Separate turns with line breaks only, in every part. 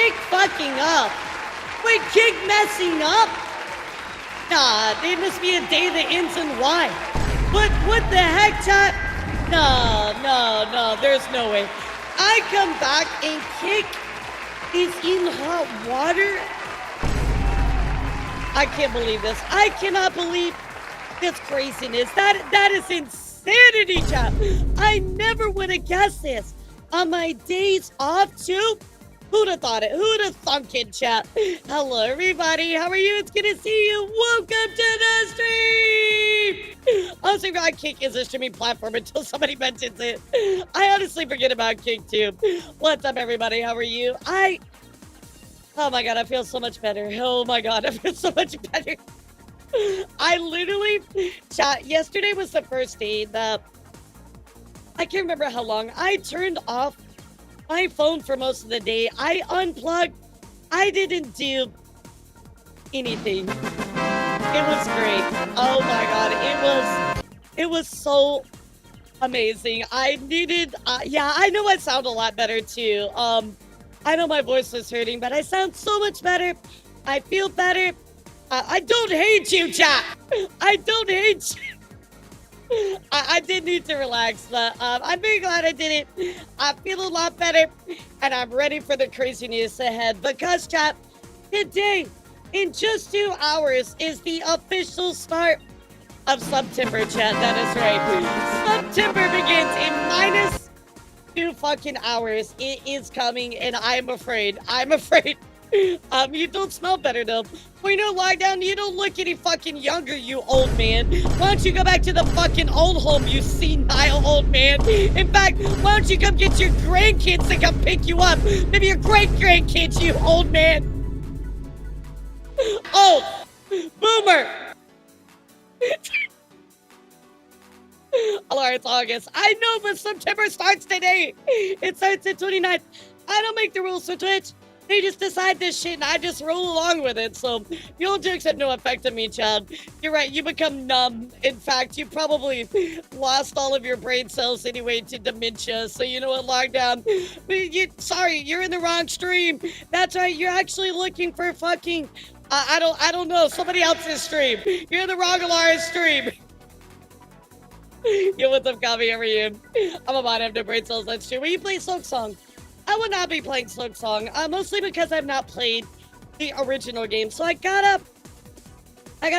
Kick fucking up. Wait, Kick messing up? Nah, there must be a day that ends in Y. What the heck, chat? No, there's no way. I come back and Kick is in hot water? I can't believe this. I cannot believe this craziness. That is insanity, chat. I never would have guessed this. On my days off, too? Who'd have thought it? Who'd have thunk it, chat? Hello, everybody. How are you? It's good to see you. Welcome to the stream. Honestly, Kick is a streaming platform until somebody mentions it. I honestly forget about Kick, too. What's up, everybody? How are you? Oh my god, I feel so much better. Oh my god, I feel so much better. I literally, chat, yesterday was the first day that, I can't remember how long, I turned off my phone for most of the day. I unplugged. I didn't do anything. It was great. Oh my god, it was so amazing. I needed, yeah, I know I sound a lot better too. I know my voice was hurting, but I sound so much better. I feel better. I don't hate you, chat. I don't hate you. I did need to relax, but I'm very glad I did it. I feel a lot better, and I'm ready for the craziness ahead. Because, chat, today, in just 2 hours, is the official start of September, chat. That is right. September begins in -2 fucking hours. It is coming, and I'm afraid. You don't smell better, though. When you're locked down, you don't look any fucking younger, you old man. Why don't you go back to the fucking old home, you senile old man? In fact, why don't you come get your grandkids to come pick you up? Maybe your great-grandkids, you old man. Oh, boomer. Alright, it's August. I know, but September starts today. It starts at 29th. I don't make the rules for Twitch. They just decide this shit and I just roll along with it. So the old jokes have no effect on me, child. You're right, you become numb. In fact, you probably lost all of your brain cells anyway to dementia. So you know what, lockdown. Sorry, you're in the wrong stream. That's right, you're actually looking for fucking I don't know, somebody else's stream. You're in the wrong elara stream. Yo, what's up, Coffee? How are you? I'm about to have no brain cells. That's true. Will you play Silk Song? I would not be playing Silk Song, mostly because I've not played the original game. So I gotta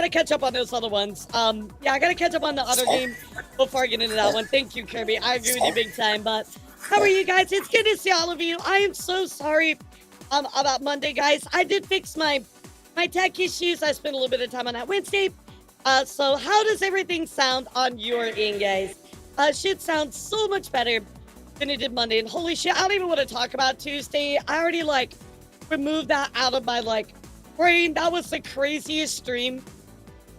catch up on those other ones. Yeah, I gotta catch up on the other game before I get into that one. Thank you, Kirby. I agree with you big time. But how are you guys? It's good to see all of you. I am so sorry about Monday, guys. I did fix my tech issues. I spent a little bit of time on that Wednesday. So how does everything sound on your end, guys? Shit sounds so much better than it did Monday. And holy shit, I don't even want to talk about Tuesday. I already, removed that out of my, brain. That was the craziest stream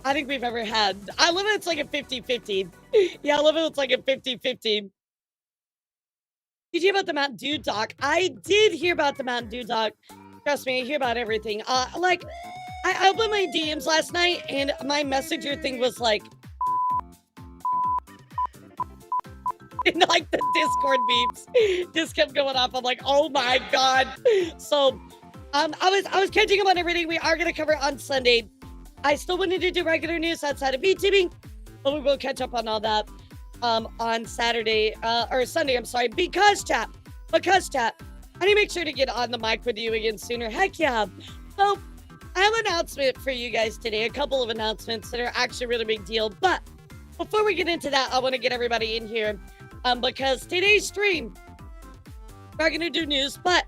I think we've ever had. I love it. It's like a 50-50. Yeah, I love it. It's like a 50-50. Did you hear about the Mountain Dew doc? I did hear about the Mountain Dew doc. Trust me, I hear about everything. I opened my DMs last night, and my messenger thing was and the Discord beeps just kept going off. I'm like, oh my god. So, I was catching up on everything we are gonna cover on Sunday. I still wanted to do regular news outside of VTubing, but we will catch up on all that on Saturday or Sunday. I'm sorry, because chat, I need to make sure to get on the mic with you again sooner. Heck yeah. So, I have an announcement for you guys today. A couple of announcements that are actually a really big deal. But before we get into that, I want to get everybody in here because today's stream, we're going to do news, but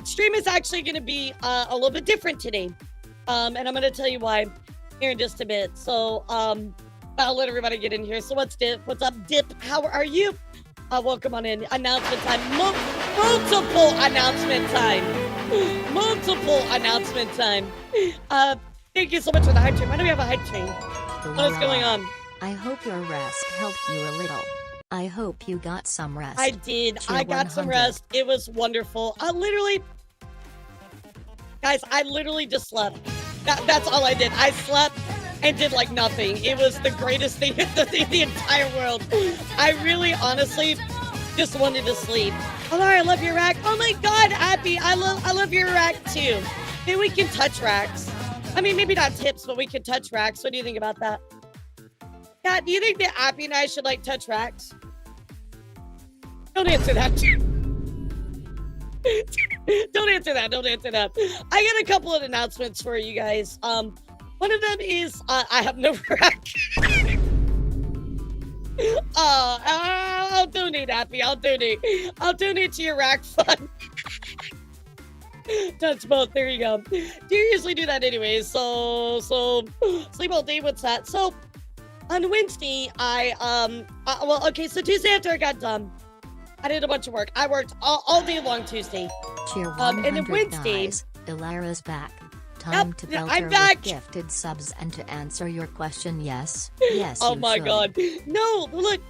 stream is actually going to be a little bit different today. And I'm going to tell you why here in just a bit. So I'll let everybody get in here. So what's up, Dip? How are you? Welcome on in. Announcement time. Multiple announcement time. Multiple announcement time. Thank you so much for the hype train. Why do we have a hype train? What is going on?
I hope your rest helped you a little. I hope you got some rest.
I did.
Tier
I got some
100.
rest. It was wonderful. Guys, I literally just slept. That's all I did. I slept and did nothing. It was the greatest thing in the entire world. I really, honestly, just wanted to sleep. Elara, I love your rack. Oh my God, Abby, I love your rack too. Maybe we can touch racks. I mean, maybe not tips, but we can touch racks. What do you think about that? Yeah, do you think that Abby and I should like touch racks? Don't answer that. Don't answer that. Don't answer that. I got a couple of announcements for you guys. One of them is I have no rack. I'll donate, Abby. I'll donate. I'll donate to your rack fund. Touch both. There you go. Do you usually do that anyways? So sleep all day. What's that? So on Wednesday, well, okay. So Tuesday after I got done, I did a bunch of work. I worked all day long Tuesday.
Cheer 100
and then Wednesday,
guys, Elara's back. Time to
I'm
filter
back.
with gifted subs and to answer your question, yes. Yes,
oh
you
my
should.
God. No, look.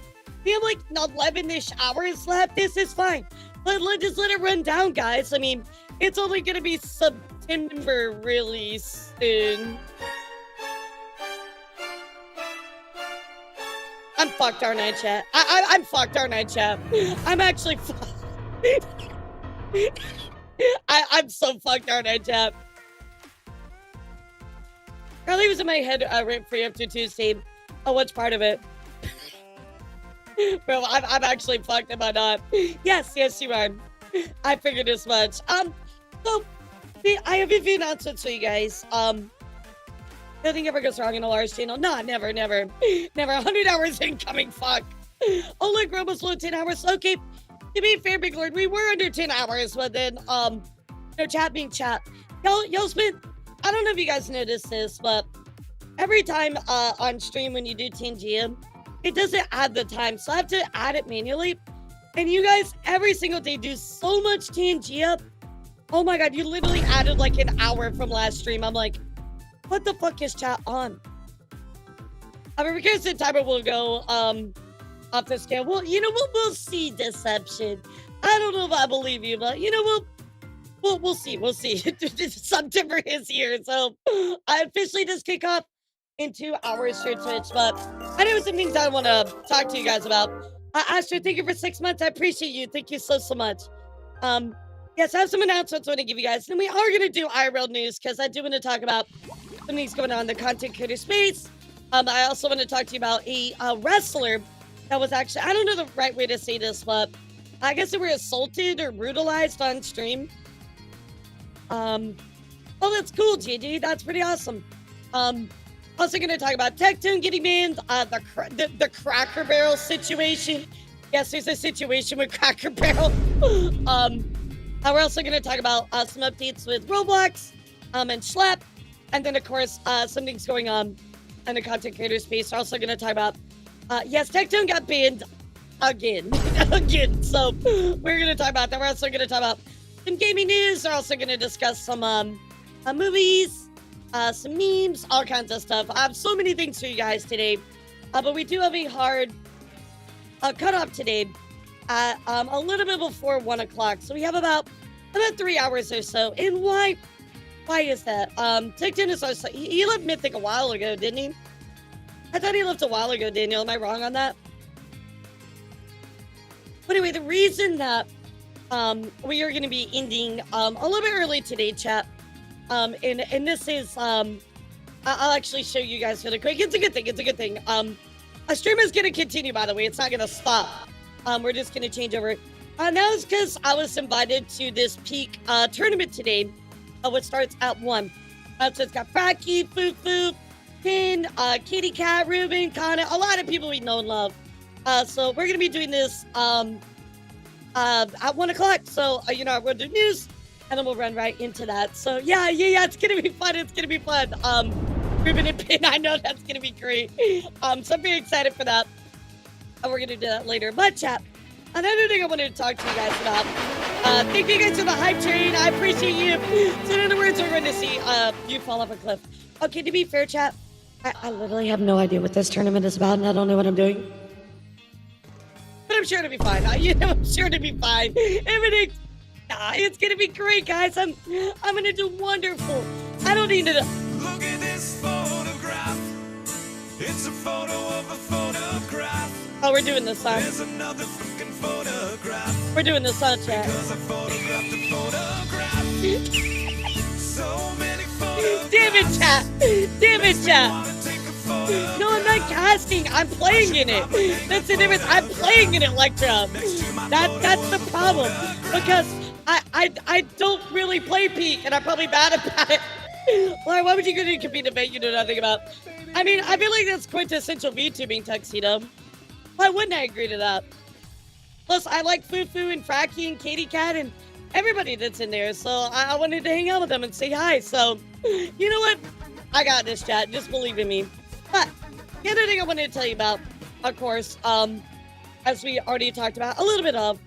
We have like 11-ish hours left. This is fine. Just let it run down, guys. I mean, it's only going to be September really soon. I'm fucked, aren't I, chat? I'm fucked, aren't I, chat? I'm actually fucked. I'm so fucked, aren't I, chat? Early was in my head rent free after Tuesday. Oh, what's part of it? Bro, I'm actually fucked, am I not? Yes, you are. I figured as much. So I have a few announcements for you guys. Nothing ever goes wrong in Elara's channel. No, never. Never 100 hours incoming, fuck. Oh, look, we're almost low 10 hours. Okay, to be fair, Big Lord, we were under 10 hours, but then, chat being chat. Y'all spent, I don't know if you guys noticed this, but every time on stream when you do 10 GM, it doesn't add the time, so I have to add it manually. And you guys every single day do so much 10 GM. Oh my God, you literally added like an hour from last stream. I'm like, what the fuck is chat on? I mean, because the timer will go off the scale. Well, you know, we'll see, Deception. I don't know if I believe you, but you know, we'll see. We'll see. September is here, so I officially just kick off in 2 hours for Twitch. But I know some things I want to talk to you guys about. Asher, thank you for 6 months. I appreciate you. Thank you so much. Yes, I have some announcements I want to give you guys. And we are going to do IRL news because I do want to talk about some things going on in the content creator space. I also want to talk to you about a wrestler that was actually, I don't know the right way to say this, but I guess they were assaulted or brutalized on stream. Oh, that's cool, GG. That's pretty awesome. Also going to talk about Tectone getting banned, the Cracker Barrel situation. Yes, there's a situation with Cracker Barrel. We're also going to talk about some updates with Roblox and Schlep. And then, of course, some things going on in the content creator space. We're also going to talk about, yes, Tectone got banned again. Again. So we're going to talk about that. We're also going to talk about some gaming news. We're also going to discuss some movies, some memes, all kinds of stuff. I have so many things for you guys today. But we do have a hard cutoff today at a little bit before 1 o'clock. So we have about 3 hours or so. And why is that? Tectone is also, he left Mythic a while ago, didn't he? I thought he left a while ago, Daniel. Am I wrong on that? But anyway, the reason that we are going to be ending a little bit early today, chat. And this is, I'll actually show you guys really quick. It's a good thing. It's a good thing. A stream is going to continue, by the way. It's not going to stop. We're just going to change over. That was because I was invited to this peak tournament today, which starts at 1. So it's got Fracky, Fufu, Pin, Kitty Cat, Ruben, Kana, a lot of people we know and love. So we're going to be doing this at 1 o'clock. So, you know, we'll do news, and then we'll run right into that. So, yeah, it's going to be fun. It's going to be fun. Ruben and Pin, I know that's going to be great. So I'm very excited for that. And we're going to do that later. But, chat, another thing I wanted to talk to you guys about. Thank you guys for the hype train. I appreciate you. So, in other words, we're going to see you fall off a cliff. Okay, to be fair, chat, I literally have no idea what this tournament is about, and I don't know what I'm doing. But I'm sure it'll be fine. I'm sure it'll be fine. Everything, it's gonna be great, guys. I'm gonna do wonderful. I don't need to.
Look at this photograph. It's a photo of a photograph.
Oh, we're doing this song.
There's another fucking photograph.
We're doing this on chat.
Because I photographed a photograph. So many photographs.
Damn it, chat. Damn it, chat.
Wanna take a photo.
No, I'm not casting. I'm playing in it. That's the difference. I'm playing in Electra. That's the problem. Because I don't really play Peak, and I'm probably bad about it. Laura, why would you go to compete event you know nothing about? I mean, I feel like that's quintessential VTubing, Tuxedo. Why wouldn't I agree to that? Plus, I like Fufu and Fracky and Katie Cat and everybody that's in there, so I wanted to hang out with them and say hi. So, you know what? I got this, chat. Just believe in me. But the other thing I wanted to tell you about, of course, as we already talked about a little bit of,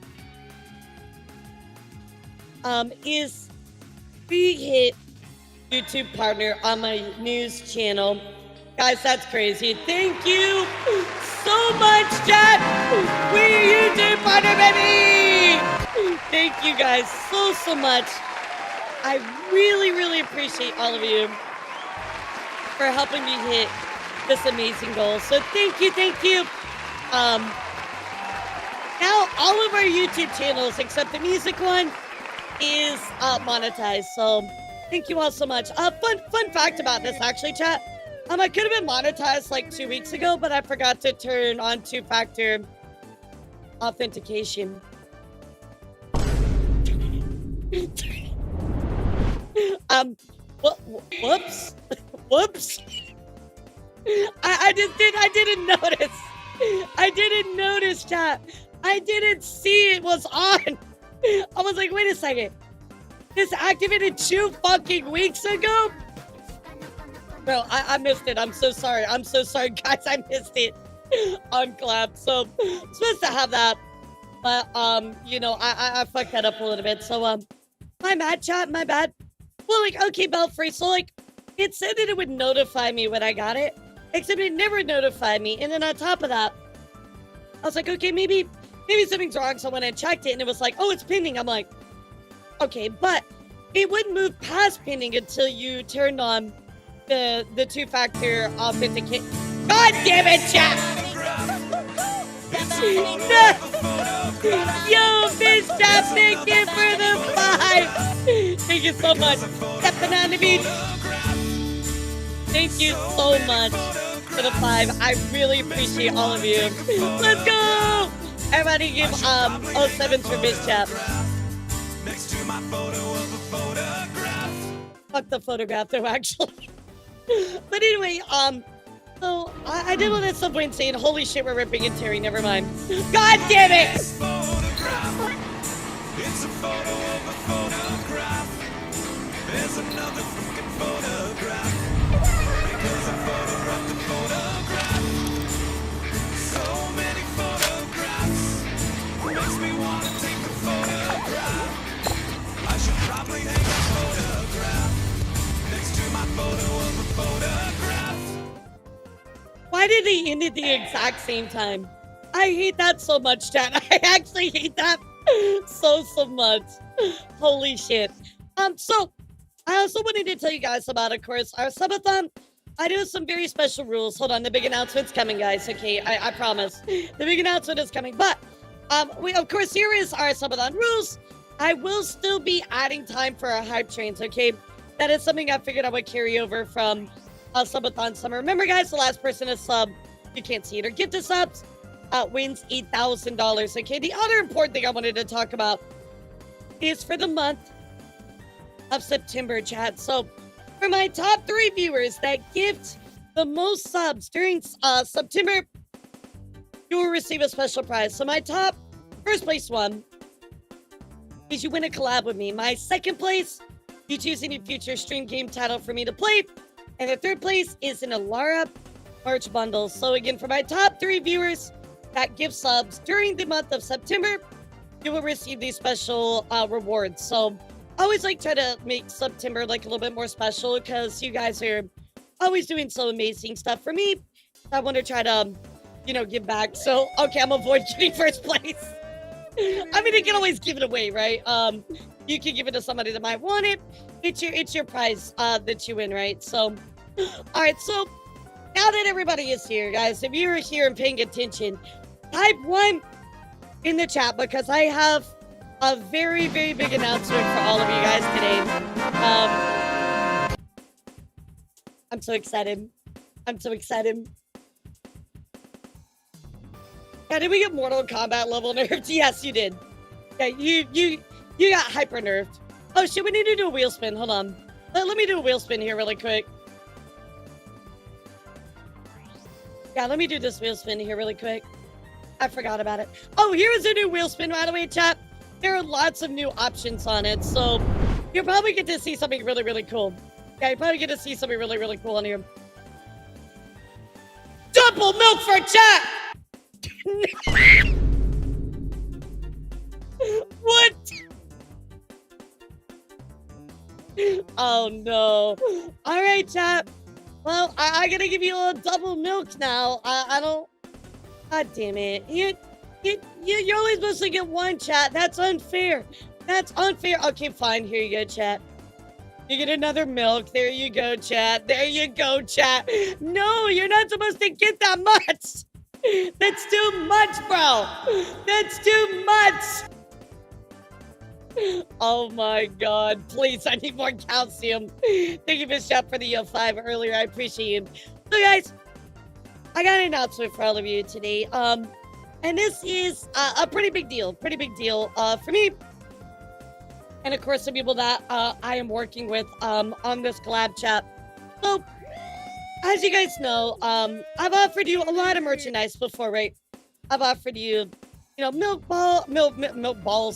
is we hit YouTube partner on my news channel. Guys, that's crazy. Thank you so much, chat. We YouTube partner, baby. Thank you guys so much. I really appreciate all of you for helping me hit this amazing goal. So thank you. Now all of our YouTube channels except the music one is monetized. So thank you all so much. Fun fact about this actually, chat. I could have been monetized like 2 weeks ago, but I forgot to turn on two-factor authentication. Whoops. Whoops. I didn't notice. I didn't notice, chat. I didn't see it was on. I was like, wait a second. This activated 2 fucking weeks ago? Bro, I missed it. I'm so sorry. I'm so sorry, guys. I missed it on Clap. So, I'm supposed to have that. But, you know, I fucked that up a little bit. So, my bad, chat. My bad. Well, like, okay, Belfry. So, like, it said that it would notify me when I got it. Except it never notified me. And then on top of that, I was like, okay, maybe something's wrong. So, when I checked it and it was like, oh, it's pending. I'm like, okay. But it wouldn't move past pending until you turned on the two-factor authentication. God damn it, chat! Yo, Fish Trap, thank you for the 5. Thank you so much. Stepping on the beach. Thank you so much for the 5. I really appreciate all of you. Let's go! Everybody give 07s for Fish Trap.
Next to my photo of a photograph.
Fuck the photograph though, actually. But anyway, so I did all that stuff by saying, holy shit, we're ripping and tearing, never mind. God damn it!
Photograph. It's a photo of a photograph. There's another fucking photograph. Because I photographed a photograph. So many photographs. Makes me wanna take a photograph. I should probably hang a photograph next to my photo of a photograph.
Why did they end at the exact same time? I hate that so much, chat. I actually hate that so much. Holy shit. So I also wanted to tell you guys about, of course, our subathon. I do some very special rules. Hold on, the big announcement's coming, guys. Okay, I promise. The big announcement is coming. But we, of course, here is our subathon rules. I will still be adding time for our hype trains, okay? That is something I figured I would carry over from subathon summer. Remember, guys, the last person to sub, you can't see it, or gift the subs, wins $8,000. Okay, the other important thing I wanted to talk about is for the month of September, chat. So, for my top 3 viewers that gift the most subs during September, you will receive a special prize. So, my top first place one is you win a collab with me. My second place, you choose any future stream game title for me to play. And the third place is an Elara merch bundle. So again, for my top 3 viewers that give subs during the month of September, you will receive these special rewards. So I always like try to make September like a little bit more special because you guys are always doing so amazing stuff for me. I want to try to, you know, give back. So, okay, I'm avoid getting first place. I mean, you can always give it away, right? You can give it to somebody that might want it. It's your prize that you win, right? So, all right. So now that everybody is here, guys, if you're here and paying attention, type 1 in the chat because I have a very, very big announcement for all of you guys today. I'm so excited. I'm so excited. Yeah, did we get Mortal Kombat level nerfed? Yes, you did. Yeah, you got hyper nerfed. Oh shit, we need to do a wheel spin. Hold on. Let me do a wheel spin here really quick. Yeah, let me do this wheel spin here really quick. I forgot about it. Oh, here is a new wheel spin, by the way, chat. There are lots of new options on it, so you'll probably get to see something really, really cool. Yeah, you probably get to see something really, really cool on here. Double milk for chat! What? Oh no. All right, chat. Well, I gotta give you a little double milk now. I don't. God damn it. You're only supposed to get one, chat. That's unfair. That's unfair. Okay, fine. Here you go, chat. You get another milk. There you go, chat. There you go, chat. No, you're not supposed to get that much. That's too much, bro. That's too much. Oh my god. Please, I need more calcium. Thank you, Miss Shep, for the 5 earlier. I appreciate you. So, guys, I got an announcement for all of you today. And this is a pretty big deal. Pretty big deal for me. And of course, the people that I am working with on this collab chat. So, as you guys know, I've offered you a lot of merchandise before, right? I've offered you, milk balls.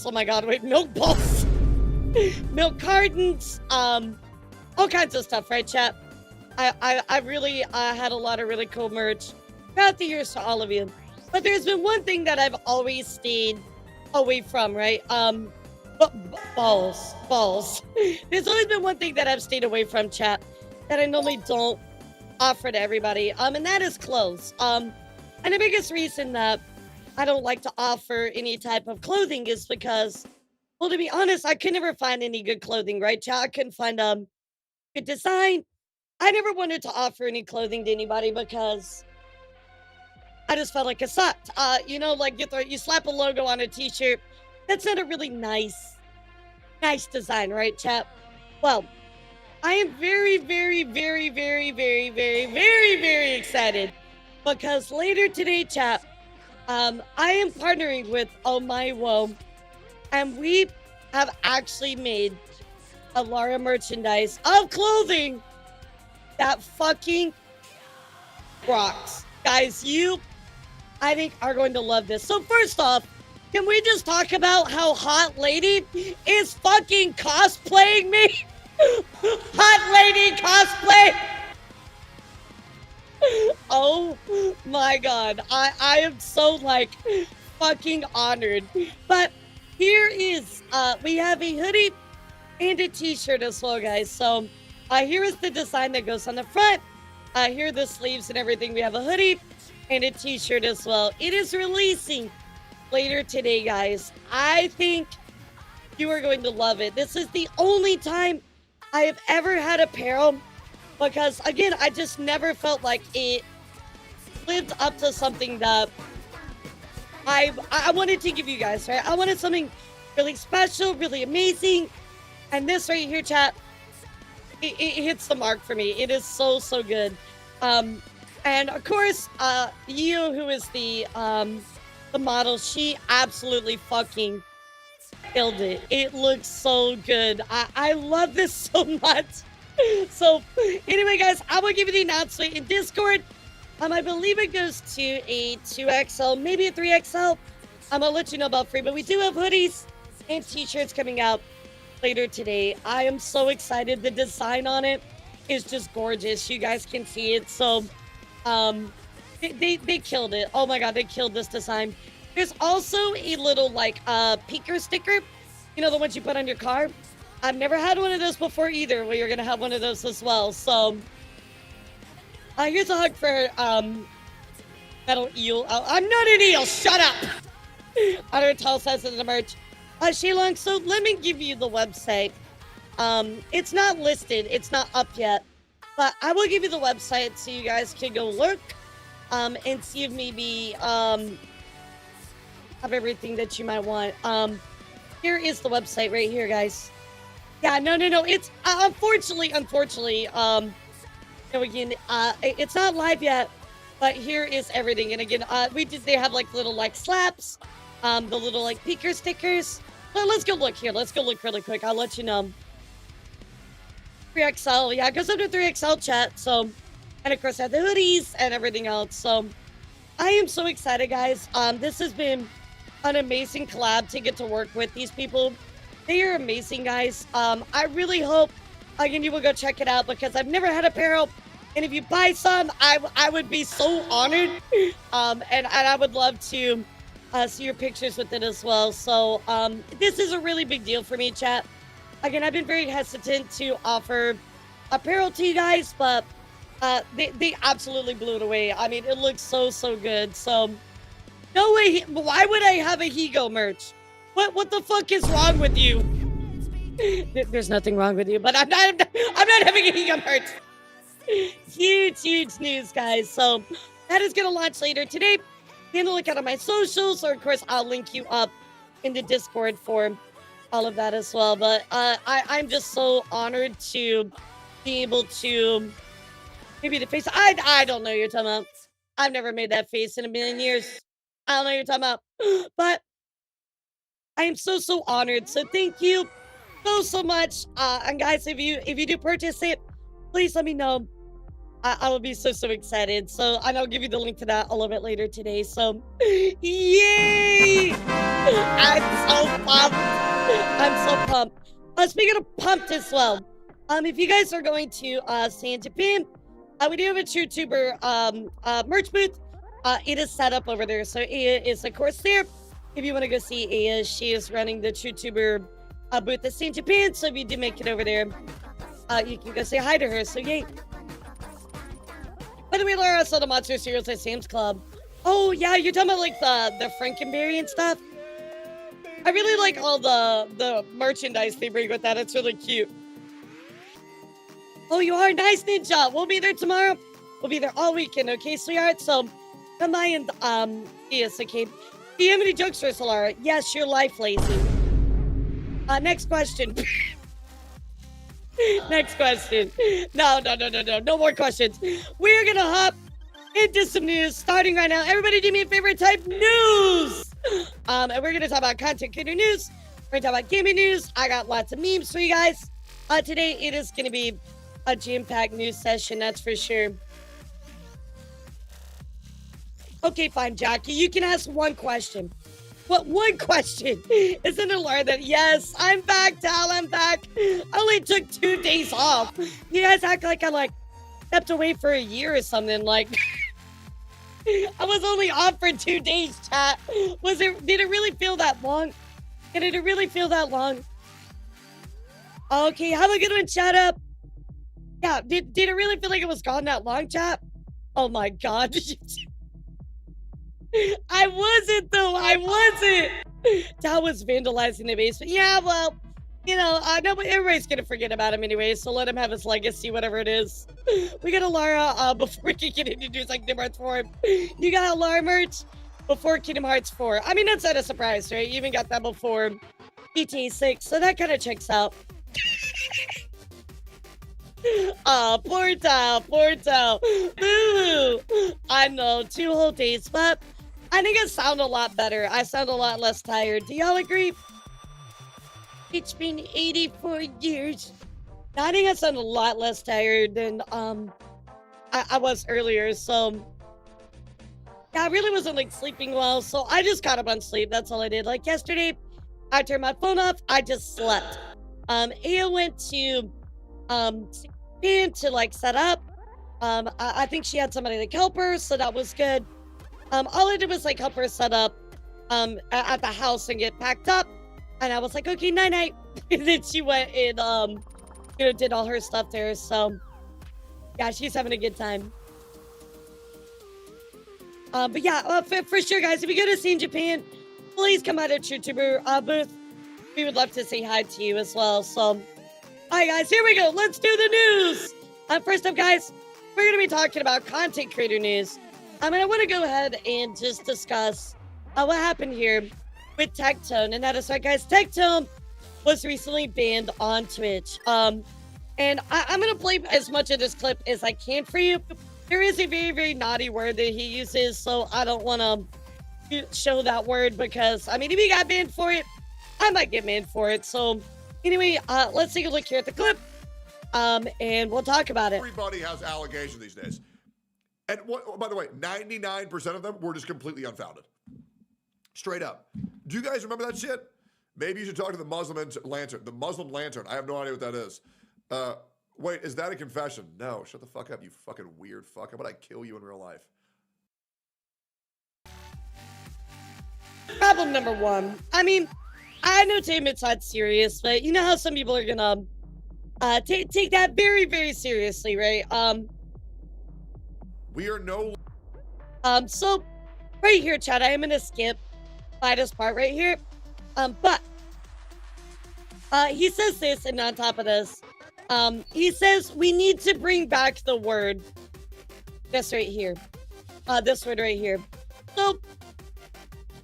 Oh my god, wait, milk balls, milk cartons, all kinds of stuff, right, chat? I really had a lot of really cool merch throughout the years to all of you. But there's been one thing that I've always stayed away from, right? Balls. There's always been one thing that I've stayed away from, chat, that I normally don't offer to everybody, and that is clothes. And the biggest reason that I don't like to offer any type of clothing is because, well, to be honest, I could never find any good clothing, right, chat? I couldn't find good design. I never wanted to offer any clothing to anybody because I just felt like it sucked. Like you slap a logo on a t-shirt. That's not a really nice design, right, chat? Well, I am very, very, very, very, very, very, very, very excited because later today, chat, I am partnering with Oh My Woe, and we have actually made elara merchandise of clothing that fucking rocks. Guys, I think, are going to love this. So first off, can we just talk about how Hot Lady is fucking cosplaying me? Hot Lady cosplay! Oh my god. I am so, fucking honored. But here is, we have a hoodie and a t-shirt as well, guys. So, here is the design that goes on the front. Here are the sleeves and everything. We have a hoodie and a t-shirt as well. It is releasing later today, guys. I think you are going to love it. This is the only time I have ever had apparel because, again, I just never felt like it lived up to something that I wanted to give you guys, right? I wanted something really special, really amazing. And this right here, chat, it hits the mark for me. It is so, so good. And of course, Yu, who is the model, she absolutely fucking killed it. It looks so good. I love this so much. So anyway, guys, I will give you the announcement in Discord. I believe it goes to a 2XL, maybe a 3XL. I'll let you know about free, but we do have hoodies and t-shirts coming out later today. I am so excited. The design on it is just gorgeous. You guys can see it. So they killed it. Oh my god, they killed this design. There's also a little peeker sticker, the ones you put on your car. I've never had one of those before either. Well, you're gonna have one of those as well. So here's a hug for Metal Eel. I'm not an eel. Shut up. On her tall size of the merch. Shaylong, so let me give you the website. It's not listed. It's not up yet. But I will give you the website so you guys can go look and see if maybe have everything that you might want. Here is the website right here, guys. Yeah, no. It's unfortunately, again, it's not live yet, but here is everything. And again, they have like little like slaps, the little like peeker stickers. Well, let's go look here. Let's go look really quick. I'll let you know. 3XL, yeah, it goes up to 3XL chat. So, and of course, I have the hoodies and everything else. So, I am so excited, guys. This has been an amazing collab to get to work with these people. They are amazing, guys. I really hope, again, you will go check it out because I've never had apparel. And if you buy some, I would be so honored. And I would love to see your pictures with it as well. So this is a really big deal for me, chat. Again, I've been very hesitant to offer apparel to you guys, but they absolutely blew it away. I mean, it looks so good. So no way. Why would I have a Higo merch? What the fuck is wrong with you? There's nothing wrong with you, but I'm not having a Higo merch. Huge news, guys. So that is gonna launch later today. Be on the lookout on my socials, or of course I'll link you up in the Discord for all of that as well. But I'm just so honored to be able to maybe the face. I don't know what you're talking about. I've never made that face in a million years. I don't know what you're talking about. But I am so honored. So thank you so much. And guys, if you do purchase it, please let me know. I will be so excited. So, and I'll give you the link to that a little bit later today. So, yay! I'm so pumped. Speaking of pumped as well, if you guys are going to stay in Japan, we do have a TrueTuber merch booth. It is set up over there. So, Aya is, of course, there. If you want to go see Aya, she is running the TrueTuber booth at in Japan. So, if you do make it over there, you can go say hi to her. So, yay. By the way, Laura, I saw the monster cereals at Sam's Club. Oh, yeah, you're talking about, like, the Frankenberry and stuff? I really like all the merchandise they bring with that. It's really cute. Oh, you are? Nice, Ninja. We'll be there tomorrow. We'll be there all weekend, okay, sweetheart? So, come by and, see us, okay? Do you have any jokes for us, Laura? Yes, you're life lazy. Next question. Next question. No more questions. We're gonna hop into some news starting right now. Everybody do me a favor, type news. And we're gonna talk about content creator news. We're gonna talk about gaming news. I got lots of memes for you guys. Today it is gonna be a jam-packed news session, that's for sure. Okay, fine, Jackie. You can ask one question. What one question? Isn't it learned that yes, I'm back, Tal, I'm back. I only took 2 days off. You guys act like I stepped away for a year or something. Like I was only off for 2 days, chat. Did it really feel that long? Did it really feel that long? Okay, have a good one, chat up. Yeah, did it really feel like it was gone that long, chat? Oh my god. I wasn't though. I wasn't. Tal was vandalizing the basement. Yeah, well, you know, no, but everybody's gonna forget about him anyway. So let him have his legacy, whatever it is. We got a Lara before we can get introduced like Kingdom Hearts 4. You got a Lara merch before Kingdom Hearts 4. I mean, that's not a surprise, right? You even got that before GTA 6, so that kind of checks out. Poor Tal. Boo. I know, 2 whole days, but I think I sound a lot better. I sound a lot less tired. Do y'all agree? It's been 84 years. I think I sound a lot less tired than I was earlier. So yeah, I really wasn't sleeping well. So I just caught up on sleep. That's all I did. Like yesterday, I turned my phone off. I just slept. Aya went to to set up. I think she had somebody to help her, so that was good. All I did was help her set up at the house and get packed up, and I was like, okay, night. And then she went and did all her stuff there. So yeah, she's having a good time. But yeah, for sure, guys, if you go to see in Japan, please come out to TrueTuber booth. We would love to say hi to you as well. So all right, guys, here we go. Let's do the news. First up, guys, we're gonna be talking about content creator news. I want to go ahead and just discuss what happened here with Tectone, and that is right, guys. Tectone was recently banned on Twitch. And I'm gonna play as much of this clip as I can for you. There is a very, very naughty word that he uses, so I don't want to show that word because, I mean, if he got banned for it, I might get banned for it. So, anyway, let's take a look here at the clip, and we'll talk about it.
Everybody has allegations these days. And what, by the way, 99% of them were just completely unfounded. Straight up. Do you guys remember that shit? Maybe you should talk to the Muslim lantern. The Muslim lantern. I have no idea what that is. Wait, is that a confession? No, shut the fuck up, you fucking weird fuck. How about I kill you in real life?
Problem number one. I mean, I know it's not serious, but you know how some people are gonna take that very, very seriously, right?
We are no...
So right here, chat, I am gonna skip by this part right here. But he says this, and on top of this, he says we need to bring back the word. This right here. This word right here. So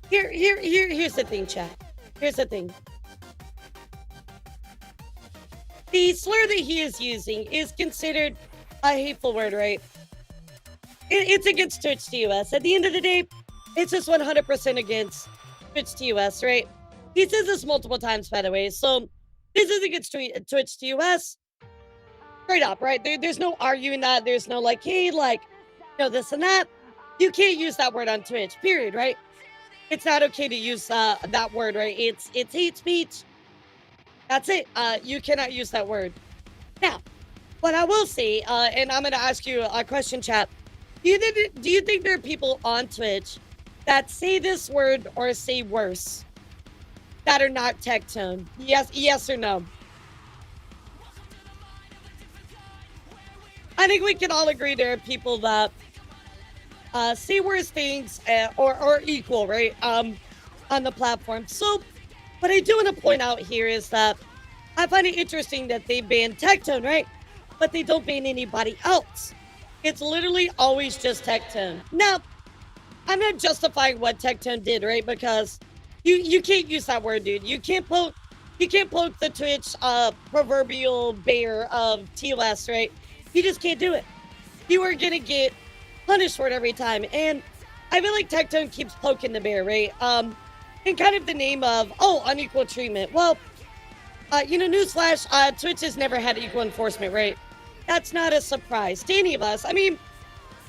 here's the thing, chat. Here's the thing. The slur that he is using is considered a hateful word, right? It's against Twitch TOS. At the end of the day, it's just 100% against Twitch TOS, right? He says this multiple times, by the way. So this is against Twitch TOS. Straight up, right? There's no arguing that. There's no like, hey, like, you know, this and that. You can't use that word on Twitch, period, right? It's not okay to use that word, right? It's hate speech. That's it. You cannot use that word. Now, what I will say, and I'm going to ask you a question, chat. Do you think there are people on Twitch that say this word or say worse that are not Tectone? Yes or no? I think we can all agree there are people that say worse things or equal, right? On the platform. So what I do want to point out here is that I find it interesting that they ban Tectone, right? But they don't ban anybody else. It's literally always just Tectone. Now, I'm not justifying what Tectone did, right? Because you can't use that word, dude. You can't poke the Twitch proverbial bear of TOS, right? You just can't do it. You are gonna get punished for it every time. And I feel like Tectone keeps poking the bear, right? In kind of the name of, unequal treatment. Well, you know, newsflash, Twitch has never had equal enforcement, right? That's not a surprise to any of us. I mean,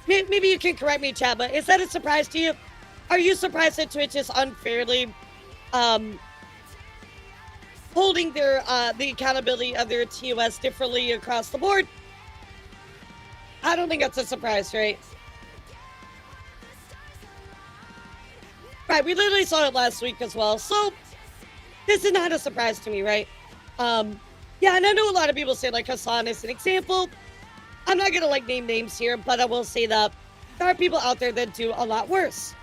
maybe you can correct me, chat, but is that a surprise to you? Are you surprised that Twitch is unfairly holding their the accountability of their TOS differently across the board? I don't think that's a surprise, right? Right, we literally saw it last week as well, so this is not a surprise to me, right? Yeah, and I know a lot of people say, like, Hassan is an example. I'm not gonna, like, name names here, but I will say that there are people out there that do a lot worse.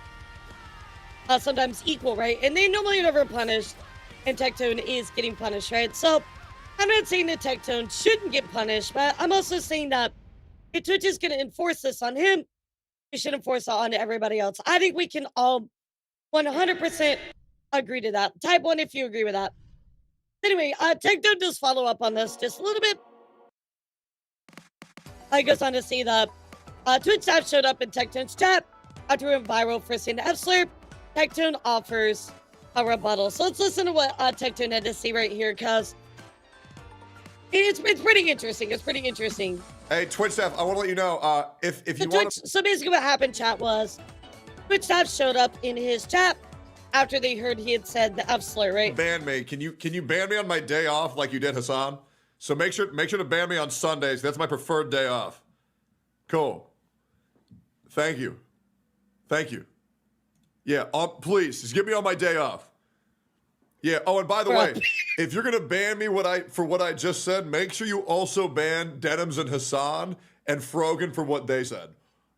Sometimes equal, right? And they normally are never punished, and Tectone is getting punished, right? So, I'm not saying that Tectone shouldn't get punished, but I'm also saying that if Twitch is gonna enforce this on him, we should enforce it on everybody else. I think we can all 100% agree to that. Type 1 if you agree with that. Anyway, Tectone does follow up on this just a little bit. I goes on to say that Twitch staff showed up in Tectone's chat after we went viral for saying the F-slur. Tectone offers a rebuttal. So let's listen to what Tectone had to say right here, because it's pretty interesting. It's pretty interesting.
Hey, Twitch staff, I want to let you know, if you want to...
So basically what happened, chat, was Twitch staff showed up in his chat after they heard he had said the F-slur, right?
Ban me. Can you ban me on my day off like you did Hassan? So make sure to ban me on Sundays. That's my preferred day off. Cool. Thank you. Thank you. Yeah, please, just get me on my day off. Yeah, oh, and by the way, if you're gonna ban me for what I just said, make sure you also ban Denims and Hassan and Frogan for what they said.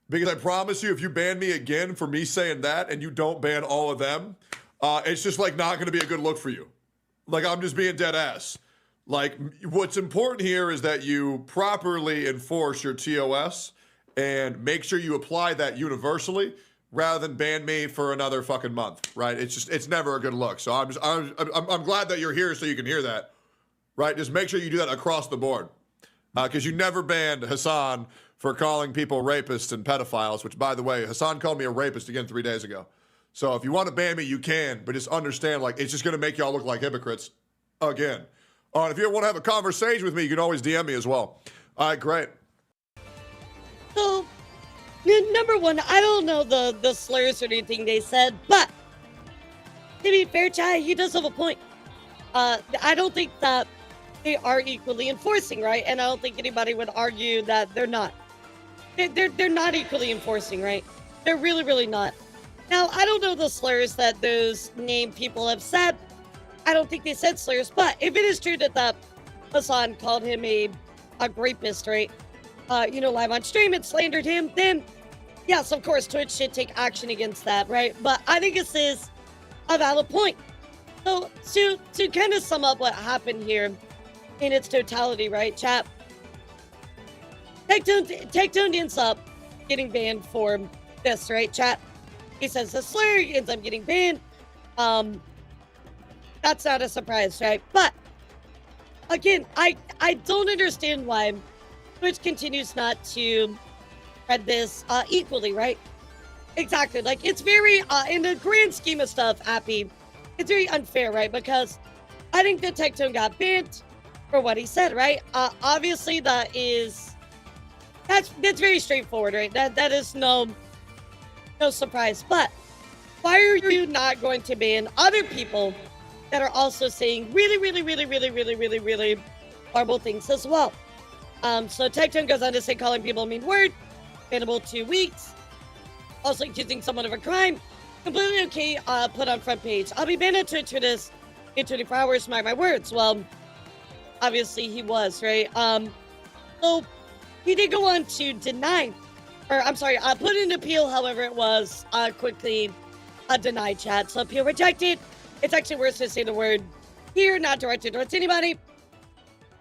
Because I promise you, if you ban me again for me saying that and you don't ban all of them, it's just like not gonna be a good look for you. Like, I'm just being dead ass. Like, what's important here is that you properly enforce your TOS and make sure you apply that universally, rather than ban me for another fucking month, right? It's never a good look. So I'm glad that you're here so you can hear that, right? Just make sure you do that across the board, because you never banned Hassan for calling people rapists and pedophiles. Which, by the way, Hassan called me a rapist again 3 days ago. So if you want to ban me, you can, but just understand, like, it's just gonna make y'all look like hypocrites again. And if you want to have a conversation with me, you can always DM me as well. All right, great.
So, number one, I don't know the slurs or anything they said, but to be fair, Chai, he does have a point. I don't think that they are equally enforcing, right? And I don't think anybody would argue that they're not. They're not equally enforcing, right? They're really, really not. Now, I don't know the slurs that those named people have said. I don't think they said slurs, but if it is true that Hassan called him a rapist, right? Live on stream and slandered him, then yes, of course, Twitch should take action against that, right? But I think this is a valid point. So to kind of sum up what happened here in its totality, right, chat? Tectone ends up getting banned for this, right, chat? He says the slur, he ends up getting banned. That's not a surprise, right? But again, I don't understand why Twitch continues not to spread this equally, right? Exactly. Like, it's very, in the grand scheme of stuff, Appy, it's very unfair, right? Because I think that Tectone got banned for what he said, right? Obviously, that's very straightforward, right? That is no surprise. But why are you not going to ban other people that are also saying really, really, really, really, really, really, really horrible things as well? So Tectone goes on to say calling people a mean word, bannable 2 weeks. Also accusing someone of a crime, completely okay, put on front page. I'll be banned on Twitch for this in 24 hours, mark my words. Well, obviously he was, right? So he did go on to deny, put in appeal, however it was quickly denied, chat. So appeal rejected. It's actually worse to say the word here, not directed towards anybody.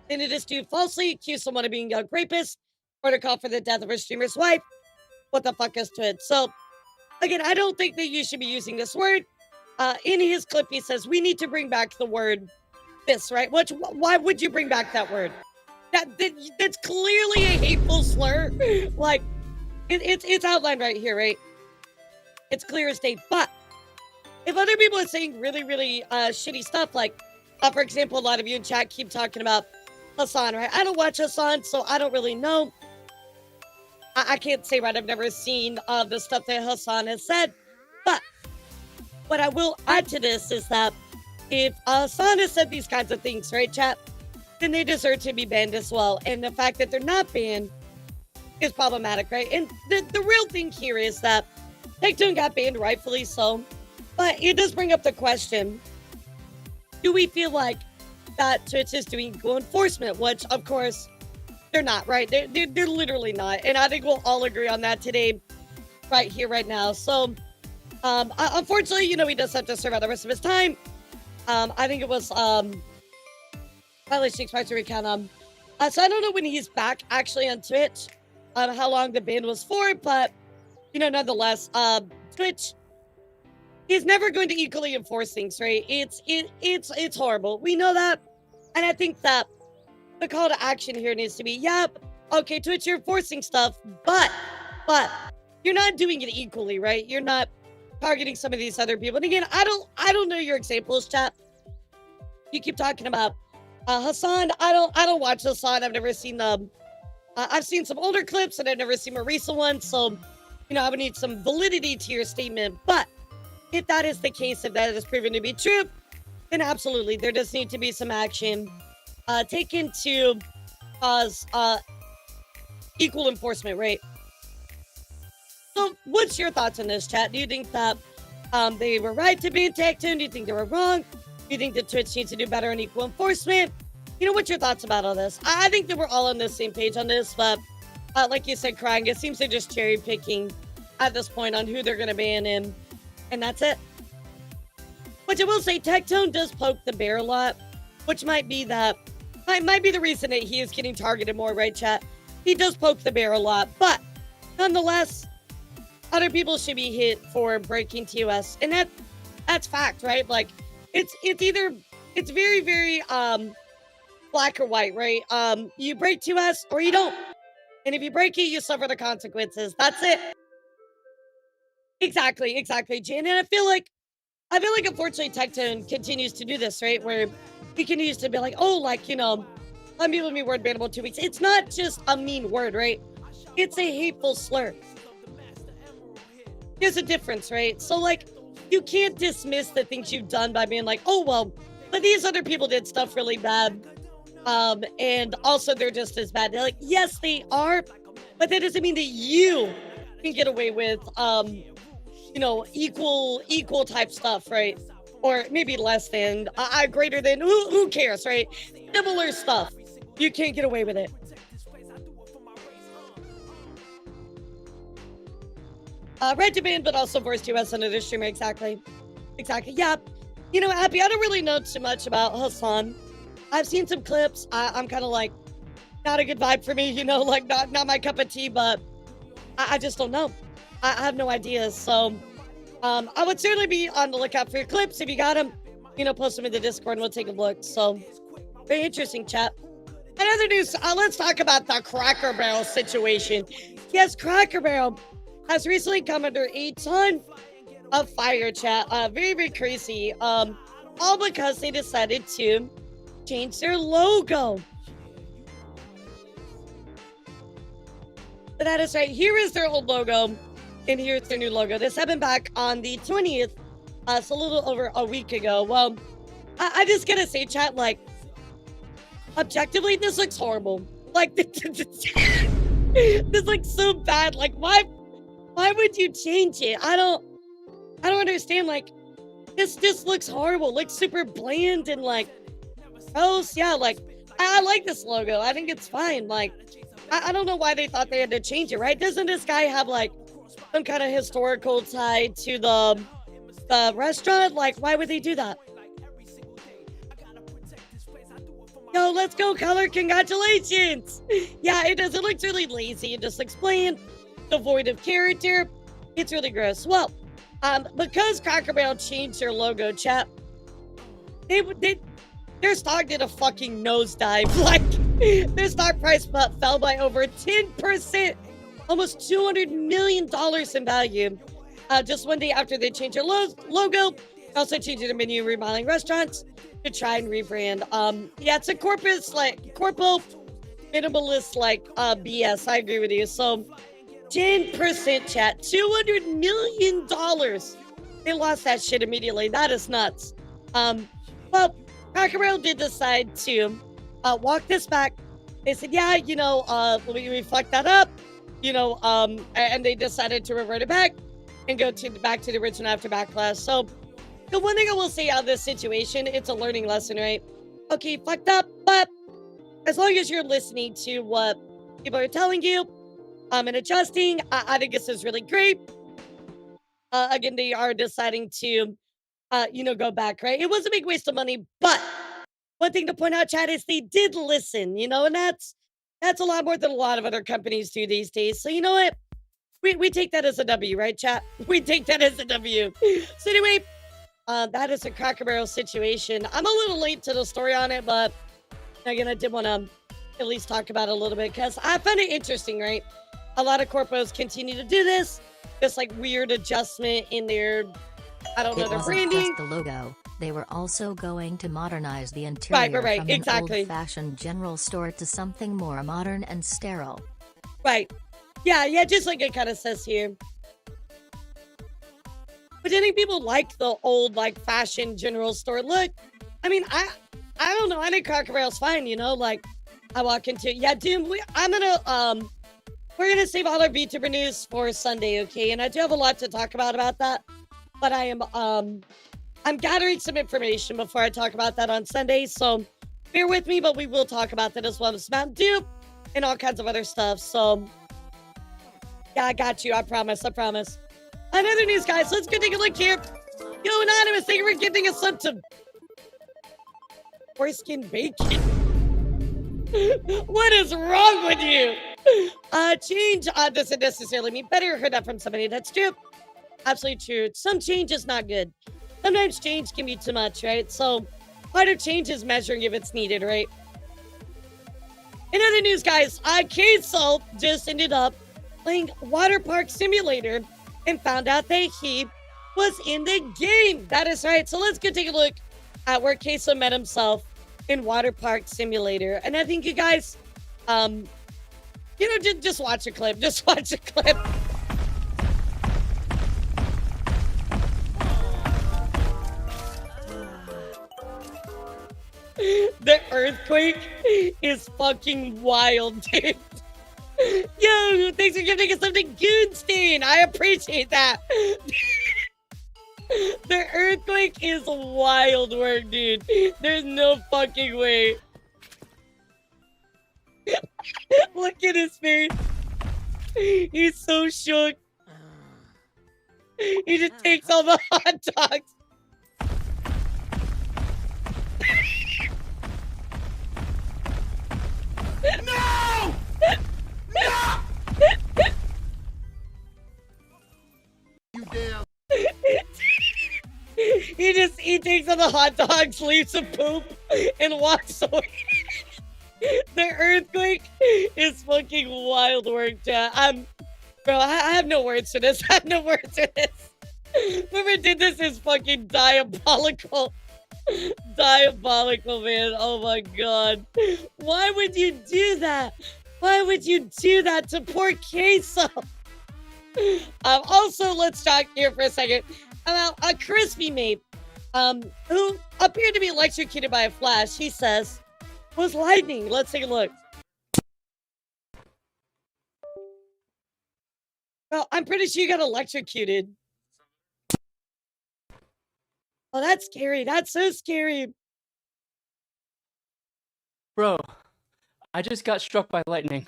Then it is to falsely accuse someone of being a rapist or to call for the death of her streamer's wife. What the fuck is to it? So, again, I don't think that you should be using this word. In his clip, he says, we need to bring back the word this, right? Why would you bring back that word? That's clearly a hateful slur. Like, it's outlined right here, right? It's clear as day. But if other people are saying really, really shitty stuff, like, for example, a lot of you in chat keep talking about Hassan, right? I don't watch Hassan, so I don't really know. I can't say, right? I've never seen the stuff that Hassan has said. But what I will add to this is that if Hassan has said these kinds of things, right, chat, then they deserve to be banned as well. And the fact that they're not banned is problematic, right? And the real thing here is that Tectone got banned, rightfully so. But it does bring up the question, do we feel like that Twitch is doing equal enforcement? Which, of course, they're not, right? They're literally not. And I think we'll all agree on that today, right here, right now. So, unfortunately, he does have to serve out the rest of his time. I think it was, probably 6 parts to recount. So I don't know when he's back, actually, on Twitch, how long the ban was for, but, nonetheless, Twitch is never going to equally enforce things, right? It's horrible. We know that. And I think that the call to action here needs to be, yep, okay, Twitch, you're enforcing stuff, but you're not doing it equally, right? You're not targeting some of these other people. And again, I don't know your examples, chat. You keep talking about Hassan. I don't watch Hassan. I've never seen them. I've seen some older clips and I've never seen more recent ones. So, I would need some validity to your statement. But if that is the case, if that is proven to be true, then absolutely, there does need to be some action taken to cause equal enforcement, right? So, what's your thoughts on this, chat? Do you think that they were right to ban Tectone? Do you think they were wrong? Do you think that Twitch needs to do better on equal enforcement? What's your thoughts about all this? I think that we're all on the same page on this, but like you said, Crying, it seems they're just cherry picking at this point on who they're going to ban in, and that's it. Which I will say, Tectone does poke the bear a lot, which might be the reason that he is getting targeted more, right, chat? He does poke the bear a lot, but nonetheless, other people should be hit for breaking TOS, and that's fact, right? Like, it's either it's very very black or white, right? You break TOS or you don't, and if you break it, you suffer the consequences. That's it. Exactly, Jan. And I feel like unfortunately Tectone continues to do this, right? Where he continues to be like, oh, like, some people be word bannable 2 weeks. It's not just a mean word, right? It's a hateful slur. There's a difference, right? So like, you can't dismiss the things you've done by being like, oh well, but these other people did stuff really bad. And also they're just as bad. They're like, yes, they are, but that doesn't mean that you can get away with equal type stuff, right? Or maybe less than, greater than, who cares, right? Similar stuff. You can't get away with it. Red to ban, but also forced US another streamer. Exactly. Yeah. Happy, I don't really know too much about Hassan. I've seen some clips. I'm kind of like, not a good vibe for me, like not my cup of tea, but I just don't know. I have no idea. So I would certainly be on the lookout for your clips. If you got them, post them in the Discord and we'll take a look. So very interesting, chat. And other news, let's talk about the Cracker Barrel situation. Yes, Cracker Barrel has recently come under a ton of fire, chat. Very, very crazy. All because they decided to change their logo. But that is right. Here is their old logo, and here's their new logo. This happened back on the 20th, so a little over a week ago. Well, I just gotta say, chat, like, objectively, this looks horrible. Like, this looks so bad. Like, why would you change it? I don't understand. Like, this just looks horrible. Looks super bland and like gross. Yeah, like I like this logo. I think it's fine. Like, I don't know why they thought they had to change it, right? Doesn't this guy have like some kind of historical tie to the restaurant? Like, why would they do that? Yo, let's go, color. Congratulations. Yeah, it does. It looks really lazy. It just looks bland, devoid of character. It's really gross. Well, because Cracker Barrel changed their logo, chat, their stock did a fucking nosedive. Like, their stock price fell by over 10%, almost $200 million in value. Just one day after they changed their logo, also changed their menu, remodeling restaurants to try and rebrand. Yeah, it's a corpo minimalist BS. I agree with you. So 10%, chat, $200 million. They lost that shit immediately. That is nuts. Well, Cracker Barrel did decide to walk this back. They said, yeah, we fucked that up, and they decided to revert it back and go back to the original after Backlash. So the one thing I will say out of this situation, it's a learning lesson, right? Okay, fucked up, but as long as you're listening to what people are telling you, and adjusting, I think this is really great. Again, they are deciding to, go back, right? It was a big waste of money, but one thing to point out, Chad, is they did listen, and that's a lot more than a lot of other companies do these days. So you know what? We take that as a W, right, chat? We take that as a W. So anyway, that is a Cracker Barrel situation. I'm a little late to the story on it, but again, I did want to at least talk about it a little bit because I found it interesting, right? A lot of corpos continue to do this like weird adjustment in their, I don't know, their branding.
Just the logo. They were also going to modernize the interior
right,
from
exactly.
an old-fashioned general store to something more modern and sterile.
Right. Yeah, just like it kind of says here. But I think people like the old, fashion general store look. I mean, I don't know. I think Cracker Barrel's fine, like, I walk into, yeah, Doom, we're gonna save all our VTuber news for Sunday, okay? And I do have a lot to talk about that. But I am, I'm gathering some information before I talk about that on Sunday, so bear with me, but we will talk about that as well. It's Mountain Dew and all kinds of other stuff, so yeah, I got you, I promise. Another news, guys, let's go take a look here. Yo, Anonymous, thank you for giving us some foreskin bacon. What is wrong with you? Change doesn't necessarily mean better. Heard that from somebody. That's true. Absolutely true. Some change is not good. Sometimes change can be too much, right? So part of change is measuring if it's needed, right? In other news, guys, K-Salt just ended up playing Water Park Simulator and found out that he was in the game. That is right. So let's go take a look at where Queso met himself in Water Park Simulator. And I think you guys, just watch a clip. Just watch a clip. The earthquake is fucking wild, dude. Yo, thanks for giving us something Goonstain. I appreciate that. The earthquake is wild work, dude. There's no fucking way. Look at his face. He's so shook. He just takes all the hot dogs.
No! No! You damn.
He takes all the hot dogs, leaves some poop, and walks away. The earthquake is fucking wild work, chat. Bro, I have no words for this. I have no words for this. Whoever did this is fucking diabolical. Diabolical, man. Oh my god. Why would you do that? Why would you do that to poor Queso? Also, let's talk here for a second about a crispy mate, who appeared to be electrocuted by a flash. He says was lightning. Let's take a look. Well, I'm pretty sure you got electrocuted. Oh, that's scary. That's so scary.
Bro, I just got struck by lightning.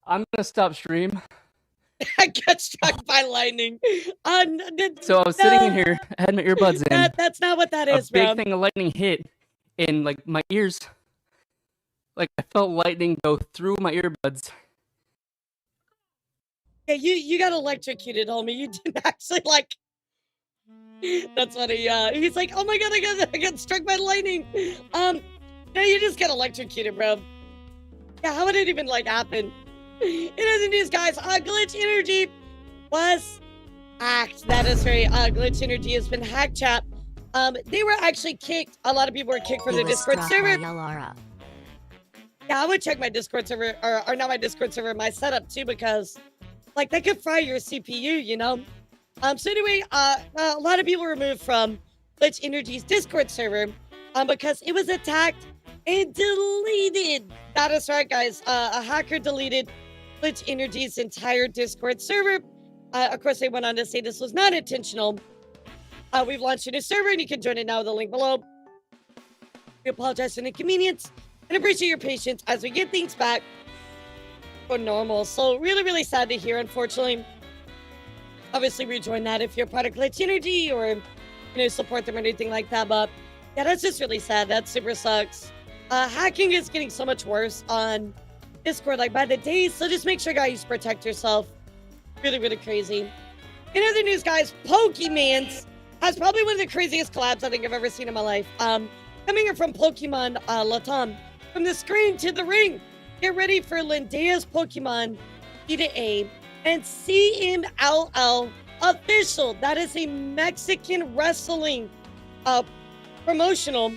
I'm gonna stop stream.
I got struck by lightning.
So I was sitting in here, I had my earbuds in.
That's not what that is,
bro.
bro.
A big thing of lightning hit in like my ears. Like I felt lightning go through my earbuds.
Yeah, you got electrocuted, homie. You didn't actually like. That's funny. He's like, oh my god, I got struck by lightning. No, you just got electrocuted, bro. Yeah, how would it even like happen? In other news, guys, Glitch Energy was hacked. That is right. Glitch Energy has been hacked, chat. They were actually kicked. A lot of people were kicked from the Discord server.
Elara.
Yeah, I would check my Discord server, or not my Discord server, my setup too, because like that could fry your CPU, you know. So anyway, a lot of people were removed from Glitch Energy's Discord server, because it was attacked and deleted. That is right, guys. A hacker deleted Glitch Energy's entire Discord server. Of course, they went on to say this was not intentional. We've launched a new server, and you can join it now with the link below. We apologize for the inconvenience and appreciate your patience as we get things back for normal. So really, really sad to hear, unfortunately. Obviously, rejoin that if you're part of Glitch Energy or, support them or anything like that. But yeah, that's just really sad. That super sucks. Hacking is getting so much worse on Discord, like by the day. So just make sure, guys, protect yourself. Really, really crazy. In other news, guys, Pokemans has probably one of the craziest collabs I think I've ever seen in my life. Coming in from Pokemon Latam. From the screen to the ring. Get ready for Lindea's Pokemon E-A and CMLL official. That is a Mexican wrestling promotional.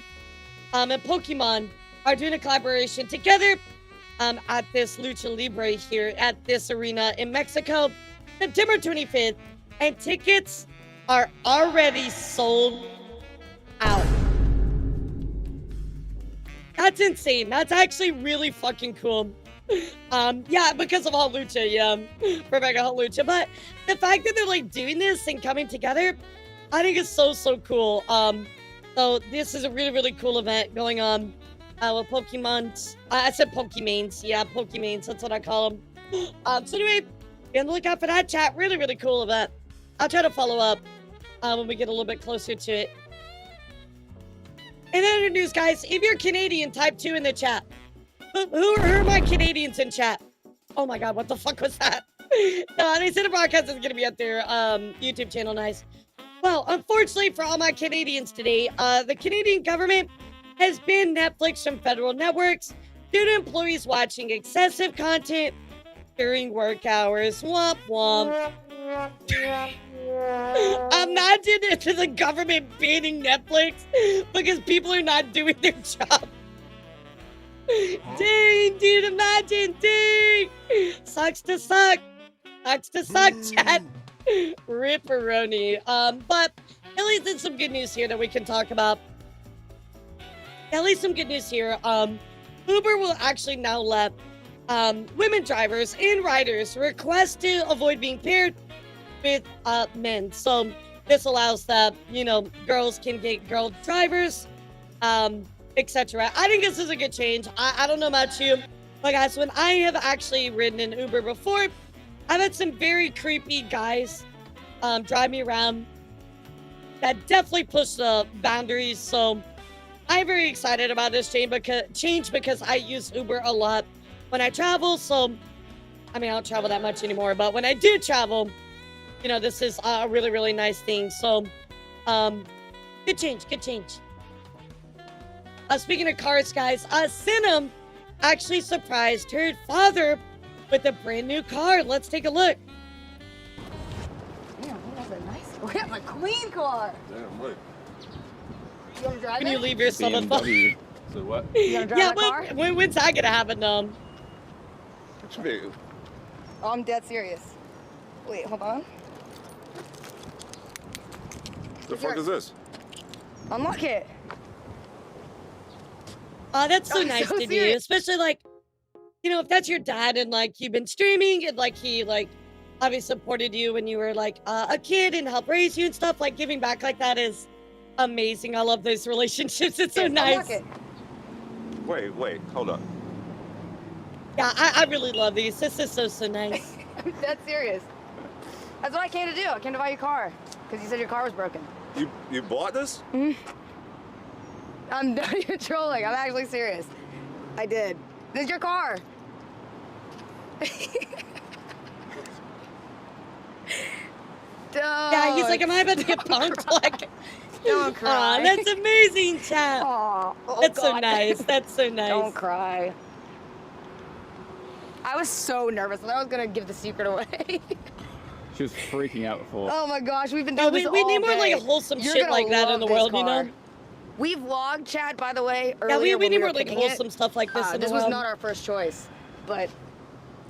And Pokemon are doing a collaboration together at this Lucha Libre here at this arena in Mexico, September 25th. And tickets are already sold out. That's insane. That's actually really fucking cool. Yeah, because of all Lucha, yeah. For Mega Hot Lucha. But the fact that they're like doing this and coming together, I think is so, so cool. So this is a really, really cool event going on with Pokemon. I said Pokemans. Yeah, Pokemans. That's what I call them. So anyway, be on the lookout for that, chat. Really, really cool event. I'll try to follow up when we get a little bit closer to it. And other news, guys, if you're Canadian, type 2 in the chat. who are my Canadians in chat? Oh my god, what the fuck was that? They said a broadcast is gonna be at their YouTube channel. Nice. Well, unfortunately for all my Canadians today, the Canadian government has banned Netflix from federal networks due to employees watching excessive content during work hours. Womp womp. Imagine if the government banning Netflix because people are not doing their job. Dang, dude, imagine, dang. Sucks to suck. Sucks to suck, chat. Ripperoni. But at least there's some good news here that we can talk about. At least some good news here. Uber will actually now let women drivers and riders request to avoid being paired with men. So this allows that, you know, girls can get girl drivers, etc. I think this is a good change. I don't know about you, but guys, when I have actually ridden an Uber before, I've had some very creepy guys drive me around that definitely push the boundaries. So I'm very excited about this change because I use Uber a lot when I travel. So, I mean, I don't travel that much anymore, but when I do travel, you know, this is a really, really nice thing. So, good change, good change. Speaking of cars, guys, Sinem actually surprised her father with a brand new car. Let's take a look.
Damn, we have a nice. We have a clean car.
Damn right.
You want to drive
Can
it?
you leave your son alone?
BMW. So what?
You want to drive
Yeah,
that car?
when's that gonna happen?
What you mean?
Oh, I'm dead serious. Wait, hold on.
The fuck is this?
Unlock it.
That's so
I'm
nice
so
to do,
serious.
especially like, you know, if that's your dad and like you've been streaming and like he like obviously supported you when you were like a kid and helped raise you and stuff, like giving back like that is amazing. I love those relationships. It's so
Yes,
nice.
unlock it.
Wait, hold up.
Yeah, I really love these. This is so nice.
I'm dead serious. That's what I came to do. I came to buy your car because you said your car was broken.
You bought this?
I'm not even trolling. I'm actually serious. I did. This is your car.
Yeah, he's like, am I about to get punked? Like,
Don't cry.
that's amazing, chat.
Aw, oh
That's so
God.
nice. That's so nice.
Don't cry. I was so nervous. I thought I was gonna give the secret away.
She was freaking out before.
Oh my gosh, we've been
No,
doing this
we
all
need more
day.
like wholesome
You're
shit
gonna
like that in
love
the
this
world, you
car.
know?
We vlogged, chat, by the way,
Yeah,
earlier
we
when
need
were
more like
picking it.
wholesome stuff like this in
This
the
was
world.
not our first choice, but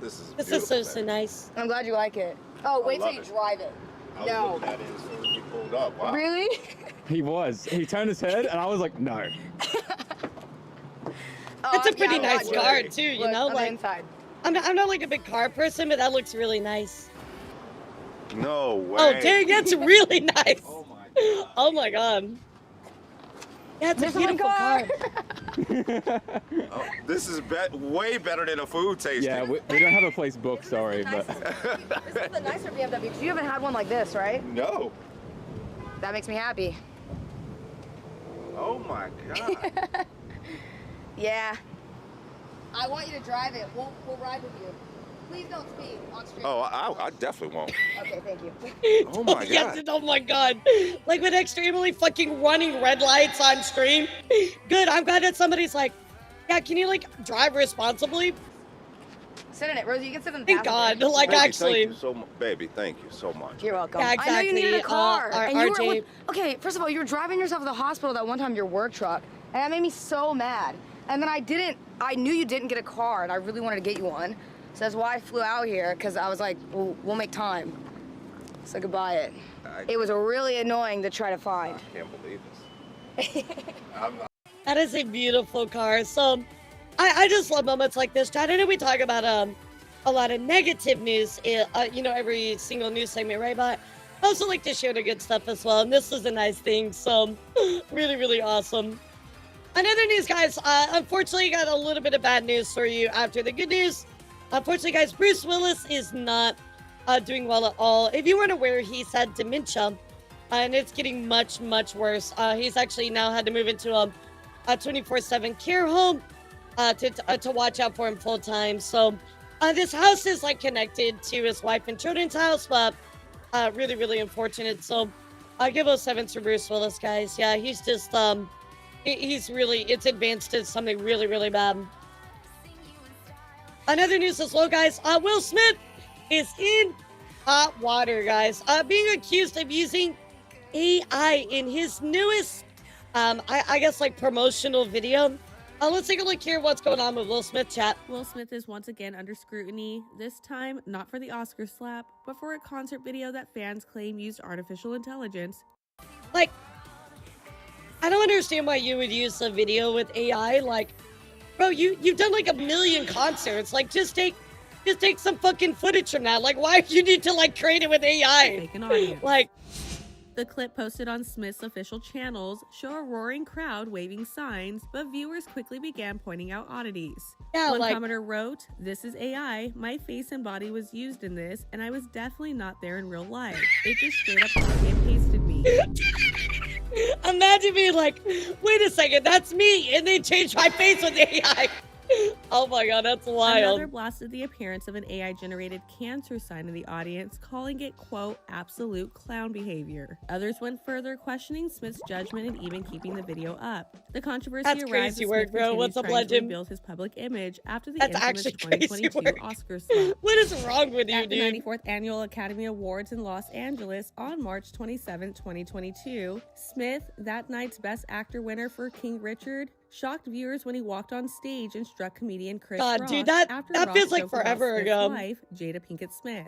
This is
This is
beautiful,
so
man.
nice.
I'm glad you like it. Oh, wait till
love
you
it.
drive it.
I was
No.
looking at it as soon as you pulled up. Wow.
Really?
He was. He turned his head, and I was like, no.
It's a pretty
yeah,
nice
watch
car
it.
too, you
Look,
know?
on the
Like,
inside.
I'm not like a big car person, but that looks really nice.
No way.
Oh, dang, that's really nice.
Oh my god.
Oh my god. Yeah, it's a
This is my
beautiful
car.
car.
Oh, this is way better than a food tasting.
Yeah, we don't have a place booked, sorry, but
This is the nicer BMW because you haven't had one like this, right?
No.
That makes me happy.
Oh my god.
Yeah. I want you to drive it. We'll ride with you. Please don't speed on stream.
Oh, I definitely won't.
Okay, thank you.
Oh my
Yes,
god.
oh my god. Like with extremely fucking running red lights on stream. Good, I'm glad that somebody's like, yeah, can you like drive responsibly?
Sit in it, Rosie. You can sit in the
Thank
passenger.
God. Like
Baby,
actually.
Thank you so much. Baby, thank you so much.
You're welcome.
Yeah,
I know you needed a
exactly.
car.
Our
and you
RJ.
were, okay, first of all, you were driving yourself to the hospital that one time in your work truck, and that made me so mad. And then I knew you didn't get a car, and I really wanted to get you one. So that's why I flew out here, because I was like, we'll make time. So goodbye it. It was really annoying to try to find.
I can't believe this.
That is a beautiful car. So I just love moments like this, Chad. I know we talk about a lot of negative news, you know, every single news segment, right? But I also like to share the good stuff as well. And this is a nice thing. So really, really awesome. Another news, guys. Unfortunately, got a little bit of bad news for you after the good news. Unfortunately, guys, Bruce Willis is not doing well at all. If you weren't aware, he's had dementia, and it's getting much, much worse. He's actually now had to move into a 24/7 care home. to watch out for him full time. So this house is like connected to his wife and children's house, but really, really unfortunate. So I give a 7 to Bruce Willis, guys. Yeah, he's just he's really, it's advanced to something really, really bad. Another news as well, guys. Will Smith is in hot water, guys. Being accused of using AI in his newest, I guess, like promotional video. Let's take a look here. What's going on with Will Smith, chat?
Will Smith is once again under scrutiny, this time not for the Oscar slap, but for a concert video that fans claim used artificial intelligence.
Like, I don't understand why you would use a video with AI. Like, bro, you've done like 1 million concerts. Like, just take some fucking footage from that. Like, why do you need to like create it with AI?
Fake an audience.
Like,
the clip posted on Smith's official channels show a roaring crowd waving signs, but viewers quickly began pointing out oddities.
yeah,
One
like,
commenter wrote, "This is AI. My face and body was used in this, and I was definitely not there in real life. It just straight up copy and pasted me."
imagine being like, wait a second, that's me, and they changed my face with AI. Oh my god, that's wild.
Another blasted the appearance of an AI-generated cancer sign in the audience, calling it, quote, absolute clown behavior. Others went further, questioning Smith's judgment and even keeping the video up. The controversy
That's
arrived
crazy
as
work,
Smith
bro.
continues
What's up,
trying to
legend?
rebuild his public image after the
That's
infamous
actually crazy
2022
work.
Oscar slap.
What is wrong with you,
At the
dude?
94th Annual Academy Awards in Los Angeles on March 27, 2022, Smith, that night's Best Actor winner for King Richard, shocked viewers when he walked on stage and struck comedian Chris
God,
Rock
dude, that
after
feels
Rock
like
joked about
forever
Smith's
ago.
wife, Jada Pinkett Smith.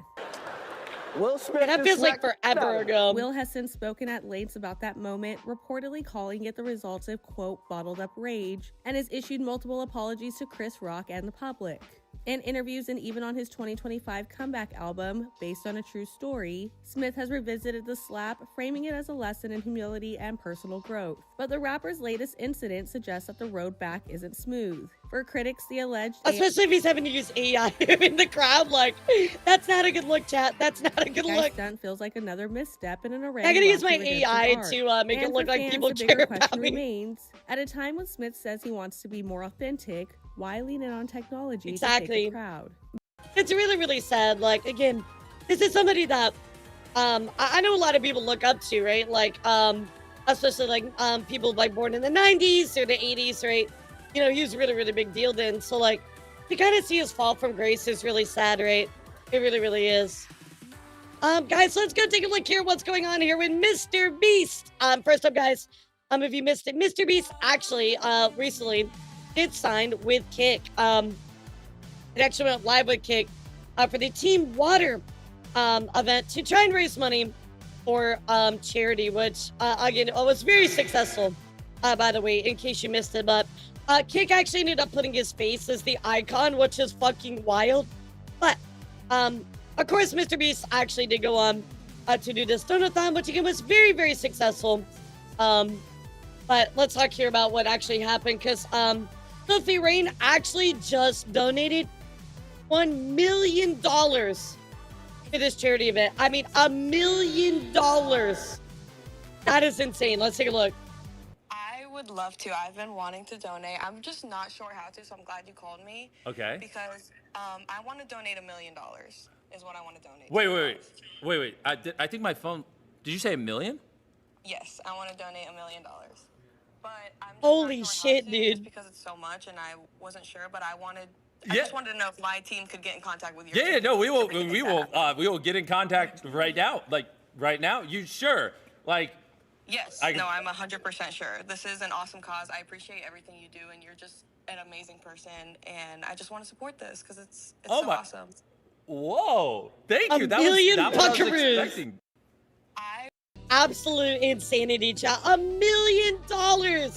Will Smith
That feels like forever ago.
Will has since spoken at lengths about that moment, reportedly calling it the result of, quote, bottled up rage, and has issued multiple apologies to Chris Rock and the public. In interviews and even on his 2025 comeback album, based on a true story, Smith has revisited the slap, framing it as a lesson in humility and personal growth. But the rapper's latest incident suggests that the road back isn't smooth. For critics, the alleged
Especially if he's having to use AI in the crowd, like, that's not a good look, chat. That's not a good
AI
look.
stunt feels like another misstep in an array.
I gotta use my AI to make
And
it look
for
like
fans,
people
the bigger
care about
question
me.
remains, at a time when Smith says he wants to be more authentic, why lean in on technology to
Exactly.
take the crowd?
It's really, really sad. Like, again, this is somebody that I know a lot of people look up to, right? Like, especially like people like born in the 90s or the 80s, right? You know, he was a really, really big deal then. So like, to kind of see his fall from grace is really sad, right? It really, really is. Guys, let's go take a look here. What's going on here with Mr. Beast? First up, guys, if you missed it, Mr. Beast actually recently did sign with Kick. It actually went live with Kick for the Team Water event to try and raise money for charity, which again was very successful. By the way, in case you missed it, but Kick actually ended up putting his face as the icon, which is fucking wild. But of course, Mr. Beast actually did go on to do this donathon, which again was very, very successful. But let's talk here about what actually happened, because Sophie Rain actually just donated $1 million to this charity event. I mean, $1 million. That is insane. Let's take a look.
I would love to. I've been wanting to donate. I'm just not sure how to, so I'm glad you called me.
Okay.
Because I want to donate $1 million is what I want to donate.
Wait. I think my phone. Did you say $1 million?
Yes, I want to donate $1 million. But I'm just
Holy
not sure
shit,
how to,
dude.
just because it's so much, and I wasn't sure. But I
Yeah.
just wanted to know if my team could get in contact with your
Yeah,
team
no, we
to
will.
make
We
that
will.
happen.
We will get in contact right now. Like right now. You sure? Like.
Yes. No, I'm 100% sure. This is an awesome cause. I appreciate everything you do, and you're just an amazing person. And I just want to support this because it's
Oh
so
my-
awesome.
Whoa! Thank you.
$1 million
That was not what I was
buckaroos.
expecting.
Absolute insanity, chat. $1 million.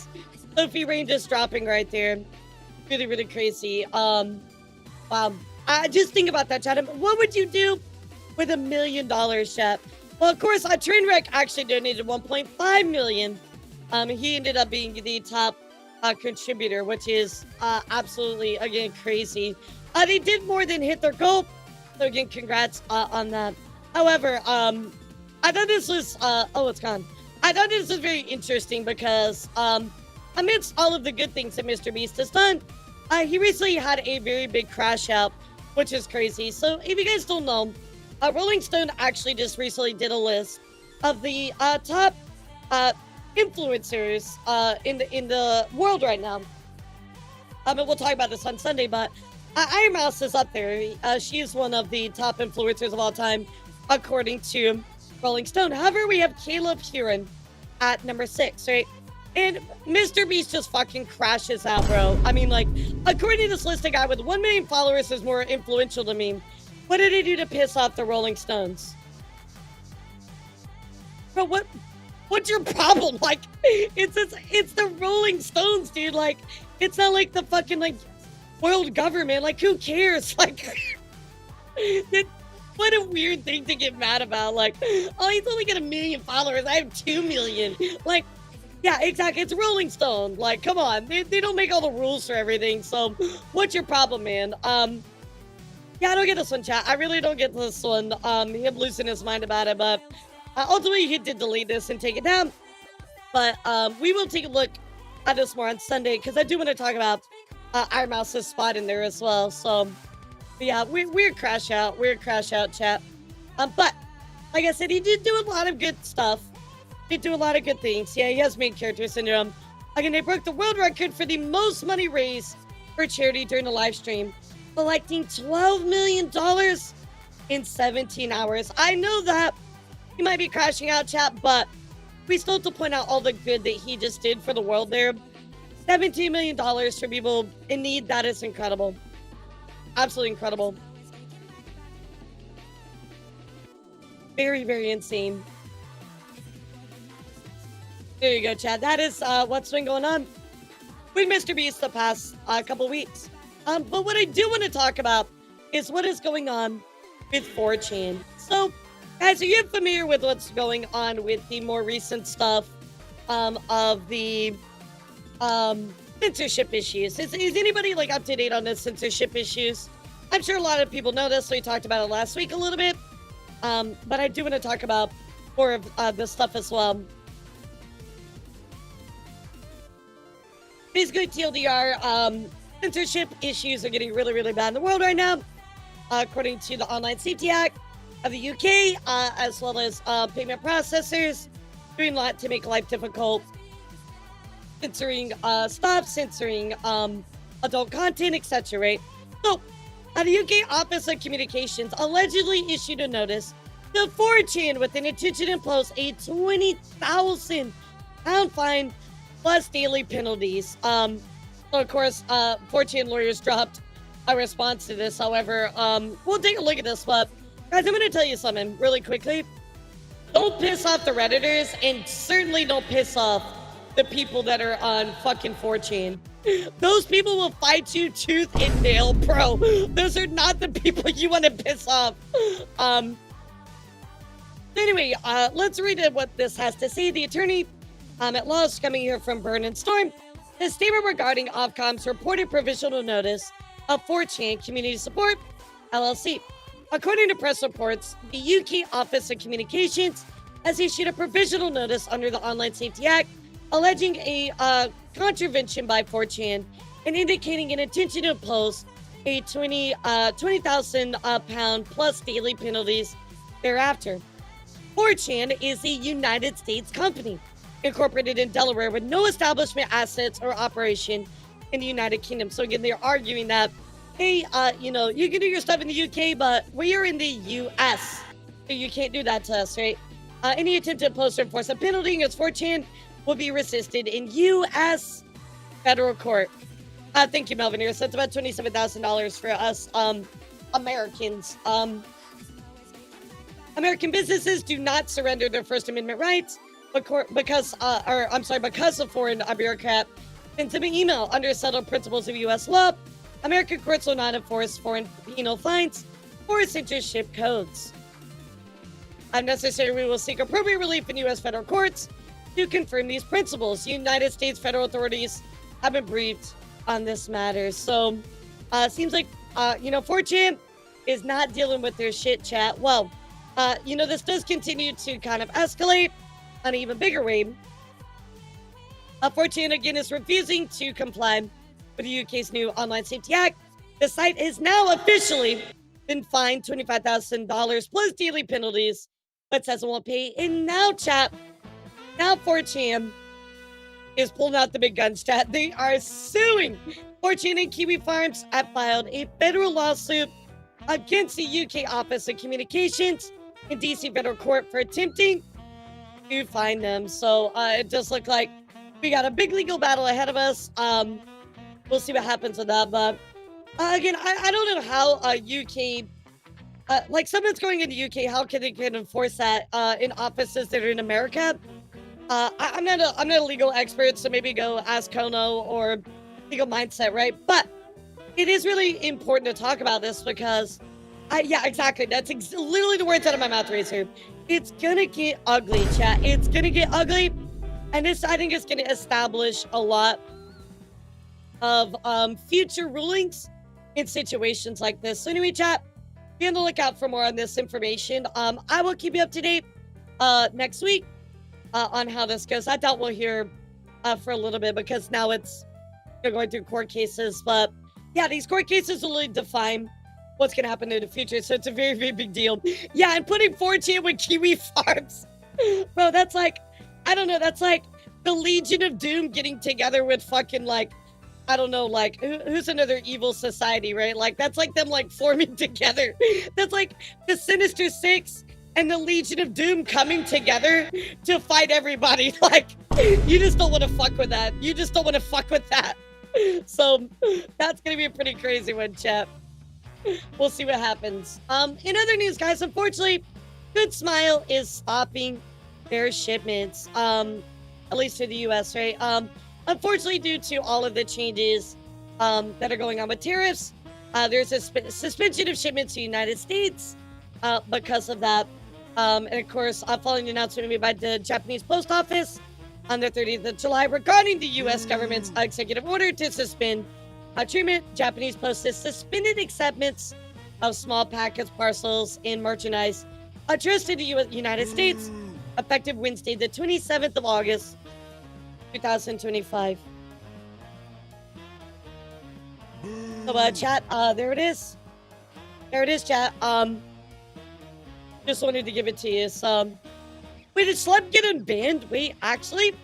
Sophie Rain just dropping right there. Really, really crazy. Wow. Just think about that, chat. What would you do with $1 million, chat? Well, of course, Trainwreck actually donated $1.5 million. He ended up being the top contributor, which is absolutely, again, crazy. They did more than hit their goal. So again, congrats on that. However, I thought this was, oh, it's gone. I thought this was very interesting because amidst all of the good things that Mr. Beast has done, He recently had a very big crash out, which is crazy. So if you guys don't know, Rolling Stone actually just recently did a list of the top influencers in the world right now. And we'll talk about this on Sunday, but Iron Mouse is up there. She is one of the top influencers of all time, according to Rolling Stone. However, we have Caleb Huron at number 6, right? And Mr. Beast just fucking crashes out, bro. I mean, like, according to this list, a guy with 1 million followers is more influential to me. What did he do to piss off the Rolling Stones? Bro, what's your problem? Like, it's the Rolling Stones, dude. Like, it's not like the fucking, like, world government. Like, who cares? Like, what a weird thing to get mad about. Like, oh, he's only got 1 million followers. I have 2 million. Like, yeah, exactly. It's Rolling Stone. Like, come on. They don't make all the rules for everything. So, what's your problem, man? Yeah, I don't get this one, chat. I really don't get this one. Him losing his mind about it, but ultimately he did delete this and take it down. But we will take a look at this more on Sunday because I do want to talk about Iron Mouse's spot in there as well. So, yeah, weird crash out, chat. But like I said, he did do a lot of good stuff. He did do a lot of good things. Yeah, he has main character syndrome. Again, they broke the world record for the most money raised for charity during the live stream, collecting $12 million in 17 hours. I know that he might be crashing out, chat, but we still have to point out all the good that he just did for the world there. $17 million for people in need. That is incredible. Absolutely incredible. Very, very insane. There you go, Chad. That is what's been going on with Mr. Beast the past couple weeks. But what I do want to talk about is what is going on with 4chan. So, guys, are you familiar with what's going on with the more recent stuff of the censorship issues? Is anybody like up to date on the censorship issues? I'm sure a lot of people know this. We talked about it last week a little bit. But I do want to talk about more of this stuff as well. Basically, TLDR, censorship issues are getting really, really bad in the world right now, according to the Online Safety Act of the UK, as well as payment processors doing a lot to make life difficult, censoring stuff, censoring adult content, etc. Right? So, the UK Office of Communications allegedly issued a notice to 4chan with an intention to impose a £20,000 fine plus daily penalties. So of course, 4chan lawyers dropped a response to this. However, we'll take a look at this. But guys, I'm going to tell you something really quickly. Don't piss off the Redditors, and certainly don't piss off the people that are on fucking 4chan. Those people will fight you tooth and nail, bro. Those are not the people you want to piss off. Anyway, let's read what this has to say. The attorney at law is coming here from Burn and Storm. The statement regarding Ofcom's reported provisional notice of 4chan Community Support, LLC. According to press reports, the UK Office of Communications has issued a provisional notice under the Online Safety Act alleging a contravention by 4chan and indicating an intention to impose a £20,000 plus daily penalties thereafter. 4chan is a United States company incorporated in Delaware with no establishment, assets, or operation in the United Kingdom. So again, they're arguing that, hey, you know, you can do your stuff in the UK, but we are in the US, so you can't do that to us, right? Any attempt to impose or enforce a penalty against 4chan will be resisted in U.S. federal court. Thank you, Melvin. So that's about $27,000 for us Americans. American businesses do not surrender their First Amendment rights because a foreign bureaucrat sends them an email under settled principles of U.S. law. American courts will not enforce foreign penal fines or censorship codes. Unnecessary, we will seek appropriate relief in U.S. federal courts to confirm these principles. United States federal authorities have been briefed on this matter. So, seems like, 4chan is not dealing with their shit, chat. Well, this does continue to kind of escalate on an even bigger way. 4chan, again, is refusing to comply with the UK's new Online Safety Act, the site has now officially been fined $25,000 plus daily penalties, but says it won't pay. And now, chat, now 4chan is pulling out the big guns, chat. They are suing 4chan and Kiwi Farms have filed a federal lawsuit against the UK Office of Communications in DC Federal Court for attempting to fine them. So it does look like we got a big legal battle ahead of us. We'll see what happens with that. But again, I don't know how UK, like someone's going into UK, how can they enforce that in offices that are in America? I'm not a legal expert, so maybe go ask Kono or Legal Mindset, right? But it is really important to talk about this because, yeah, exactly. That's literally the words out of my mouth right here. It's gonna get ugly, chat. It's gonna get ugly, and this, I think, is gonna establish a lot of future rulings in situations like this. So anyway, chat, be on the lookout for more on this information. I will keep you up to date next week on how this goes. I doubt we'll hear for a little bit because now it's going through court cases. But yeah, these court cases will really define what's going to happen in the future. So it's a very, very big deal. Yeah, and putting 4chan with Kiwi Farms. Bro, that's like, I don't know, that's like the Legion of Doom getting together with fucking like, I don't know, like, who's another evil society, right? Like, that's like them, like, forming together. That's like the Sinister Six and the Legion of Doom coming together to fight everybody. Like, you just don't want to fuck with that. You just don't want to fuck with that. So, that's going to be a pretty crazy one, chat. We'll see what happens. In other news, guys, unfortunately, Good Smile is stopping their shipments, at least to the U.S., right? Unfortunately, due to all of the changes that are going on with tariffs, there's a suspension of shipments to the United States because of that. And of course, following the announcement made by the Japanese Post Office on the 30th of July regarding the U.S. government's executive order to suspend treatment, Japanese Post has suspended acceptance of small package parcels and merchandise addressed to the United States effective Wednesday, the 27th of August, 2025. So, chat, there it is. There it is, chat. Just wanted to give it to you. So, wait, did Slub get unbanned? Wait, actually,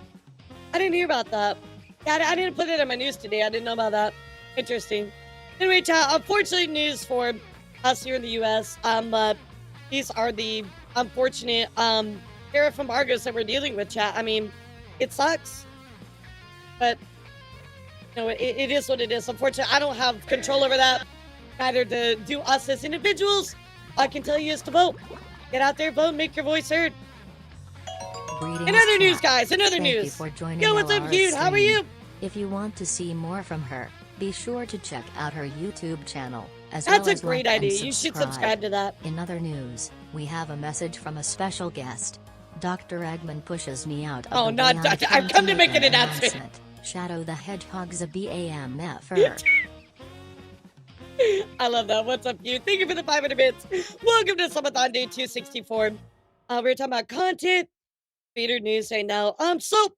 I didn't hear about that. Yeah, I didn't put it in my news today. I didn't know about that. Interesting. Anyway, chat, unfortunately news for us here in the U.S. These are the unfortunate tariff embargoes that we're dealing with, chat. I mean, it sucks. But, you know, it is what it is. Unfortunately, I don't have control over that. Neither do us as individuals. All I can tell you is to vote. Get out there, vote, make your voice heard.
Greetings,
In other news,
chat.
guys, in other
Thank
news.
you for joining
Yo, what's up,
Elara's
dude? How are
stream.
you?
If you want to see more from her, be sure to check out her YouTube channel, as
That's
well
a
as
great
like and
idea. You should subscribe to that.
In other news, we have a message from a special guest. Dr. Eggman pushes me out of
Oh,
the
not
way.
Dr. I've come to make an announcement.
Shadow the Hedgehog's a BAMFer.
I love that. What's up, you? Thank you for the 500 bits. Welcome to Summithon Day 264. We're talking about content, creator news right now. So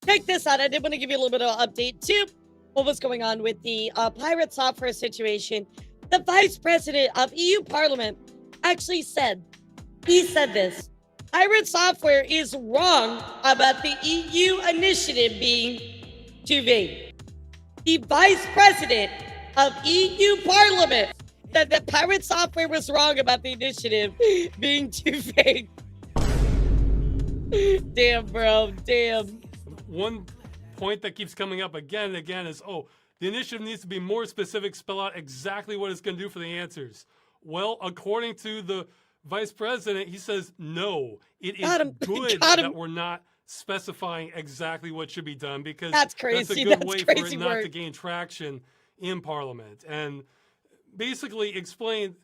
check this out. I did want to give you a little bit of an update too. What was going on with the pirate software situation? The vice president of EU Parliament actually said, he said this: pirate software is wrong about the EU initiative being too vague. The vice president of EU Parliament said that pirate software was wrong about the initiative being too vague. Damn, bro. Damn.
One point that keeps coming up again and again is, oh, the initiative needs to be more specific, spell out exactly what it's going to do for the answers. Well, according to the vice president, he says, no, it is good that we're not specifying exactly what should be done, because
that's crazy.
That's a good way for it not to gain traction in Parliament. And basically explain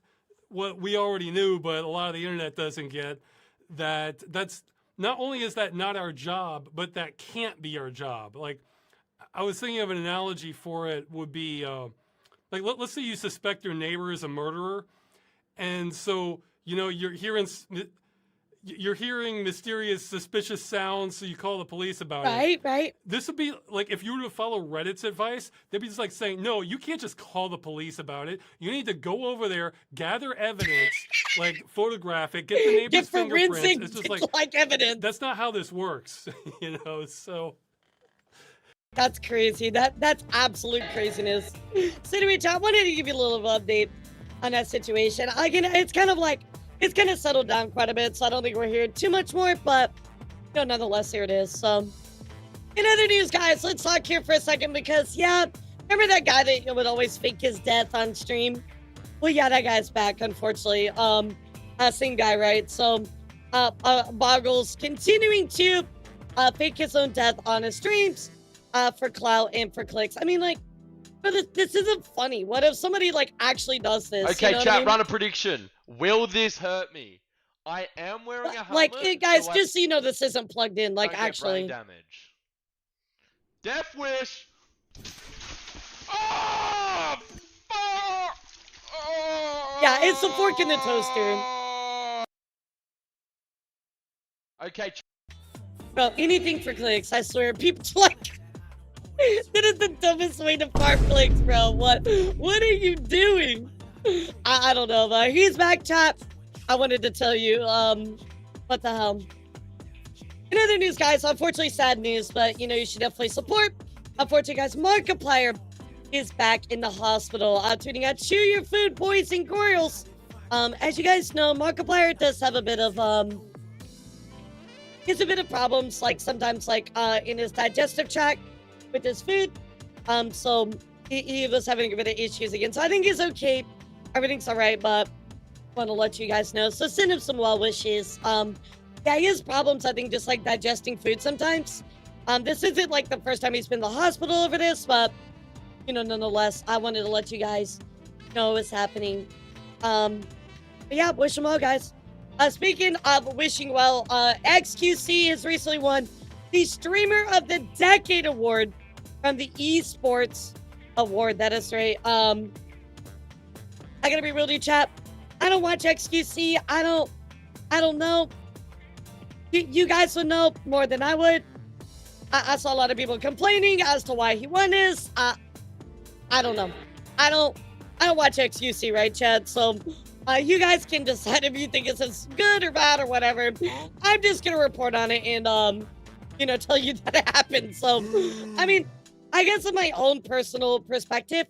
what we already knew, but a lot of the internet doesn't get, that that's not only is that not our job, but that can't be our job. Like, I was thinking of an analogy for it would be, like, let's say you suspect your neighbor is a murderer. And so, you know, you're hearing, you're hearing mysterious, suspicious sounds, so you call the police about it.
Right, right.
This would be like if you were to follow Reddit's advice, they'd be just like saying, no, you can't just call the police about it. You need to go over there, gather evidence, like photograph it, get the neighbor's fingerprints. It's just
like evidence.
That's not how this works, you know. So
that's crazy. That's absolute craziness. So anyway, John, I wanted to give you a little update on that situation. Again, it's kind of settled down quite a bit, so I don't think we're hearing too much more, but nonetheless, here it is. So, in other news, guys, let's talk here for a second because, yeah, remember that guy that would always fake his death on stream? Well, yeah, that guy's back, unfortunately. Same guy, right? So, Boggles continuing to fake his own death on his streams for clout and for clicks. I mean, like, but this isn't funny. What if somebody, like, actually does this?
Okay,
you know
chat,
what I mean?
run a prediction. Will this hurt me? I am wearing a helmet.
Like, guys,
so
just so you know, this isn't plugged in. Like,
don't get
actually.
brain damage. Death wish. Oh, fuck! Oh,
Yeah, it's the fork in the toaster.
Okay.
Bro, anything for clicks, I swear. People like that is the dumbest way to farm clicks, bro. What are you doing? I don't know, but he's back, chat. I wanted to tell you, what the hell. In other news, guys, unfortunately sad news, but you know, you should definitely support. Unfortunately, guys, Markiplier is back in the hospital, tweeting out, chew your food, boys and girls. As you guys know, Markiplier does have a bit of, he has a bit of problems, like sometimes like in his digestive tract with his food. So he was having a bit of issues again. So I think he's okay. Everything's all right, but want to let you guys know. So send him some well wishes. Yeah, he has problems, I think, just like digesting food sometimes. This isn't like the first time he's been in the hospital over this, but you know, nonetheless, I wanted to let you guys know what's happening. But yeah, wish him well, guys. Speaking of wishing well, XQC has recently won the Streamer of the Decade Award from the Esports Award. That is right. I gotta be real to you, chat. I don't watch XQC. I don't know. You guys would know more than I would. I saw a lot of people complaining as to why he won this. I don't know. I don't watch XQC, right, Chad? So you guys can decide if you think it's good or bad or whatever. I'm just gonna report on it and you know, tell you that it happened. So I mean, I guess in my own personal perspective,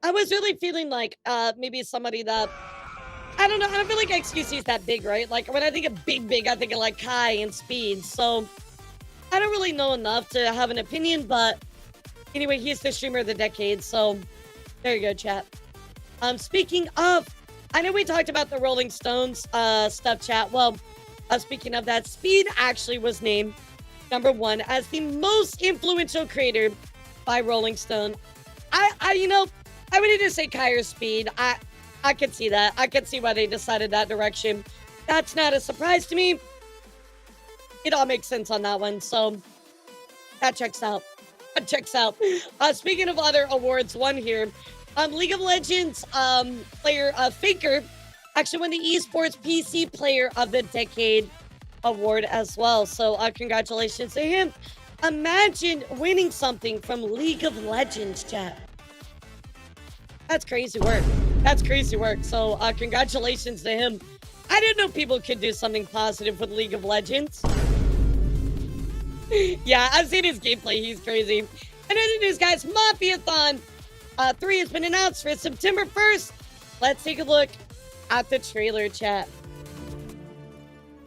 I was really feeling like maybe somebody that I don't know. I don't feel like XQC is that big, right? Like when I think of big, I think of like Kai and Speed. So I don't really know enough to have an opinion, but anyway, he's the Streamer of the Decade. So there you go, chat. Speaking of, I know we talked about the Rolling Stones stuff, chat. Well, speaking of that, Speed actually was named #1 as the most influential creator by Rolling Stone. You know, I would just say Kai or Speed. I could see that. I could see why they decided that direction. That's not a surprise to me. It all makes sense on that one. So that checks out. That checks out. Speaking of other awards, one here. League of Legends player Faker actually won the Esports PC Player of the Decade award as well. So congratulations to him. Imagine winning something from League of Legends, chat. That's crazy work. That's crazy work. So congratulations to him. I didn't know people could do something positive with League of Legends. Yeah, I've seen his gameplay. He's crazy. And other news, guys, Mafiathon 3 has been announced for September 1st. Let's take a look at the trailer, chat.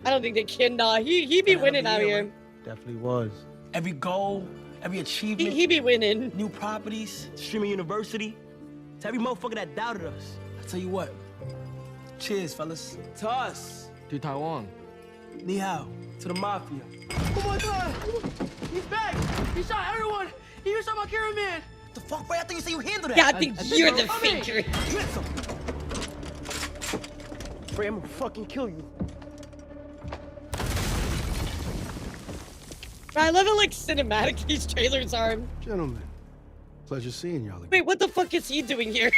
I don't think they can. He be winning out here.
Definitely was. Every goal, every achievement.
He be winning.
New properties, streaming university. To every motherfucker that doubted us. I tell you what. Cheers, fellas. To us.
To Taiwan.
Ni hao. To the mafia. Oh my god! He's back! He shot everyone! He even shot my cameraman! What the fuck, bro? I think you said you handled that.
Yeah, I think you're the faker.
Bro, I'm gonna fucking kill you.
I love how like cinematic these trailers are.
Gentlemen, pleasure seeing y'all again.
Wait, what the fuck is he doing here?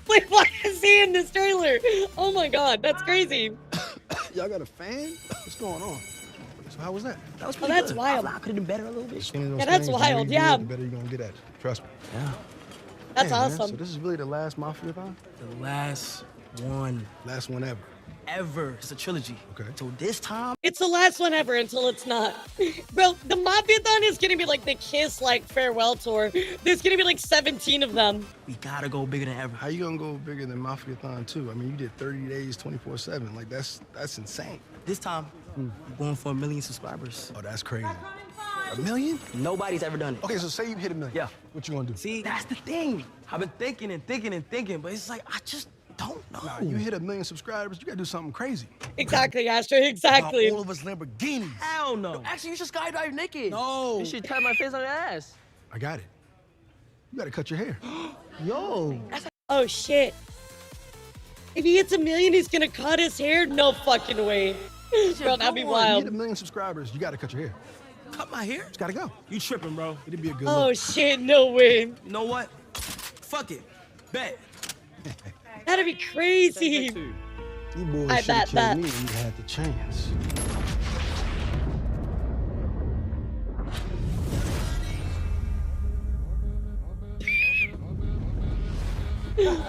Wait, why is he in this trailer? Oh my god, that's crazy.
Y'all got a fan? What's going on? So how was that?
That was
Oh,
pretty
that's
good.
wild.
I could have done better a little bit.
Yeah, that's wild, yeah.
The better you're gonna get at it. Trust me.
Yeah.
That's
Man,
awesome.
so this is really the last Mafia-thon?
The last one.
Last one ever.
Ever. It's a trilogy.
Okay.
So this time.
It's the last one ever until it's not. Bro, the Mafia-thon is gonna be like the Kiss like farewell tour. There's gonna be like 17 of them.
We gotta go bigger than ever.
How you gonna go bigger than Mafia-thon 2? I mean, you did 30 days, 24/7. Like, that's insane.
This time, we're going for 1 million subscribers.
Oh, that's crazy. 1 million?
Nobody's ever done it.
Okay, so say you hit 1 million.
Yeah.
What you gonna do?
See, that's the thing. I've been thinking and thinking and thinking, but it's like, I just don't know.
Nah, you hit 1 million subscribers, you gotta do something crazy.
Exactly, Astro, exactly.
About all of us Lamborghinis.
Hell no. Actually, you should skydive naked.
No.
You should tap my face on your ass.
I got it. You gotta cut your hair.
Yo.
Oh shit. If he hits 1 million, he's gonna cut his hair? No fucking way. Bro, that'd be
You
wild.
hit 1 million subscribers, you gotta cut your hair.
Cut my hair?
It's gotta go.
You tripping, bro.
It'd be a good
Oh
look.
shit, no way.
You know what? Fuck it. Bet.
That'd be crazy.
You boys
I
should've
bet
killed
that.
me when you had the chance.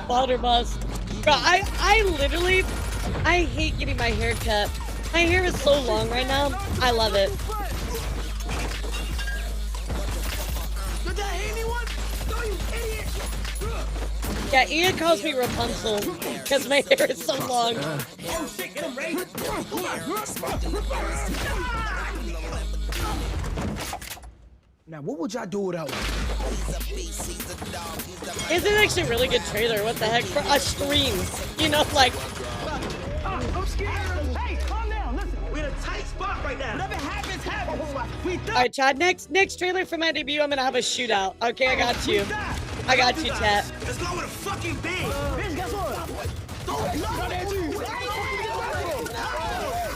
Balder bust. Bro, I literally, I hate getting my hair cut. My hair is so long right now. I love it.
Did that hit anyone? No, you idiot.
Yeah, Ian calls me Rapunzel because my hair is so long.
Oh shit, get him ready. Now, what would y'all do without me?
It's an actually really good trailer. What the heck? For a stream. You know, like,
I'm scared. Hey, calm down. Listen, we're in a tight spot right now. Whatever happens, happens. We done.
all right, Chad, next trailer for my debut, I'm going to have a shootout. Okay, I got you. I got you, Chad.
Let's go with a fucking big. Bitch, guess what?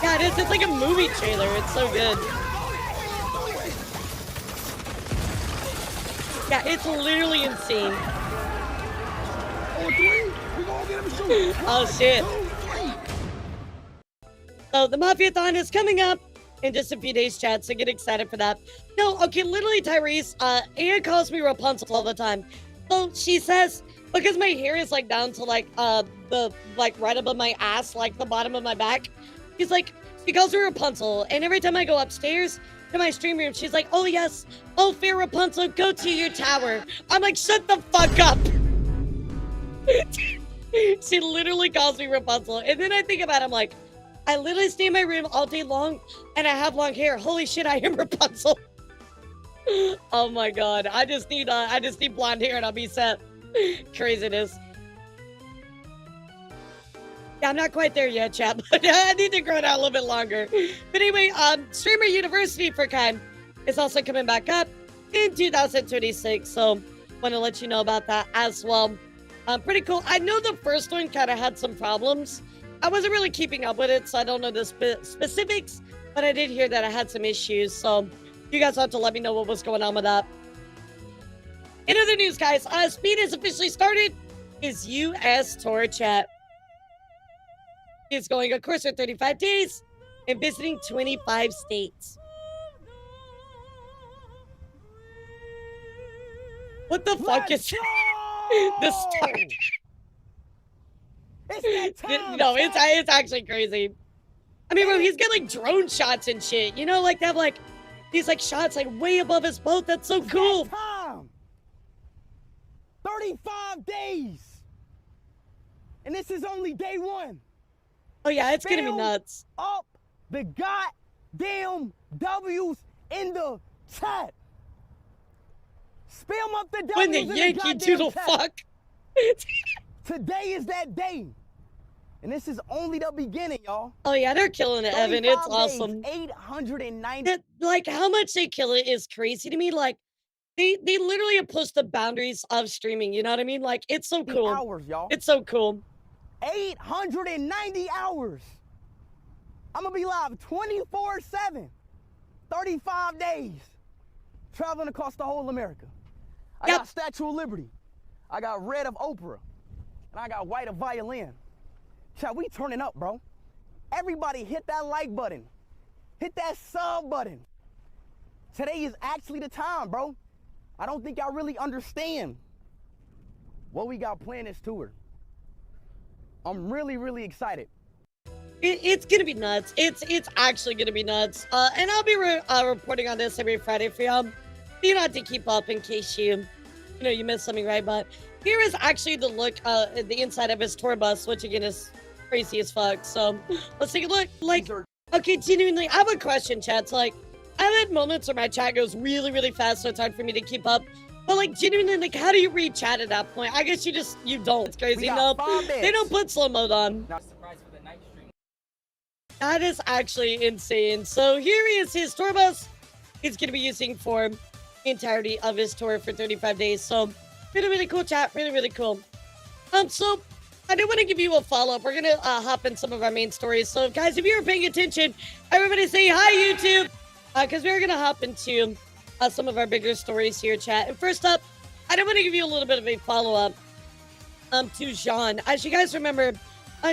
Yeah, it is. It's like a movie trailer. It's so good. Yeah, it's literally insane. Oh, shit. So the Mafia-thon is coming up in just a few days, Chad, so get excited for that. No, okay, literally, Tyrese, Anna calls me Rapunzel all the time. So she says, because my hair is like down to like right above my ass, like the bottom of my back, she's like, she calls me Rapunzel, and every time I go upstairs to my stream room, she's like, oh yes, oh fair Rapunzel, go to your tower. I'm like, shut the fuck up. She literally calls me Rapunzel, and then I think about it, I'm like, I literally stay in my room all day long, and I have long hair. Holy shit, I am Rapunzel. Oh my god, I just need blonde hair and I'll be set. Craziness. Yeah, I'm not quite there yet, chap, but I need to grow it out a little bit longer. But anyway, Streamer University for Kind is also coming back up in 2026, so want to let you know about that as well. Pretty cool. I know the first one kind of had some problems. I wasn't really keeping up with it, so I don't know the specifics, but I did hear that I had some issues, so you guys have to let me know what was going on with that. In other news, guys, Speed has officially started his U.S. tour, chat. He's going a course for 35 days and visiting 25 states. What the fuck is the start? No, it's actually crazy. I mean, bro, he's got like drone shots and shit. You know, like they have like these like shots like way above his boat. That's so cool.
35 days. And this is only day one.
Oh yeah, it's gonna be nuts.
Up the goddamn W's in the chat. Spam up the W's
When the
in
Yankee
goddamn
Doodle
chat.
fuck.
Today is that day. And this is only the beginning, y'all.
Oh yeah, they're killing it, Evan. It's
35
awesome.
days, 890.
Like how much they kill it is crazy to me. Like they literally have pushed the boundaries of streaming. You know what I mean? Like it's so cool.
Hours, y'all.
It's so cool.
890 hours. I'm gonna be live 24/7, 35 days, traveling across the whole America. I got Statue of Liberty, I got Red of Oprah, and I got White of Violin. Chat, we turning up, bro. Everybody hit that like button. Hit that sub button. Today is actually the time, bro. I don't think y'all really understand what we got planned this tour. I'm really, really excited.
It's gonna be nuts. It's actually gonna be nuts. And I'll be reporting on this every Friday for y'all. You don't have to keep up in case you missed something, right? But here is actually the look, the inside of his tour bus, which again is crazy as fuck. So let's take a look. Like, okay, genuinely, I have a question, chat. So, like, I've had moments where my chat goes really, really fast, so it's hard for me to keep up. But like, genuinely, like, how do you read chat at that point? I guess you don't. It's crazy. No, they don't put slow mode on. That is actually insane. So here is his tour bus. He's going to be using for the entirety of his tour for 35 days. So really, really cool, chat. Really, really cool. So I do want to give you a follow-up. We're going to hop in some of our main stories. So guys, if you're paying attention, everybody say hi, YouTube. Because we're going to hop into some of our bigger stories here, chat. And first up, I do want to give you a little bit of a follow-up to Jean. As you guys remember,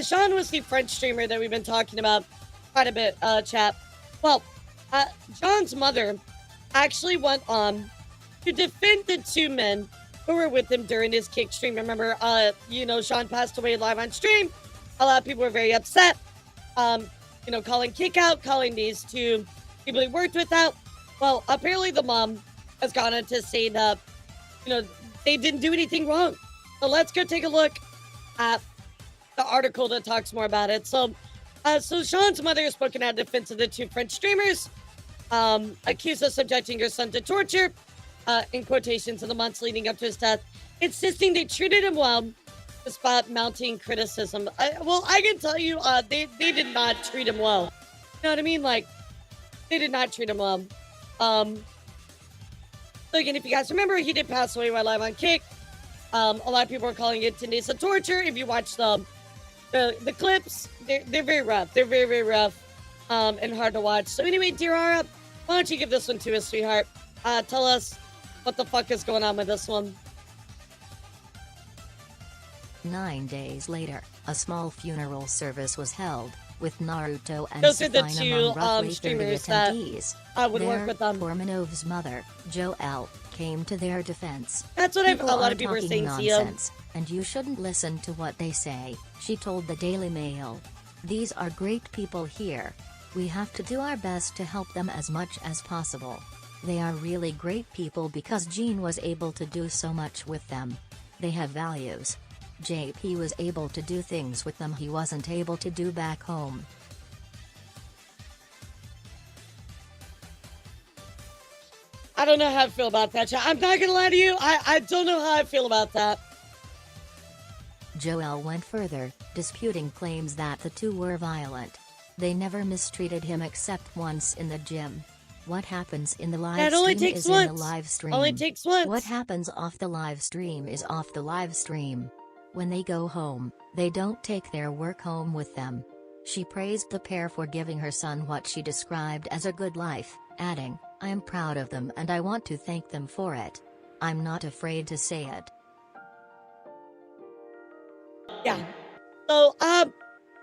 Jean was the French streamer that we've been talking about quite a bit, chat. Well, John's mother actually went on to defend the two men who were with him during his kick stream. Remember, Sean passed away live on stream. A lot of people were very upset. Calling kick out, calling these two people he worked with out. Well, apparently the mom has gone on to say that, they didn't do anything wrong. So let's go take a look at the article that talks more about it. So Sean's mother has spoken out in defense of the two French streamers, accused of subjecting her son to torture, in quotations, in the months leading up to his death, insisting they treated him well, despite mounting criticism. I can tell you, they did not treat him well. You know what I mean? Like, they did not treat him well. So again, if you guys remember, he did pass away while live on Kick. A lot of people are calling it 10 days of torture. If you watch the clips, they're very rough. They're very, very rough and hard to watch. So anyway, dear Ara, why don't you give this one to us, sweetheart? Tell us what the fuck is going on with this one.
9 days later, a small funeral service was held, with Naruto and
Those are the
Safine
two
among roughly 30
streamers that
attendees.
would work with them.
Tormanov's mother, Joelle, came to their defense.
That's what a lot of people are saying,
nonsense, and you shouldn't listen to what they say, she told the Daily Mail. These are great people here. We have to do our best to help them as much as possible. They are really great people because Jean was able to do so much with them. They have values. JP was able to do things with them he wasn't able to do back home.
I don't know how I feel about that. I'm not gonna lie to you. I don't know how I feel about that.
Joelle went further, disputing claims that the two were violent. They never mistreated him except once in the gym. What happens in the live stream is in the live stream.
Only takes once.
What happens off the live stream is off the live stream. When they go home, they don't take their work home with them. She praised the pair for giving her son what she described as a good life, adding, I am proud of them and I want to thank them for it. I'm not afraid to say it.
Yeah. So,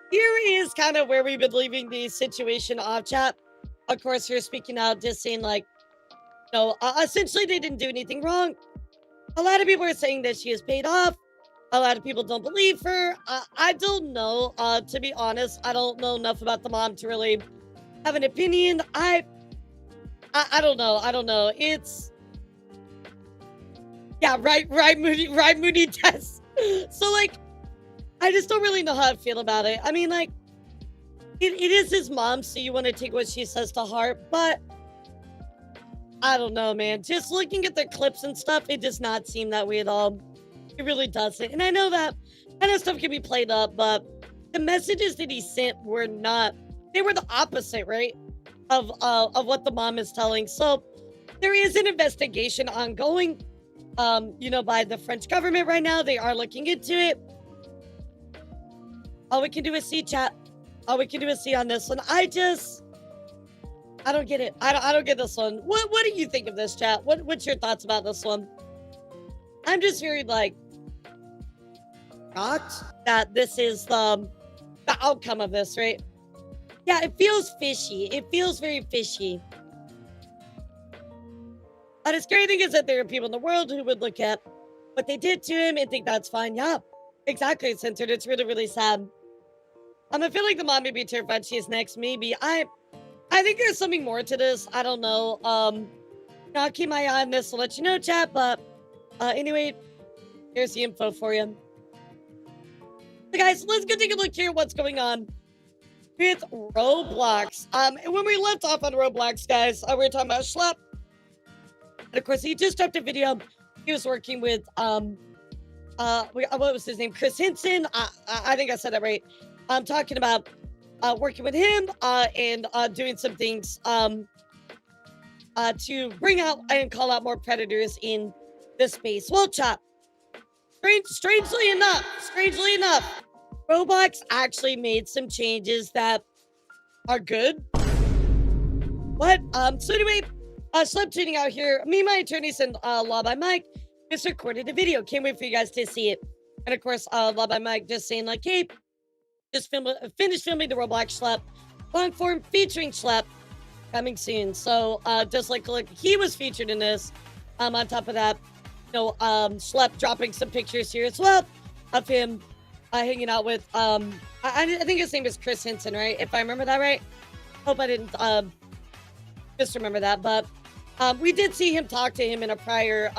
here is kind of where we've been leaving the situation off, chat. Of course, you're speaking out, just saying, like, essentially they didn't do anything wrong. A lot of people are saying that she is paid off. A lot of people don't believe her. I don't know. To be honest, I don't know enough about the mom to really have an opinion. I don't know. I don't know. It's right, Moody test. So like, I just don't really know how I feel about it. I mean, like, it is his mom, so you want to take what she says to heart, but I don't know, man. Just looking at the clips and stuff, it does not seem that way at all. It really doesn't. And I know that kind of stuff can be played up, but the messages that he sent were not, they were the opposite, right? Of what the mom is telling. So there is an investigation ongoing, by the French government right now. They are looking into it. All we can do is see, chat. All we can do is see on this one. I don't get it. I don't get this one. What do you think of this, chat? What's your thoughts about this one? I'm just very, like, shocked that this is the outcome of this, right? Yeah, it feels fishy. It feels very fishy. But the scary thing is that there are people in the world who would look at what they did to him and think that's fine. Yeah, exactly, censored. It's really, really sad. I feel like the mom may be terrified she's next. Maybe. I think there's something more to this. I don't know. I'll keep my eye on this to let you know, chat. But anyway, here's the info for you. So guys, let's go take a look here at what's going on with Roblox. When we left off on Roblox, guys, we were talking about Schlep. And of course, he just dropped a video. He was working with, what was his name? Chris Henson. I think I said that right. I'm talking about working with him and doing some things to bring out and call out more predators in this space. Well, chat. Strangely enough, Roblox actually made some changes that are good. What? So anyway, Schlep tweeting out here. Me and my attorneys and Law by Mike just recorded a video. Can't wait for you guys to see it. And of course, Law by Mike just saying like, hey, just finished filming the Roblox Schlep long form featuring Schlep coming soon. So just like look, he was featured in this. On top of that, Schlep dropping some pictures here as well of him hanging out with I think his name is Chris Henson, right? If I remember that right. Hope I didn't misremember that, but we did see him talk to him in a prior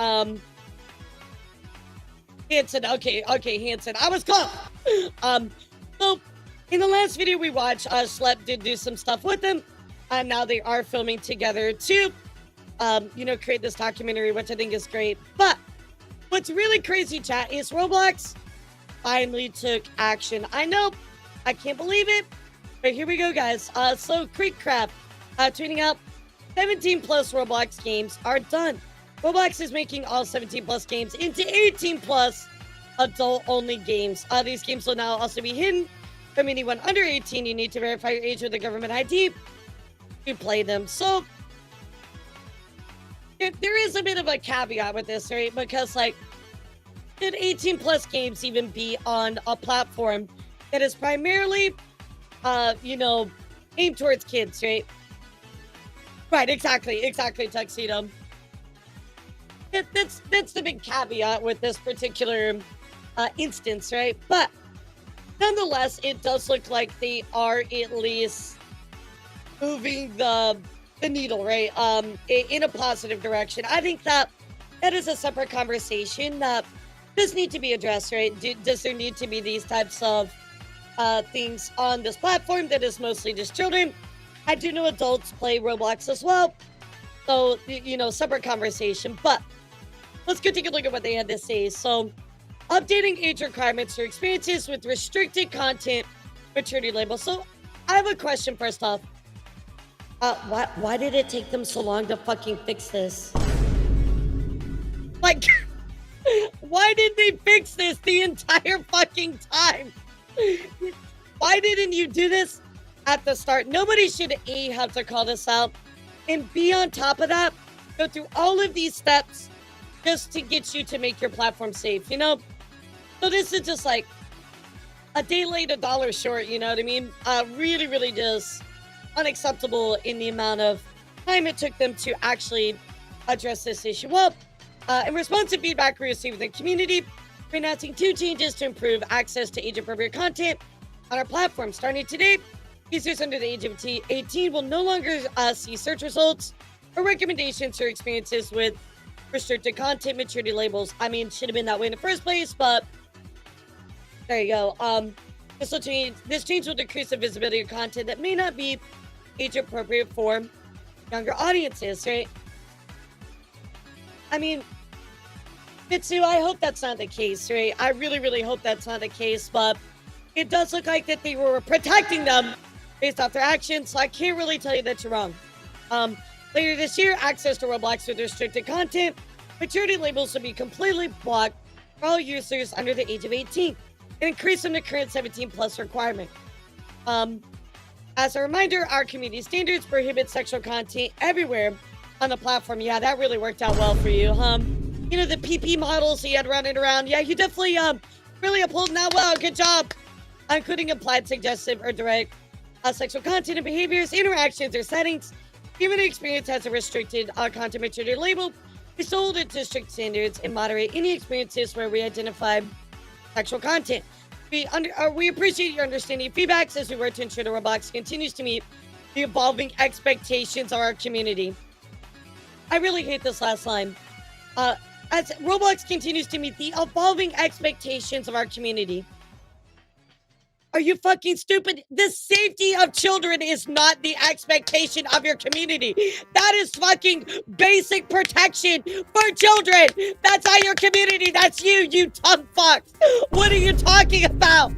Hanson. Okay, Hanson. I was close. So in the last video we watched, Schlep did do some stuff with him, and now they are filming together to create this documentary, which I think is great. But what's really crazy, chat, is Roblox finally took action. I know, I can't believe it, but here we go, guys. So Creekcraft tweeting out 17 plus Roblox games are done. Roblox is making all 17 plus games into 18 plus adult only games. These games will now also be hidden from anyone under 18. You need to verify your age with a government ID to play them. So there is a bit of a caveat with this, right? Because like, should 18 plus games even be on a platform that is primarily, aimed towards kids, right? Right, exactly, Tuxedo. That's the big caveat with this particular instance, right? But nonetheless, it does look like they are at least moving the needle, right? In a positive direction. I think that is a separate conversation that does need to be addressed, right? Does there need to be these types of things on this platform that is mostly just children? I do know adults play Roblox as well. So, separate conversation. But let's go take a look at what they had to say. So, updating age requirements for experiences with restricted content maturity labels. So, I have a question first off. Why did it take them so long to fucking fix this? Like, why did they fix this the entire fucking time? Why didn't you do this at the start? Nobody should A, have to call this out, and B, on top of that, go through all of these steps just to get you to make your platform safe, So this is just like a day late, $1 short, you know what I mean? Really, really just unacceptable in the amount of time it took them to actually address this issue. Well, in response to feedback we received from the community, we're announcing 2 changes to improve access to age-appropriate content on our platform. Starting today, users under the age of 18 will no longer see search results or recommendations for experiences with restricted content maturity labels. I mean, should have been that way in the first place, but there you go. This change will decrease the visibility of content that may not be age-appropriate for younger audiences, right? I mean, Mitsu, I hope that's not the case, right? I really, really hope that's not the case, but it does look like that they were protecting them based off their actions, so I can't really tell you that you're wrong. Later this year, access to Roblox with restricted content maturity labels will be completely blocked for all users under the age of 18 and increase from the current 17 plus requirement. As a reminder, our community standards prohibit sexual content everywhere on the platform. Yeah, that really worked out well for you, the PP models you had running around. Yeah, you definitely really upholding that well. Good job. Including implied, suggestive, or direct sexual content and behaviors, interactions, or settings. Human experience has a restricted content material label. We still hold it to strict standards and moderate any experiences where we identify sexual content. We appreciate your understanding and feedbacks as we work to ensure that Roblox continues to meet the evolving expectations of our community. I really hate this last line. As Roblox continues to meet the evolving expectations of our community. Are you fucking stupid? The safety of children is not the expectation of your community. That is fucking basic protection for children. That's not your community. That's you dumb fucks. What are you talking about?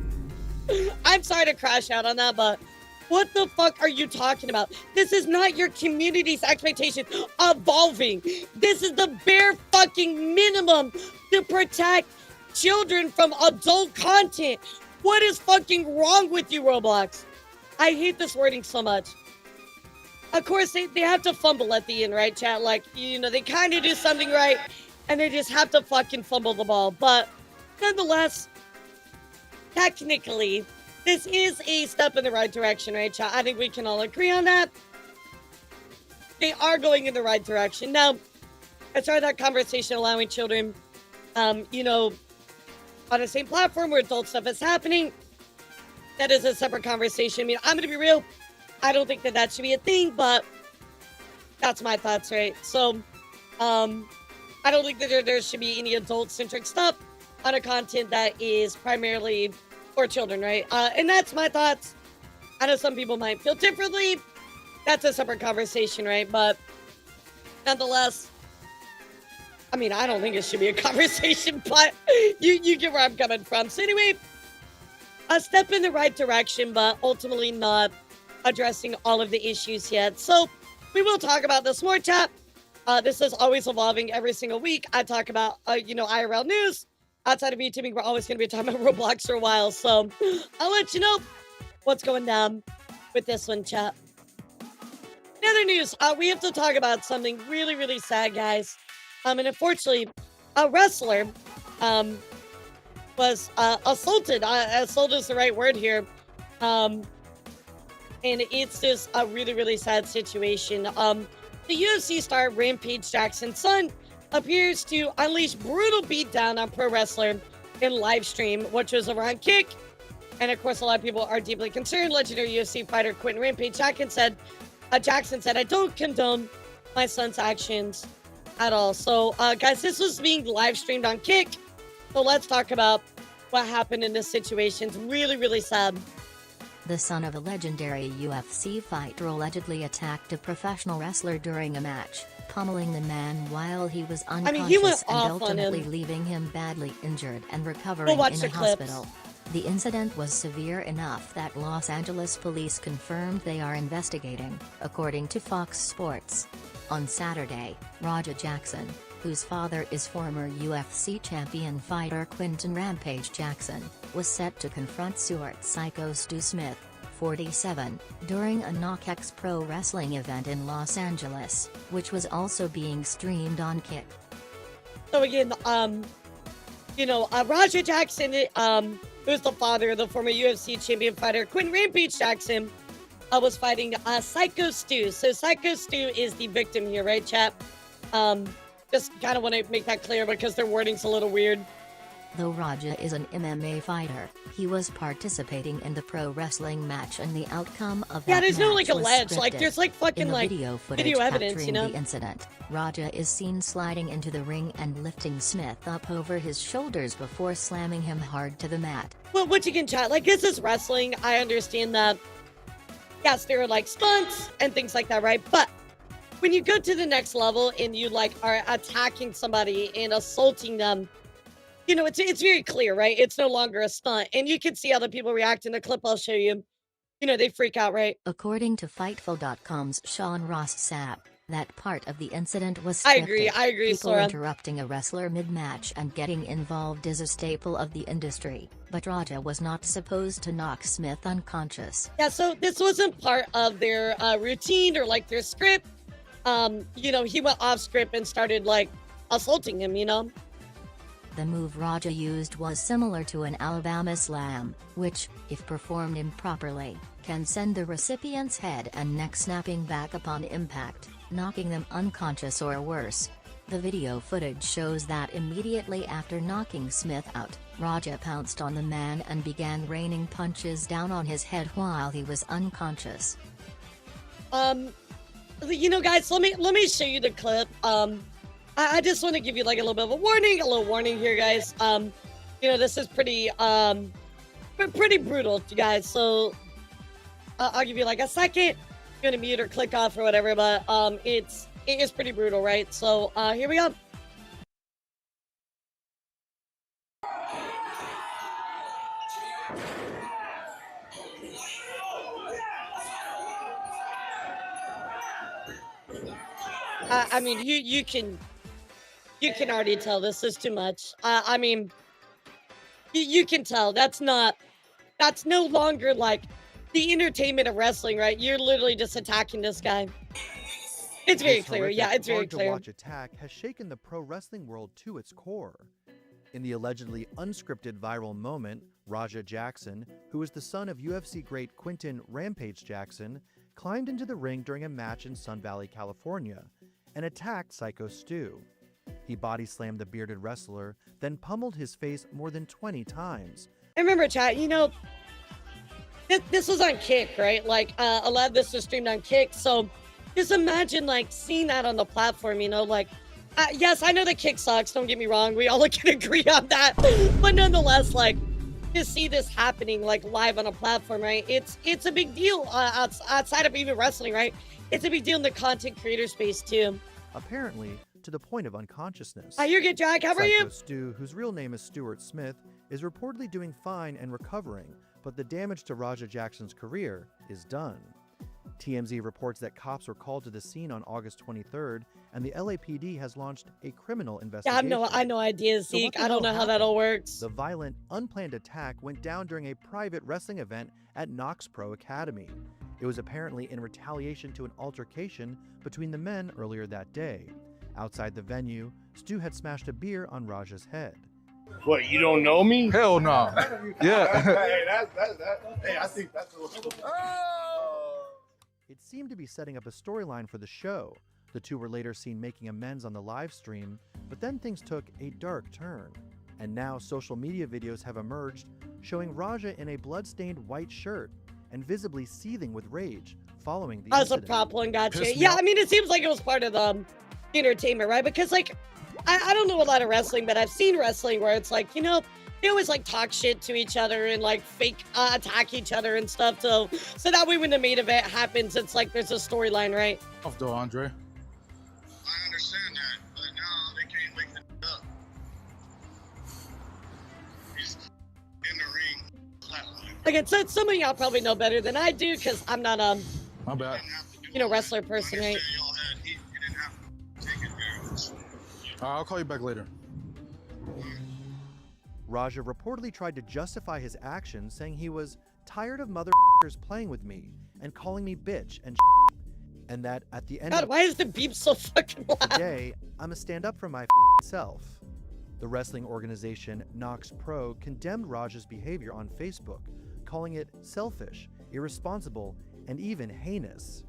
I'm sorry to crash out on that, but what the fuck are you talking about? This is not your community's expectation evolving. This is the bare fucking minimum to protect children from adult content. What is fucking wrong with you, Roblox? I hate this wording so much. Of course, they have to fumble at the end, right, chat? Like, you know, they kind of do something right, and they just have to fucking fumble the ball. But nonetheless, technically, this is a step in the right direction, right, chat? I think we can all agree on that. They are going in the right direction. Now, I started that conversation allowing children, you know, on the same platform where adult stuff is happening. That is a separate conversation. I mean, I'm going to be real. I don't think that should be a thing, but that's my thoughts, right? So, I don't think that there should be any adult-centric stuff on a content that is primarily for children, right? And that's my thoughts. I know some people might feel differently. That's a separate conversation, right? But nonetheless, I mean, I don't think it should be a conversation, but you get where I'm coming from. So anyway, a step in the right direction, but ultimately not addressing all of the issues yet. So we will talk about this more, chat. This is always evolving every single week. I talk about, you know, IRL news. Outside of YouTubing, we're always going to be talking about Roblox for a while. So I'll let you know what's going down with this one, chat. In other news, we have to talk about something really, really sad, guys. And unfortunately, a wrestler was assaulted. Assault is the right word here. And it's just a really, really sad situation. The UFC star Rampage Jackson's son appears to unleash brutal beatdown on pro wrestler in live stream, which was over on Kick. And of course, a lot of people are deeply concerned. Legendary UFC fighter Quentin Rampage Jackson said, I don't condone my son's actions at all. So, guys, this was being live streamed on Kick. So let's talk about what happened in this situation. It's really, really sad.
The son of a legendary UFC fighter allegedly attacked a professional wrestler during a match, pummeling the man while he was unconscious
he went
and
off on
ultimately
him.
leaving him badly injured and recovering
We'll watch
in
the
a
clips.
hospital. The incident was severe enough that Los Angeles police confirmed they are investigating, according to Fox Sports. On Saturday, Raja Jackson, whose father is former UFC champion fighter Quinton Rampage Jackson, was set to confront Stuart Psycho Stu Smith, 47, during a KnockX Pro Wrestling event in Los Angeles, which was also being streamed on Kick.
So again, you know, Raja Jackson, who's the father of the former UFC champion fighter Quentin Rampage Jackson, was fighting Psycho Stu. So Psycho Stu is the victim here, right, chat? Just kind of want to make that clear because their wording's a little weird.
Though Raja is an MMA fighter, he was participating in the pro wrestling match and the outcome of that
there's no,
match
like,
was
alleged, like,
scripted.
there's, like, fucking,
in the
like,
video footage
video evidence,
capturing
you know?
the incident, Raja is seen sliding into the ring and lifting Smith up over his shoulders before slamming him hard to the mat.
Well, what you can chat, like, this is wrestling. I understand that. Yes, there are, like, stunts and things like that, right? But when you go to the next level and you, like, are attacking somebody and assaulting them, you know, it's very clear, right? It's no longer a stunt. And you can see how the people react in the clip I'll show you. You know, they freak out, right?
According to Fightful.com's Sean Ross Sapp, that part of the incident was scripted.
I agree,
People
Sora.
interrupting a wrestler mid-match and getting involved is a staple of the industry, but Raja was not supposed to knock Smith unconscious.
Yeah, so this wasn't part of their routine or, like, their script. You know, he went off script and started, like, assaulting him, you know?
The move Raja used was similar to an Alabama slam, which, if performed improperly, can send the recipient's head and neck snapping back upon impact, knocking them unconscious or worse. The video footage shows that immediately after knocking Smith out, Raja pounced on the man and began raining punches down on his head while he was unconscious.
You know, guys, let me show you the clip. I just want to give you like a little bit of a warning here, guys. You know, this is pretty brutal, you guys. So I'll give you like a second. You're gonna mute or click off or whatever, but it is pretty brutal, right? So here we go. I mean, you can already tell this is too much. I mean, you can tell that's no longer like the entertainment of wrestling, right? You're literally just attacking this guy. It's very clear. Yeah, it's very clear.
Hard-to-watch attack has shaken the pro wrestling world to its core. In the allegedly unscripted viral moment, Raja Jackson, who is the son of UFC great Quinton Rampage Jackson, climbed into the ring during a match in Sun Valley, California, and attacked Psycho Stu. He body slammed the bearded wrestler, then pummeled his face more than 20 times.
And remember, chat, you know, this was on Kick, right? Like, a lot of this was streamed on Kick, so just imagine, like, seeing that on the platform, you know, like, yes, I know that Kick sucks, don't get me wrong, we all can agree on that, but nonetheless, like, to see this happening, like, live on a platform, right, it's a big deal outside of even wrestling, right? It's a big deal in the content creator space, too.
Apparently, to the point of unconsciousness.
You're good, Jack. How are you?
Psycho Stu, whose real name is Stuart Smith, is reportedly doing fine and recovering, but the damage to Raja Jackson's career is done. TMZ reports that cops were called to the scene on August 23rd, and the LAPD has launched a criminal investigation.
I have no idea, Zeke. I don't know how that all works.
The violent, unplanned attack went down during a private wrestling event at Knox Pro Academy. It was apparently in retaliation to an altercation between the men earlier that day. Outside the venue, Stu had smashed a beer on Raja's head.
What, you don't know me?
Hell no. Yeah.
Hey, I think that's a little...
It seemed to be setting up a storyline for the show. The two were later seen making amends on the live stream, but then things took a dark turn. And now social media videos have emerged showing Raja in a blood-stained white shirt and visibly seething with rage following the
As a
incident.
prop one, gotcha. Yeah, I mean, it seems like it was part of the entertainment, right? Because, like, I don't know a lot of wrestling, but I've seen wrestling where it's like, you know, they always like talk shit to each other and like fake attack each other and stuff. So that way when the main event happens, it's like there's a storyline, right?
Off though, Andre.
I understand that, but no, they can't wake the up. He's in the ring.
Again, so some of y'all probably know better than I do because I'm not
My bad.
you know, wrestler person, right?
I'll call you back later.
Raja reportedly tried to justify his actions, saying he was tired of motherfuckers playing with me and calling me bitch and and that at the end
God,
of
why is the beep so fucking
the
loud?
day, I'ma stand up for my self. The wrestling organization Knox Pro condemned Raja's behavior on Facebook, calling it selfish, irresponsible, and even heinous.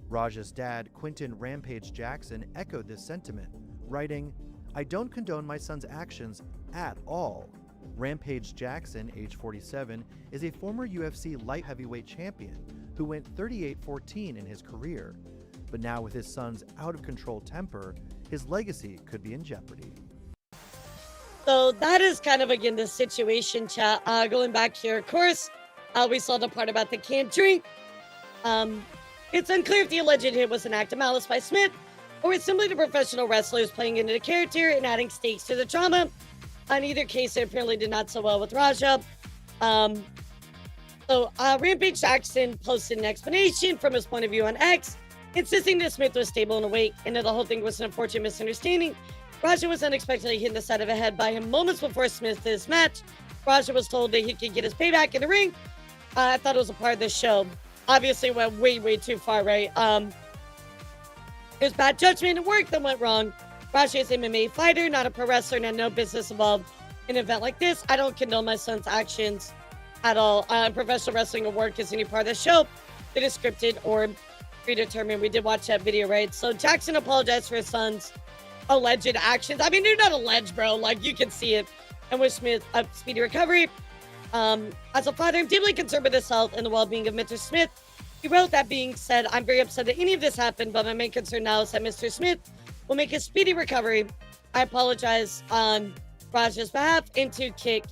Raja's dad, Quinton Rampage Jackson, echoed this sentiment, writing, "I don't condone my son's actions at all." Rampage Jackson, age 47, is a former UFC light heavyweight champion who went 38-14 in his career. But now with his son's out-of-control temper, his legacy could be in jeopardy.
So that is kind of, again, the situation, chat. Going back here, of course, we saw the part about the canned drink. It's unclear if the alleged hit was an act of malice by Smith, or it's simply the professional wrestlers playing into the character and adding stakes to the drama. In either case, it apparently did not so well with Raja. Rampage Jackson posted an explanation from his point of view on X, insisting that Smith was stable and awake, and that the whole thing was an unfortunate misunderstanding. Raja was unexpectedly hit in the side of the head by him moments before Smith did his match. Raja was told that he could get his payback in the ring. I thought it was a part of the show. Obviously, it went way, way too far, right? It was bad judgment and work that went wrong. Rashi is an MMA fighter, not a pro wrestler, and had no business involved in an event like this. I don't condone my son's actions at all. Professional wrestling or work is any part of the show that is scripted or predetermined. We did watch that video, right? So Jackson apologized for his son's alleged actions. I mean, they're not alleged, bro. Like, you can see it. And wish Smith a speedy recovery. As a father, I'm deeply concerned with his health and the well-being of Mr. Smith. He wrote, that being said, I'm very upset that any of this happened, but my main concern now is that Mr. Smith will make a speedy recovery. I apologize on Raj's behalf and to Kick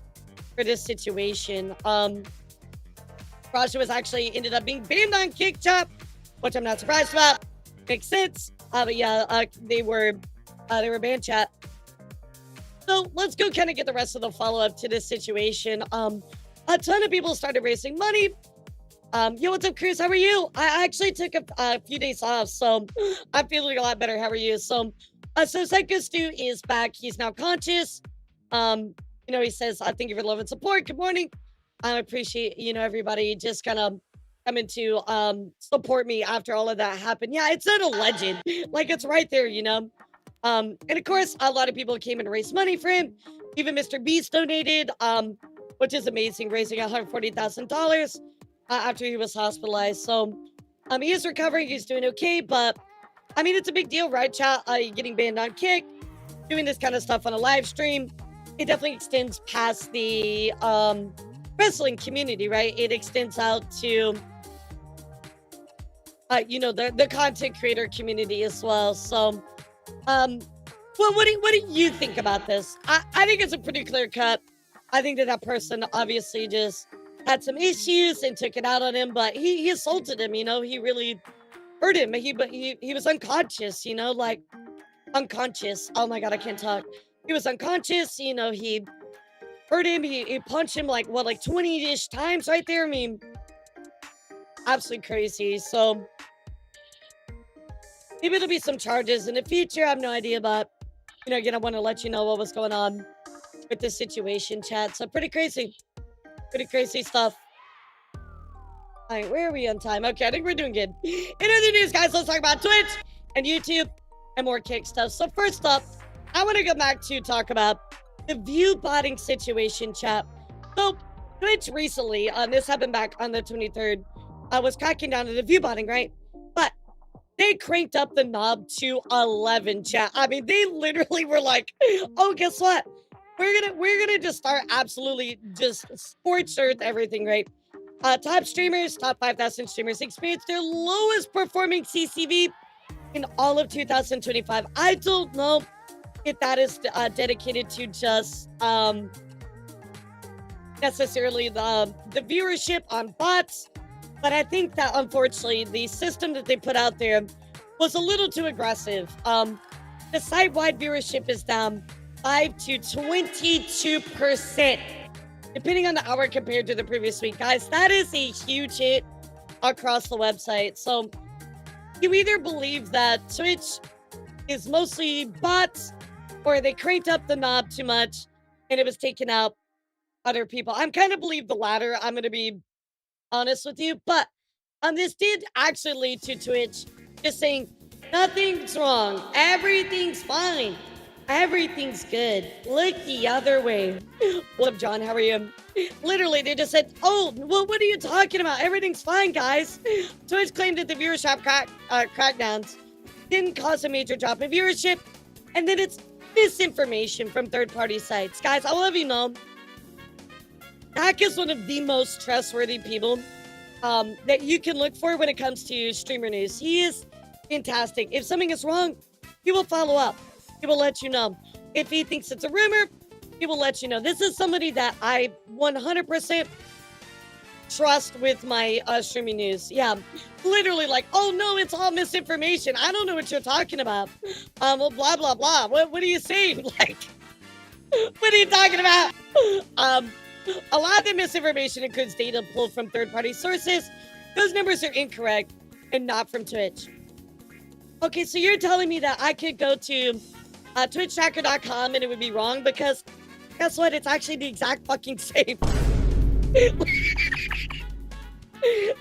for this situation. Raja was actually ended up being banned on Kick Chop, which I'm not surprised about. Makes sense. But yeah, they were banned, chat. So let's go kind of get the rest of the follow-up to this situation. A ton of people started raising money. Yo, what's up, Chris? How are you? I actually took a few days off, so I'm feeling a lot better. How are you? So Psycho Stu is back. He's now conscious. He says, thank you for the love and support. Good morning. I appreciate, everybody just kind of coming to support me after all of that happened. Yeah, it's not a legend. Like, it's right there, And of course, a lot of people came and raised money for him. Even Mr. Beast donated, which is amazing, raising $140,000 after he was hospitalized. So he is recovering. He's doing okay. But, I mean, it's a big deal, right, chat? Getting banned on Kick, doing this kind of stuff on a live stream. It definitely extends past the wrestling community, right? It extends out to, the content creator community as well. So, well, what do you think about this? I think it's a pretty clear cut. I think that person obviously just had some issues and took it out on him, but he assaulted him, he really hurt him. He was unconscious, like unconscious. Oh my God, I can't talk. He was unconscious, he hurt him. He punched him like 20-ish times right there. I mean, absolutely crazy. So maybe there'll be some charges in the future. I have no idea, but again, I want to let you know what was going on with this situation, chat. So pretty crazy stuff. All right, where are we on time? Okay, I think we're doing good. In other news, guys, let's talk about Twitch and YouTube and more Kick stuff. So first up, I want to go back to talk about the view botting situation, chat. So Twitch recently, this happened back on the 23rd, was cracking down to the view botting, right? But they cranked up the knob to 11, chat. I mean, they literally were like, oh, guess what? We're gonna just start absolutely just scorched earth everything, right? Top streamers, top 5,000 streamers experienced their lowest performing CCV in all of 2025. I don't know if that is dedicated to just necessarily the viewership on bots, but I think that unfortunately the system that they put out there was a little too aggressive. The site-wide viewership is down 5 to 22%, depending on the hour compared to the previous week. Guys, that is a huge hit across the website. So you either believe that Twitch is mostly bots, or they cranked up the knob too much and it was taking out other people. I'm kind of believe the latter. I'm going to be honest with you. But this did actually lead to Twitch just saying, nothing's wrong. Everything's fine. Everything's good. Look the other way. What up, John? How are you? Literally, they just said, oh, well, what are you talking about? Everything's fine, guys. Twitch claimed that the viewership crackdowns didn't cause a major drop in viewership. And then it's misinformation from third-party sites. Guys, I'll let you know, Dak is one of the most trustworthy people that you can look for when it comes to streamer news. He is fantastic. If something is wrong, he will follow up. He will let you know. If he thinks it's a rumor, he will let you know. This is somebody that I 100% trust with my streaming news. Yeah, literally like, oh no, it's all misinformation. I don't know what you're talking about. Well, blah, blah, blah. What are you saying? Like, what are you talking about? A lot of the misinformation includes data pulled from third-party sources. Those numbers are incorrect and not from Twitch. Okay, so you're telling me that I could go to twitchtracker.com and it would be wrong, because guess what? It's actually the exact fucking same.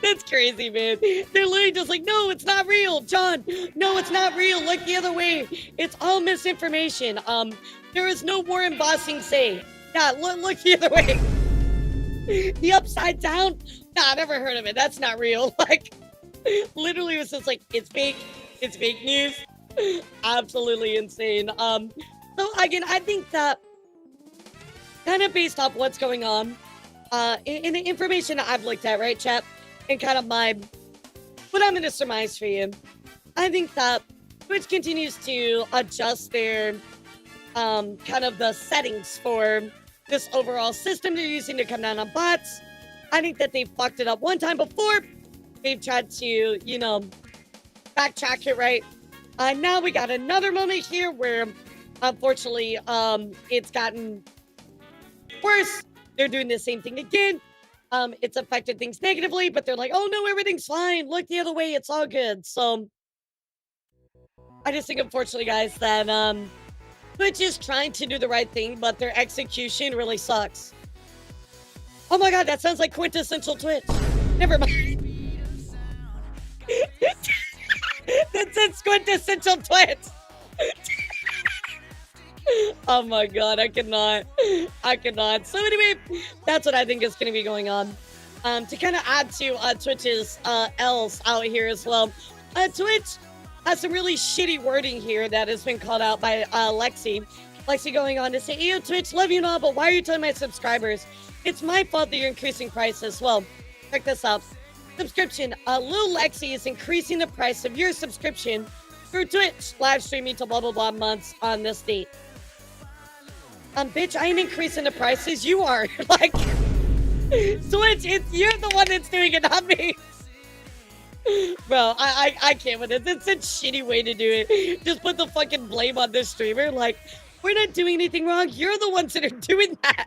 That's crazy, man. They're literally just like, no, it's not real, John. No, it's not real. Look the other way. It's all misinformation. There is no war embossing say. Yeah, look the other way. The upside down? Nah, I never heard of it. That's not real. Like, literally, it was just like, it's fake. It's fake news. Absolutely insane. So again, I think that kind of based off what's going on, in the information that I've looked at, right, chat, and kind of what I'm going to surmise for you, I think that Twitch continues to adjust their, kind of the settings for this overall system they're using to come down on bots. I think that they fucked it up one time before. They've tried to, you know, backtrack it, right? Now we got another moment here where, unfortunately, it's gotten worse. They're doing the same thing again. It's affected things negatively, but they're like, oh no, everything's fine. Look the other way. It's all good. So I just think, unfortunately, guys, that Twitch is trying to do the right thing, but their execution really sucks. Oh my God, that sounds like quintessential Twitch. Never mind. That's quintessential Twitch. Oh my God, I cannot. So anyway, that's what I think is going to be going on. To kind of add to Twitch's L's out here as well. Twitch has some really shitty wording here that has been called out by Lexi. Lexi going on to say, "Ew, Twitch, love you and all, but why are you telling my subscribers? It's my fault that you're increasing prices." Well, check this out. Subscription. Lil Lexi is increasing the price of your subscription through Twitch, live streaming to blah, blah, blah months on this date. Bitch, I ain't increasing the prices. You are. Like, Twitch, you're the one that's doing it, not me. Bro, I can't with it. It's a shitty way to do it. Just put the fucking blame on the streamer. Like, we're not doing anything wrong. You're the ones that are doing that.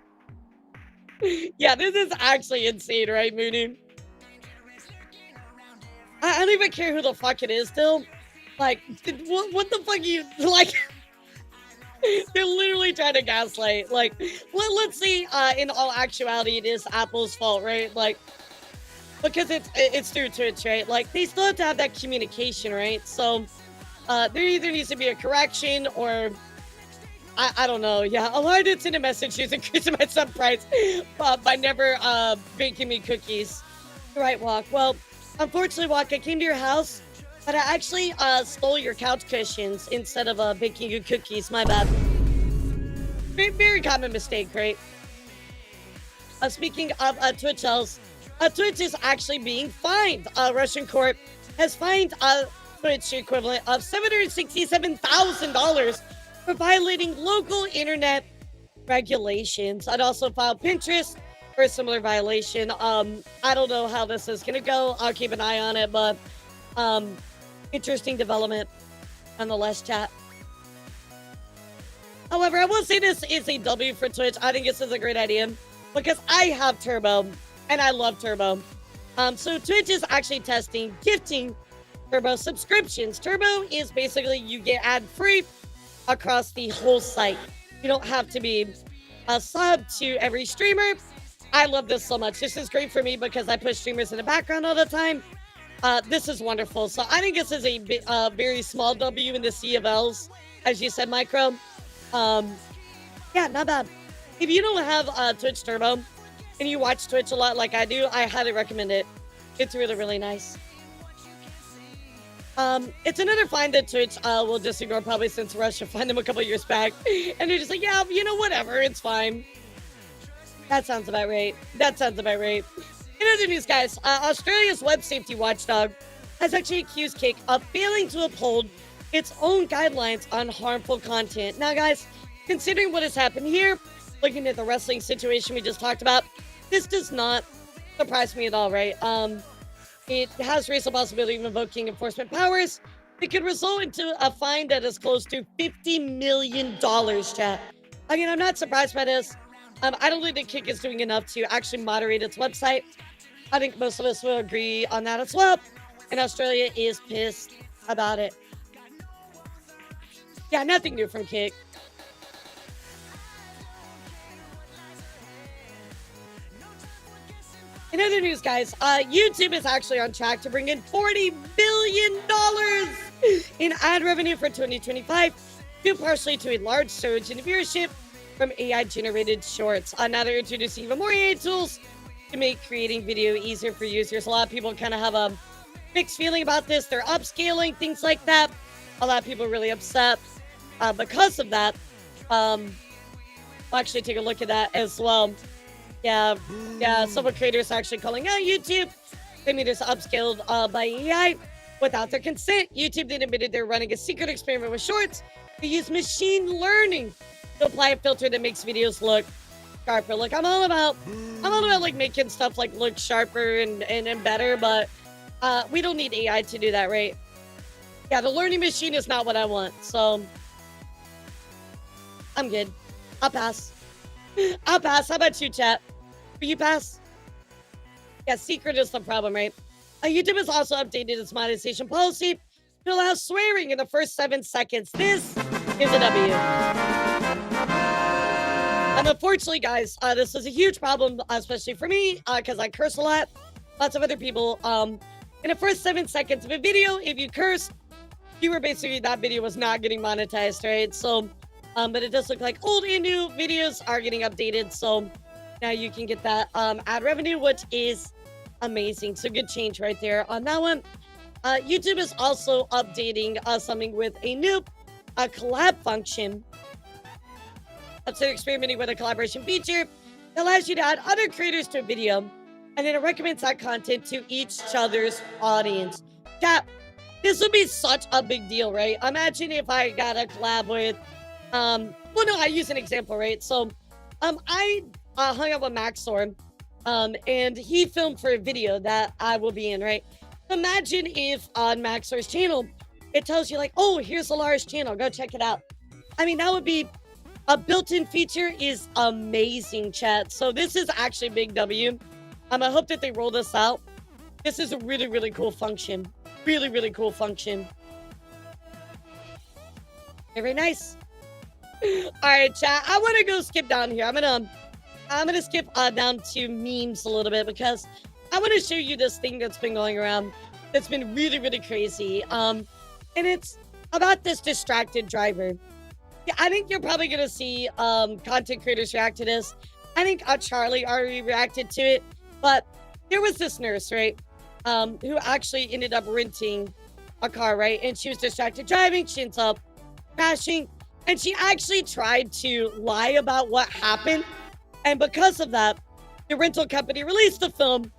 Yeah, this is actually insane, right, Mooney? I don't even care who the fuck it is still. Like, what the fuck are you, like... They're literally trying to gaslight. Like, let's see, in all actuality, it is Apple's fault, right? Like, because it's through Twitch, right? Like, they still have to have that communication, right? So, there either needs to be a correction or, I don't know. Yeah, Alara did send a message. She's increasing my sub price by never baking me cookies. Right, Walk. Well, unfortunately, Walk, I came to your house, but I actually stole your couch cushions instead of baking you cookies. My bad. Very, very common mistake, right? Speaking of Twitch else, Twitch is actually being fined. Russian court has fined Twitch equivalent of $767,000 for violating local internet regulations. I'd also filed Pinterest for a similar violation. I don't know how this is gonna go. I'll keep an eye on it, but interesting development nonetheless, chat. However, I will say this is a W for Twitch. I think this is a great idea because I have Turbo and I love Turbo. So Twitch is actually testing gifting Turbo subscriptions. Turbo is basically you get ad-free across the whole site. You don't have to be a sub to every streamer. I love this so much. This is great for me because I push streamers in the background all the time. This is wonderful. So I think this is a very small W in the sea of L's, as you said, Micro. Yeah, not bad. If you don't have Twitch Turbo and you watch Twitch a lot like I do, I highly recommend it. It's really, really nice. It's another find that Twitch will just ignore probably since Russia fined them a couple years back. And they're just like, yeah, you know, whatever, it's fine. That sounds about right. That sounds about right. In other news, guys, Australia's web safety watchdog has actually accused Kick of failing to uphold its own guidelines on harmful content. Now, guys, considering what has happened here, looking at the wrestling situation we just talked about, this does not surprise me at all, right? It has raised the possibility of invoking enforcement powers. It could result into a fine that is close to $50 million, chat. Again, I'm not surprised by this. I don't think the Kick is doing enough to actually moderate its website. I think most of us will agree on that as well. And Australia is pissed about it. Yeah, nothing new from Kick. In other news, guys, YouTube is actually on track to bring in $40 billion in ad revenue for 2025, due partially to a large surge in viewership from AI-generated shorts. Now they're introducing even more AI tools to make creating video easier for users. A lot of people kind of have a mixed feeling about this. They're upscaling, things like that. A lot of people are really upset because of that. I'll actually take a look at that as well. Yeah, some of the creators are actually calling out YouTube. They mean it's upscaled by AI without their consent. YouTube then admitted they're running a secret experiment with shorts. They use machine learning to apply a filter that makes videos look sharper. Look, I'm all about like making stuff like look sharper and better, but we don't need AI to do that, right? Yeah, the learning machine is not what I want, so I'm good. I'll pass. I'll pass. How about you, chat? Will you pass? Yeah, secret is the problem, right? YouTube has also updated its monetization policy to allow swearing in the first 7 seconds. This is a W. And unfortunately, guys, this is a huge problem, especially for me, because I curse a lot. Lots of other people. In the first 7 seconds of a video, if you curse, you were basically, that video was not getting monetized, right? So, but it does look like old and new videos are getting updated. So now you can get that ad revenue, which is amazing. So good change right there on that one. YouTube is also updating something with a new collab function. So they're experimenting with a collaboration feature that allows you to add other creators to a video, and then it recommends that content to each other's audience. Yeah, this would be such a big deal, right? Imagine if I got a collab with, well, no, I use an example, right? So, I hung out with Maxor, and he filmed for a video that I will be in, right? Imagine if on Maxor's channel, it tells you like, oh, here's Elara's channel, go check it out. I mean, that would be a built-in feature is amazing, chat. So this is actually big W. I hope that they roll this out. This is a really, really cool function. Really, really cool function. Very nice. All right, chat. I want to go skip down here. I'm gonna skip down to memes a little bit because I want to show you this thing that's been going around. That's been really, really crazy. And it's about this distracted driver. Yeah, I think you're probably gonna see content creators react to this. I think Charlie already reacted to it, but there was this nurse, right, who actually ended up renting a car, right, and she was distracted driving. She ends up crashing, and she actually tried to lie about what happened, and because of that, the rental company released the film,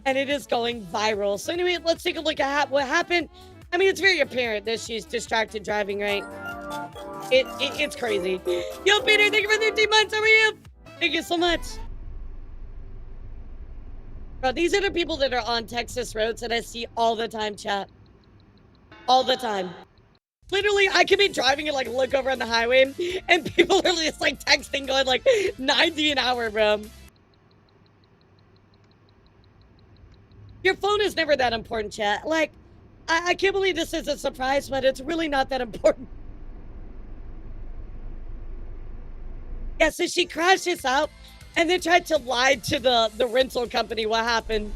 and it is going viral. So anyway, let's take a look at what happened. I mean, it's very apparent that she's distracted driving, right? It's crazy. Yo, Peter, thank you for 13 months. How are you? Thank you so much. Bro, these are the people that are on Texas roads that I see all the time, chat. All the time. Literally, I could be driving and like look over on the highway and people are just like texting going like 90 an hour, bro. Your phone is never that important, chat. Like, I can't believe this is a surprise, but it's really not that important. Yeah, so she crashes out and then tried to lie to the rental company what happened.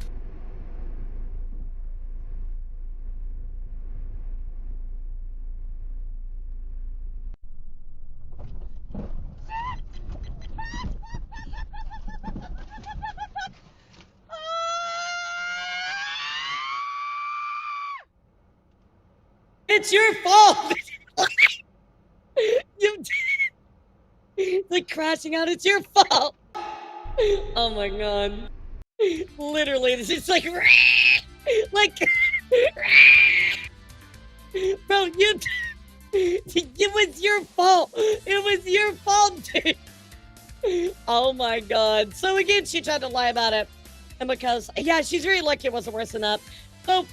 It's your fault. Like crashing out, it's your fault. Oh my god. Literally, this is like bro, it was your fault. It was your fault, dude. Oh my god. So again, she tried to lie about it. And because, yeah, she's very lucky it wasn't worse than that. So,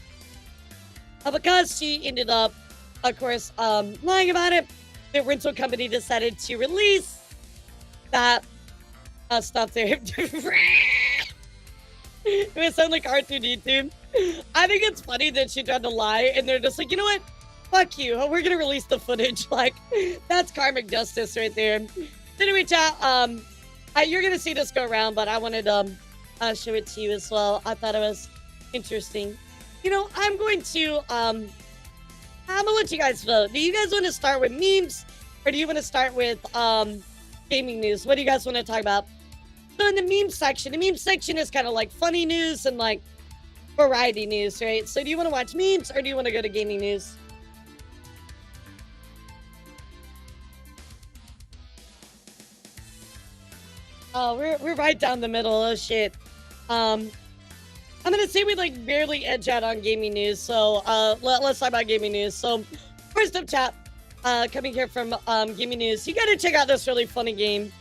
because she ended up, of course, lying about it, the rental company decided to release that stuff there. It would sound like R2D2. I think it's funny that she tried to lie, and they're just like, you know what? Fuck you. We're gonna release the footage. Like, that's karmic justice right there. Anyway, chat, you're gonna see this go around, but I wanted show it to you as well. I thought it was interesting. You know, I'm going to let you guys vote. Do you guys want to start with memes, or do you want to start with gaming news? What do you guys want to talk about? So in the meme section is kind of like funny news and like variety news, right? So do you want to watch memes or do you want to go to gaming news? Oh, we're right down the middle. Oh shit. I'm gonna say we like barely edge out on gaming news. So let's talk about gaming news. So first up, chat, coming here from gaming news. You gotta check out this really funny game.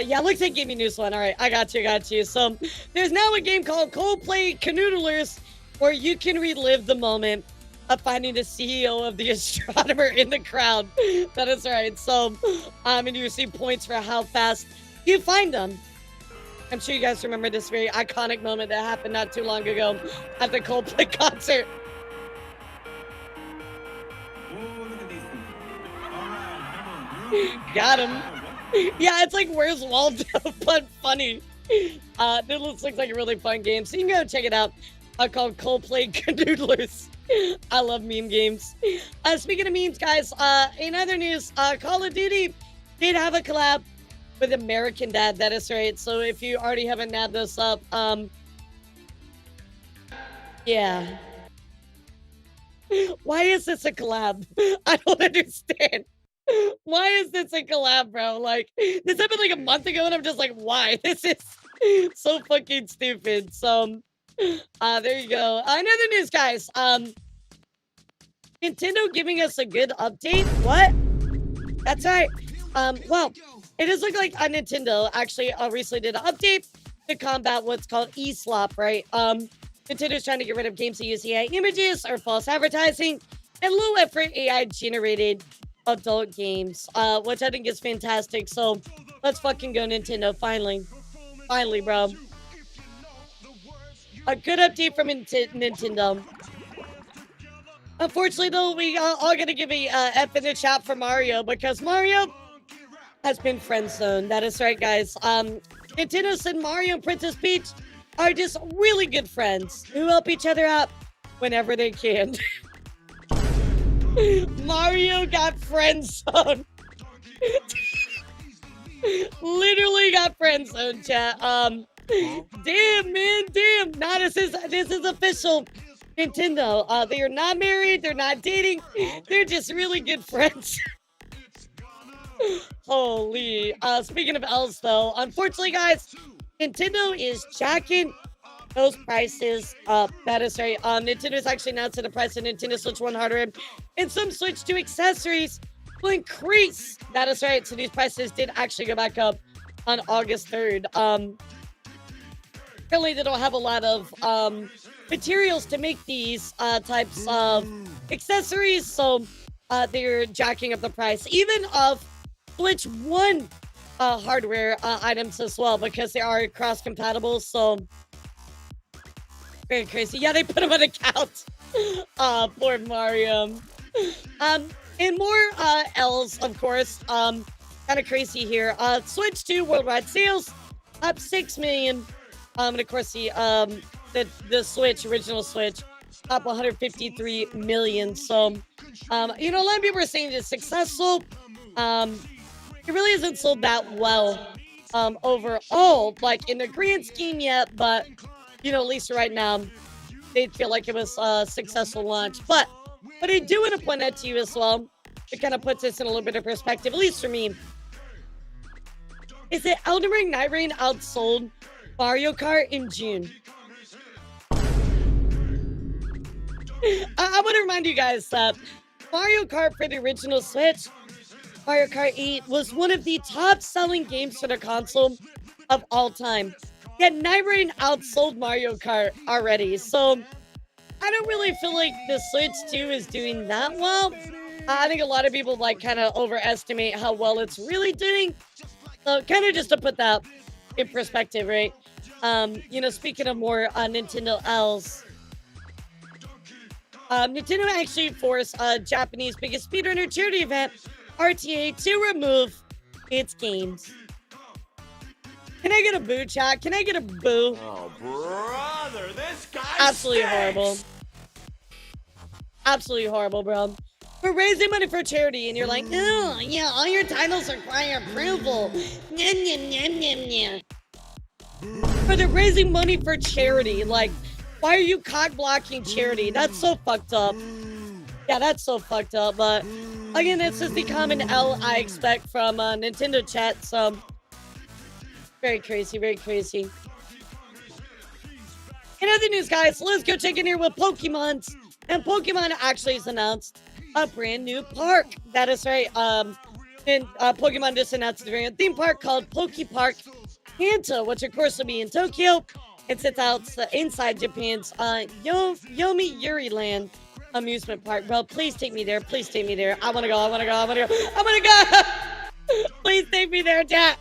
Yeah, looks like gaming news one. All right, I got you. So there's now a game called Coldplay Canoodlers, where you can relive the moment of finding the CEO of the astronomer in the crowd. That is right. So, and you receive points for how fast you find them. I'm sure you guys remember this very iconic moment that happened not too long ago at the Coldplay concert. Got him. Yeah, it's like Where's Waldo, but funny. This looks like a really fun game, so you can go check it out. Called Coldplay Canoodlers. I love meme games. Speaking of memes, guys, in other news, Call of Duty did have a collab with American Dad. That is right. So if you already haven't nabbed this up, yeah. Why is this a collab? I don't understand. Why is this a collab, bro? Like, this happened like a month ago, and I'm just like, why? This is so fucking stupid. So, there you go. Another news, guys. Nintendo giving us a good update. What? That's right. Well, it does look like Nintendo actually recently did an update to combat what's called e-slop, right? Nintendo's trying to get rid of games that use AI images or false advertising and low-effort AI-generated adult games, which I think is fantastic. So let's fucking go, Nintendo. Finally, bro. A good update from Nintendo. Unfortunately, though, we all gotta give a F in the chat for Mario, because Mario has been friend-zoned. That is right, guys. Nintendo said Mario and Princess Peach are just really good friends who help each other out whenever they can. Mario got friend-zoned. Literally got friend-zoned, chat. Damn, man, damn. Nah, this is official. Nintendo. They are not married. They're not dating. They're just really good friends. Holy. Speaking of else, though, unfortunately, guys, Nintendo is jacking those prices up. That is right. Nintendo's actually announced that the price of Nintendo Switch 1 hardware and some Switch 2 accessories will increase. That is right. So these prices did actually go back up on August 3rd. Apparently, they don't have a lot of materials to make these types of accessories, so they're jacking up the price, even of Switch 1 hardware items as well, because they are cross-compatible. So very crazy. Yeah, they put them on a couch. Poor Mario. And more L's, of course. Kind of crazy here. Switch 2 worldwide sales up 6 million. And of course the Switch, original Switch, up 153 million. So, you know, a lot of people are saying it's successful. It really hasn't sold that well overall, like in the grand scheme yet, but you know, at least right now, they feel like it was a successful launch. But I do want to point out to you as well, it kind of puts this in a little bit of perspective, at least for me, is that Elden Ring Night Rain outsold Mario Kart in June. I want to remind you guys that Mario Kart for the original Switch, Mario Kart 8, was one of the top-selling games for the console of all time. Yet Night Rain outsold Mario Kart already, so I don't really feel like the Switch 2 is doing that well. I think a lot of people like kind of overestimate how well it's really doing. So kind of just to put that in perspective, right? You know, speaking of more Nintendo L's, Nintendo actually forced Japanese biggest speedrunner charity event, RTA, to remove its games. Can I get a boo, chat? Can I get a boo?
Oh, brother, this guy
Absolutely
stinks.
horrible. Absolutely horrible, bro. We're raising money for charity, and you're like, oh, yeah, all your titles require approval. Nyam, nyam, nyam, nyam, nyam. But they're raising money for charity. Like, why are you cock blocking charity? That's so fucked up. Yeah, that's so fucked up. But again, this is the common L I expect from Nintendo chat. So very crazy, very crazy. In other news, guys, let's go check in here with Pokemon. And Pokemon actually has announced a brand new park. That is right. And Pokemon just announced a very own theme park called Poke Park Kanto, which of course will be in Tokyo. It sits out inside Japan's Yomiuri Land amusement park. Bro, please take me there. Please take me there. I want to go. I want to go. I want to go. I want to go. Please take me there, chat.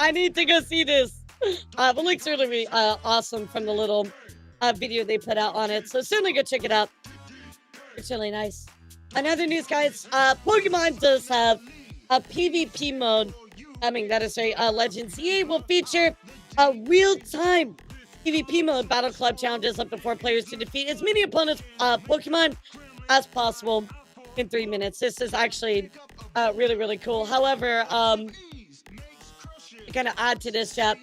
I need to go see this. The links are really awesome from the little video they put out on it. So certainly go check it out. It's really nice. Another news, guys. Pokemon does have a PvP mode. I mean, that is right. Legends EA will feature a real-time PvP mode battle club challenges up to 4 players to defeat as many opponents Pokemon as possible in 3 minutes. This is actually really, really cool. However, to kind of add to this, chat,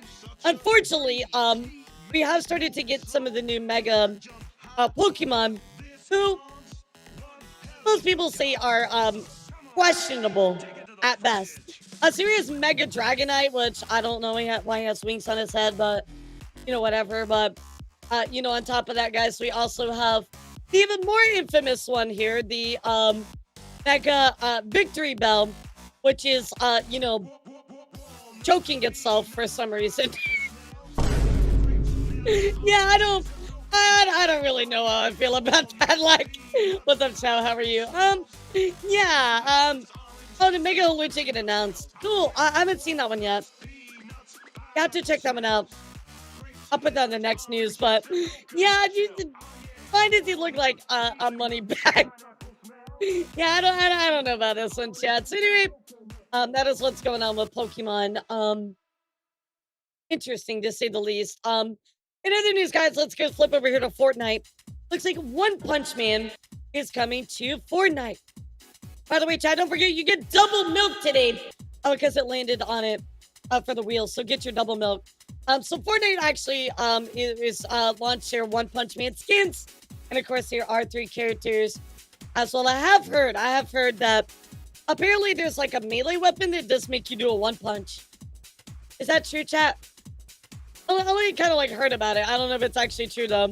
unfortunately, we have started to get some of the new Mega Pokemon who most people say are questionable at best. A serious Mega Dragonite, which I don't know why he has wings on his head, but you know, whatever. But you know, on top of that, guys, we also have the even more infamous one here, the Mega Victory Bell, which is you know, choking itself for some reason. Yeah, I don't really know how I feel about that. Like, what's up, Chow? How are you? Yeah, oh, the Mega Lucha get announced. Cool. I haven't seen that one yet. You have to check that one out. I'll put that in the next news, but yeah, why does he look like a money bag? Yeah, I don't know about this one, chat. So anyway, that is what's going on with Pokemon. Interesting to say the least. In other news, guys, let's go flip over here to Fortnite. Looks like One Punch Man is coming to Fortnite. By the way, chat, don't forget you get double milk today. Oh, because it landed on it for the wheels. So get your double milk. So Fortnite actually is launched their One Punch Man skins. And of course, there are 3 characters as well. I have heard that apparently there's like a melee weapon that does make you do a one punch. Is that true, chat? I only kind of like heard about it. I don't know if it's actually true though.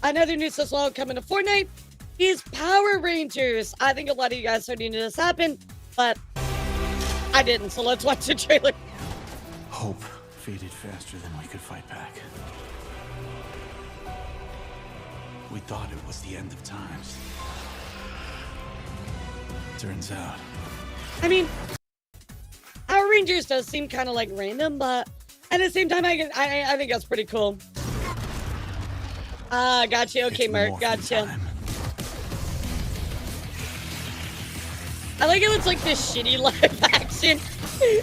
Another news as well coming to Fortnite is Power Rangers. I think a lot of you guys already knew this happened, but I didn't. So let's watch the trailer.
Hope faded faster than we could fight back. We thought it was the end of times. Turns out.
I mean, Power Rangers does seem kind of like random, but at the same time, I think that's pretty cool. Gotcha. Okay, Mark. Gotcha. I like how it's like this shitty live action.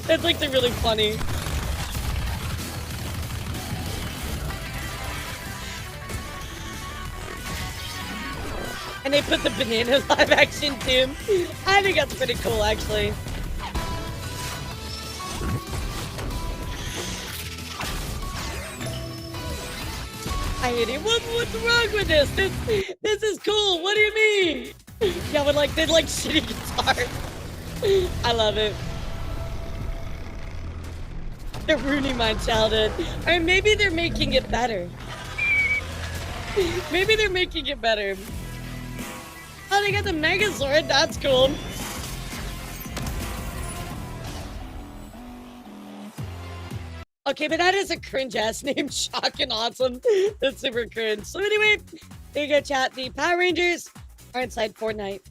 That's like the really funny. And they put the banana live action too. I think that's pretty cool, actually. I hate it. What's wrong with this? This is cool. What do you mean? Yeah, but like they like shitty guitar. I love it. They're ruining my childhood. Or maybe they're making it better. Maybe they're making it better. Oh, they got the Megazord. That's cool. Okay, but that is a cringe-ass name. Shocking awesome. That's super cringe. So anyway, there you go, chat. The Power Rangers are inside Fortnite.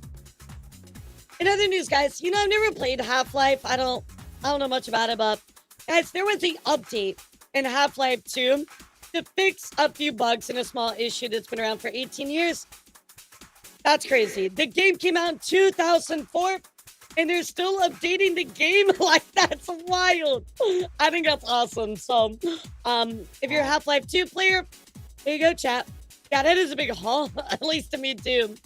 In other news, guys, you know, I've never played Half-Life. I don't know much about it, but guys, there was an update in Half-Life 2 to fix a few bugs in a small issue that's been around for 18 years. That's crazy. The game came out in 2004. and they're still updating the game. Like, that's wild. I think that's awesome. So, if you're a Half-Life 2 player, there you go, chat. Yeah, that is a big haul, at least to me too.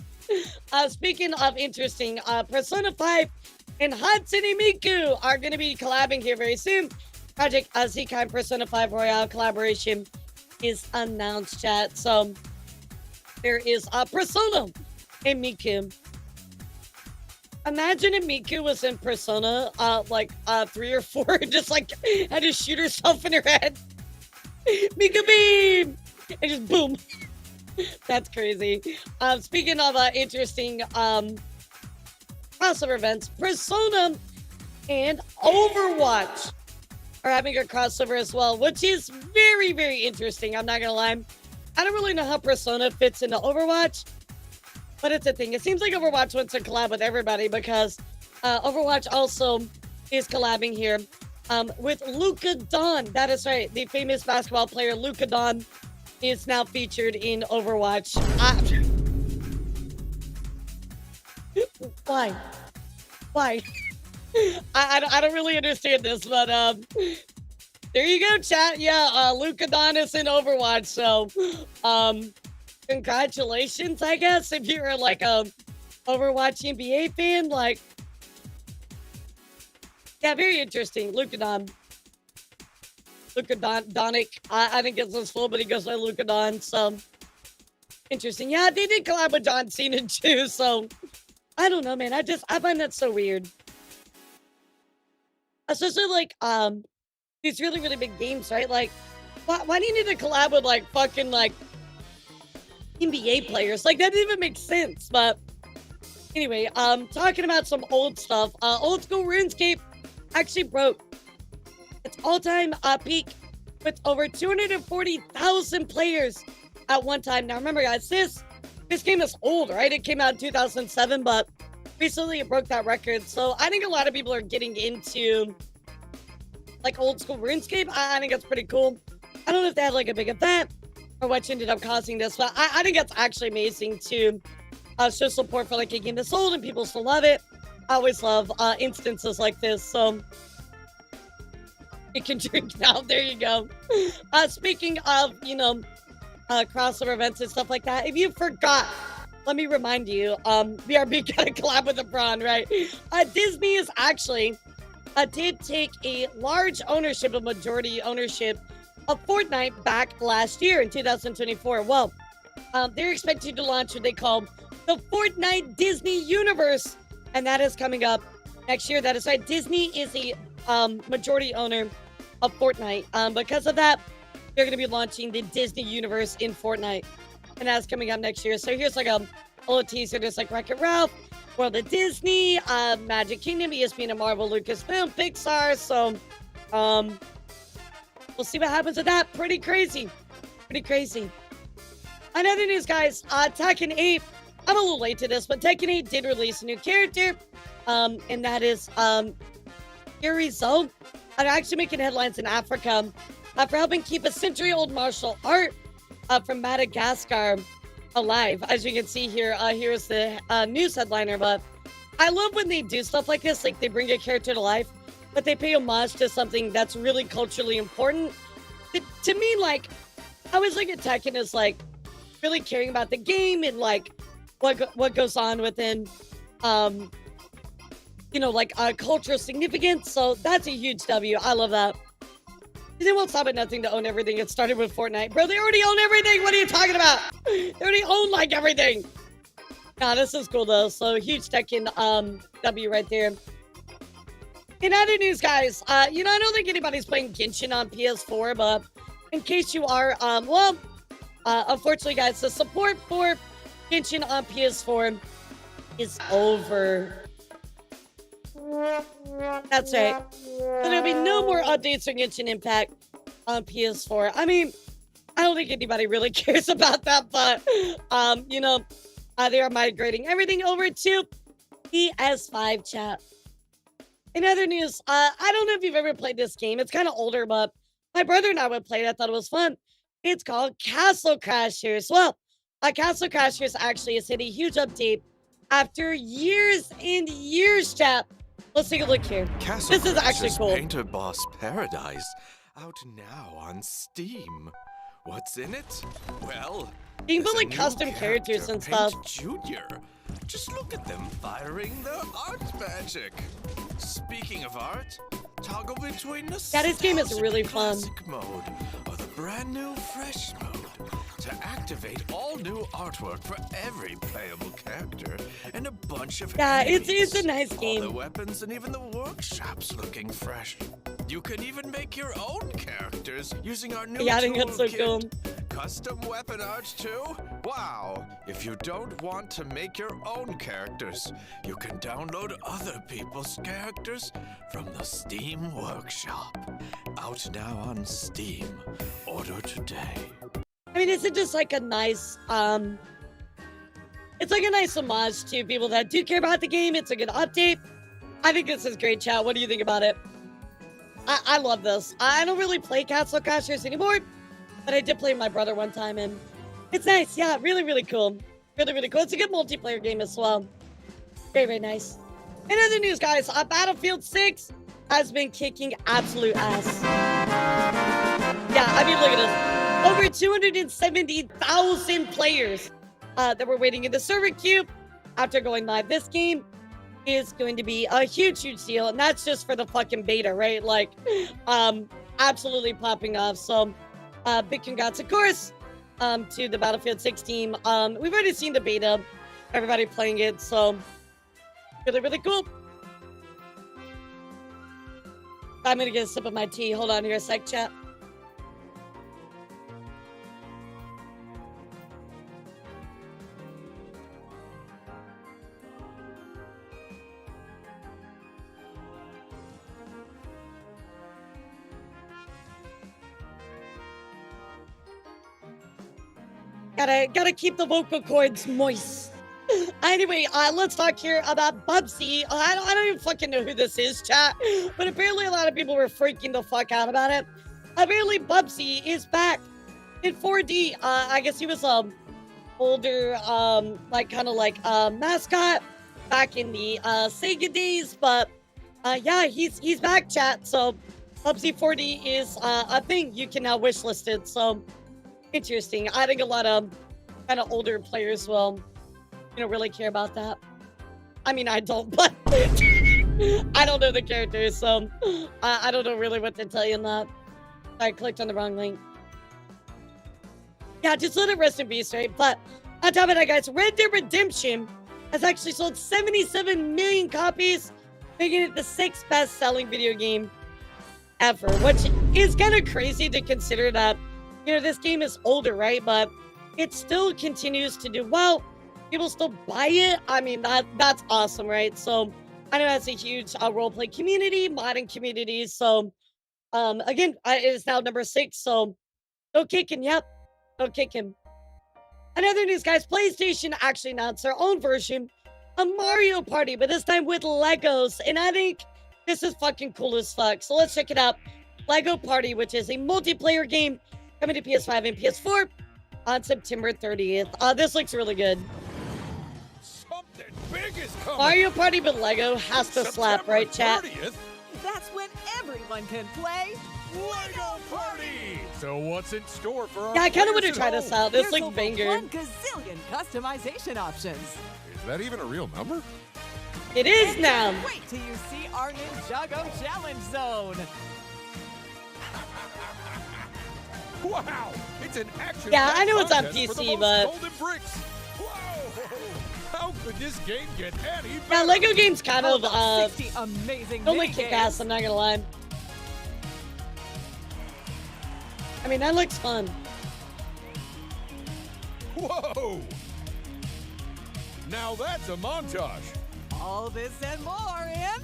Speaking of interesting, Persona 5 and Hatsune Miku are going to be collabing here very soon. Project Zika and Persona 5 Royale collaboration is announced, chat. So there is Persona and Miku. Imagine if Miku was in Persona, 3 or 4, just like had to shoot herself in her head. Miku beam! And just boom. That's crazy. Speaking of interesting crossover events, Persona and Overwatch are having a crossover as well, which is very, very interesting. I'm not gonna lie. I don't really know how Persona fits into Overwatch, but it's a thing. It seems like Overwatch wants to collab with everybody because Overwatch also is collabing here with Luka Don. That is right. The famous basketball player Luka Don is now featured in Overwatch. Why? Why? I don't really understand this, but there you go, chat. Yeah, Luka Don is in Overwatch, so congratulations, I guess, if you're like a Overwatch NBA fan. Like, yeah, very interesting. Luka Don. Luka Donic. I think it's his full, but he goes by Luka Don. So interesting. Yeah, they did collab with John Cena too. So I don't know, man. I find that so weird. Especially like these really, really big games, right? Like, why do you need to collab with like fucking like NBA players? Like, that doesn't even make sense. But anyway, talking about some old stuff. Old school RuneScape actually broke its all-time peak with over 240,000 players at one time. Now remember, guys, this game is old, right? It came out in 2007, but recently it broke that record. So I think a lot of people are getting into like old school RuneScape. I think that's pretty cool. I don't know if they had like a big event or what ended up causing this, but I think that's actually amazing to show support for like a game that's old and people still love it. I always love instances like this. So you can drink now. There you go. Speaking of, crossover events and stuff like that, if you forgot, let me remind you, BRB got a collab with LeBron, right? Disney is actually did take a large ownership, a majority ownership of Fortnite back last year in 2024. Well, they're expected to launch what they call the Fortnite Disney Universe, and that is coming up next year. That is right. Disney is a majority owner of Fortnite. Because of that, they're going to be launching the Disney Universe in Fortnite, and that's coming up next year. So here's like a little teaser, just like Wreck-It Ralph, World of Disney, Magic Kingdom, ESPN and Marvel, Lucasfilm, Pixar. So we'll see what happens with that. Pretty crazy. Pretty crazy. Another news, guys, Tekken 8. I'm a little late to this, but Tekken 8 did release a new character, and that is Yurizo. They're actually making headlines in Africa for helping keep a century-old martial art from Madagascar alive. As you can see here, here's the news headliner. But I love when they do stuff like this, like they bring a character to life, but they pay homage to something that's really culturally important. To me, like, I always look at Tekken as like really caring about the game and like what goes on within like cultural significance. So that's a huge W. I love that. They won't stop at nothing to own everything. It started with Fortnite. Bro, they already own everything. What are you talking about? They already own like everything. Nah, this is cool though. So huge Tekken W right there. In other news, guys, I don't think anybody's playing Genshin on PS4, but in case you are, unfortunately, guys, the support for Genshin on PS4 is over. That's right. So there'll be no more updates for Genshin Impact on PS4. I mean, I don't think anybody really cares about that, but, they are migrating everything over to PS5, chat. In other news, I don't know if you've ever played this game. It's kind of older, but my brother and I would play it. I thought it was fun. It's called Castle Crashers. Well, Castle Crashers actually has hit a huge update after years and years, chat, Let's take a look here.
Castle
This is actually
Crashers
cool.
Painter Boss Paradise, out now on Steam. What's in it? Well,
You can put
there's a
like
new
custom characters
character,
and
Paint
stuff.
Junior. Just look at them firing their art magic. Speaking of art, toggle between
Yeah, this game is really fun.
classic mode or the brand new fresh mode to activate all new artwork for every playable character and a bunch of
Yeah,
enemies.
it's a nice game.
All the weapons and even the workshops looking fresh. You can even make your own characters using our new
Yeah, I think that's so
toolkit.
cool.
Custom weapon art too? Wow! If you don't want to make your own characters, you can download other people's characters from the Steam Workshop. Out now on Steam. Order today.
I mean, isn't just like a nice, it's like a nice homage to people that do care about the game. It's a good update. I think this is great, chat. What do you think about it? I love this. I don't really play Castle Crashers anymore, but I did play with my brother one time, and it's nice. Yeah, really, really cool. Really, really cool. It's a good multiplayer game as well. Very, very nice. In other news, guys, Battlefield 6 has been kicking absolute ass. Yeah, I mean, look at this. Over 270,000 players that were waiting in the server queue after going live. This game is going to be a huge, huge deal, and that's just for the fucking beta, right? Like, absolutely popping off. So, big congrats, of course, to the Battlefield 6 team. We've already seen the beta, everybody playing it, so really, really cool. I'm gonna get a sip of my tea. Hold on here a sec, chat. Gotta keep the vocal cords moist. Anyway, let's talk here about Bubsy. I don't even fucking know who this is, chat. But apparently a lot of people were freaking the fuck out about it. Apparently Bubsy is back in 4D. I guess he was older, like kind of like mascot back in the Sega days. But yeah, he's back, chat. So Bubsy 4D is a thing you can now wishlist it. So interesting. I think a lot of kind of older players will, you know, really care about that. I mean, I don't, but I don't know the characters, so I don't know really what to tell you on that. I clicked on the wrong link. Yeah, just let it rest in peace, right? But on top of that, guys, Red Dead Redemption has actually sold 77 million copies, making it the 6th best-selling video game ever, which is kind of crazy to consider that, you know, this game is older, right? But it still continues to do well. People still buy it. I mean, that's awesome, right? So I know that's a huge roleplay community, modding community. So again, it is now number 6. So no kicking. Yep, no kicking. Another news, guys. PlayStation actually announced their own version of Mario Party, but this time with Legos. And I think this is fucking cool as fuck. So let's check it out. Lego Party, which is a multiplayer game coming to PS5 and PS4 on September 30th. This looks really good.
Something big is coming.
Mario Party with Lego has to slap, right, chat?
30th?
That's when everyone can play
Lego Party! So what's in store for our
Yeah, I kind of want to
players
try
at
this
home?
out. This
Here's
looks
over
banger.
1 gazillion customization options.
Is that even a real number?
It is now.
Wait till you see our Ninjago Challenge Zone.
Wow! It's an action.
Yeah, I know it's on
contest for the
PC,
most
but
golden bricks. Whoa! How could this game get any
yeah,
better?
Lego games kind of
60 amazing
don't like
mini
kick
games.
ass. I'm not gonna lie. I mean, that looks fun.
Whoa! Now that's a montage.
All this and more in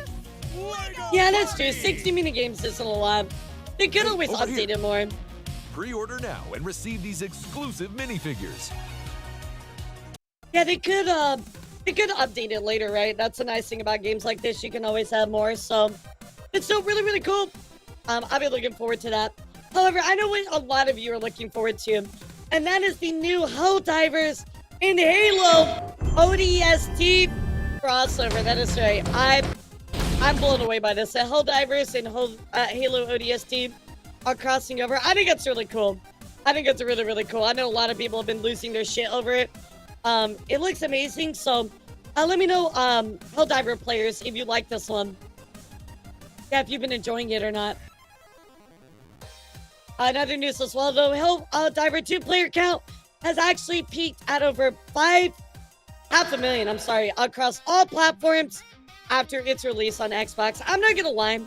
Lego
Yeah, that's true.
Party.
60 mini games isn't a lot. They could always
over
update
here.
it more.
Pre-order now and receive these exclusive minifigures.
Yeah, they could update it later, right? That's the nice thing about games like this. You can always have more. So it's still really, really cool. I'll be looking forward to that. However, I know what a lot of you are looking forward to, and that is the new Helldivers in Halo ODST crossover. That is right. I'm blown away by this. Helldivers and Halo ODST are crossing over. I think it's really cool. I think it's really, really cool. I know a lot of people have been losing their shit over it. It looks amazing. So let me know, Helldiver players, if you like this one. Yeah, if you've been enjoying it or not. Another news as well, though. Helldiver 2 player count has actually peaked at over 500,000, I'm sorry, across all platforms after its release on Xbox. I'm not gonna lie.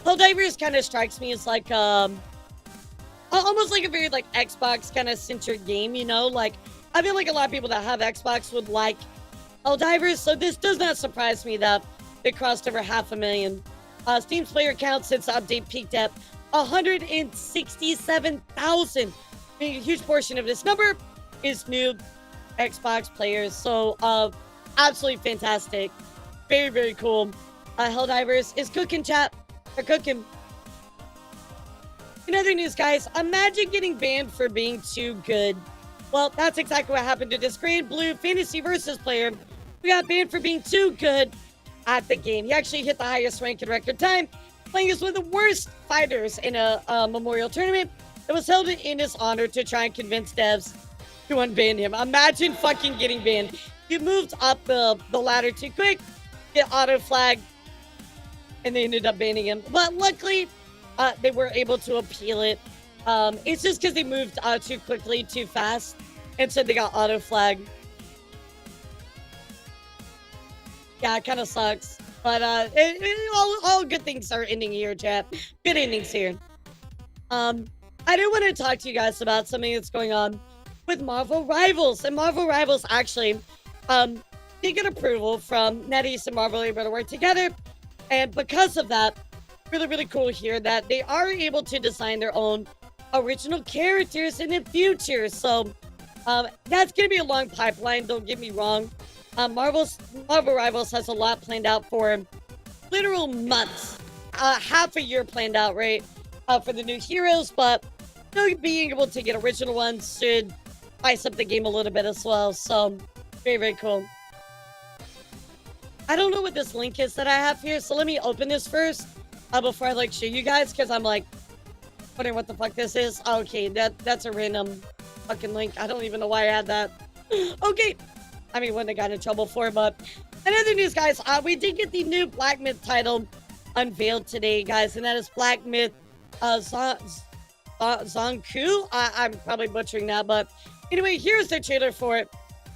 Helldivers kind of strikes me as like, almost like a very like Xbox kind of centered game, you know? Like, I feel like a lot of people that have Xbox would like Helldivers, so this does not surprise me that it crossed over 500,000. Steam's player count since the update peaked at 167,000. A huge portion of this number is new Xbox players, so absolutely fantastic. Very, very cool. Helldivers is cooking, chat. They're cooking. In other news, guys, imagine getting banned for being too good. Well, that's exactly what happened to this Grand Blue Fantasy Versus player who got banned for being too good at the game. He actually hit the highest rank in record time, playing as one of the worst fighters in a memorial tournament that was held in his honor to try and convince devs to unban him. Imagine fucking getting banned. You moved up the ladder too quick, get auto flagged, and they ended up banning him. But luckily, they were able to appeal it. It's just because they moved too quickly, too fast, and so they got auto flagged. Yeah, it kind of sucks. But all good things are ending here, chat. Good endings here. I do want to talk to you guys about something that's going on with Marvel Rivals. And Marvel Rivals actually did get approval from NetEase and Marvel able to work together. And because of that, really, really cool here that they are able to design their own original characters in the future. So that's going to be a long pipeline, don't get me wrong. Marvel Rivals has a lot planned out for literal months. Half a year planned out, right? For the new heroes, but being able to get original ones should spice up the game a little bit as well. So, very, very cool. I don't know what this link is that I have here, so let me open this first before I show you guys, because I'm wondering what the fuck this is. Okay, that's a random fucking link. I don't even know why I had that. Okay. I mean, wouldn't have gotten in trouble for it, but in other news, guys, we did get the new Black Myth title unveiled today, guys, and that is Black Myth Zonku. I'm probably butchering that, but anyway, here's the trailer for it.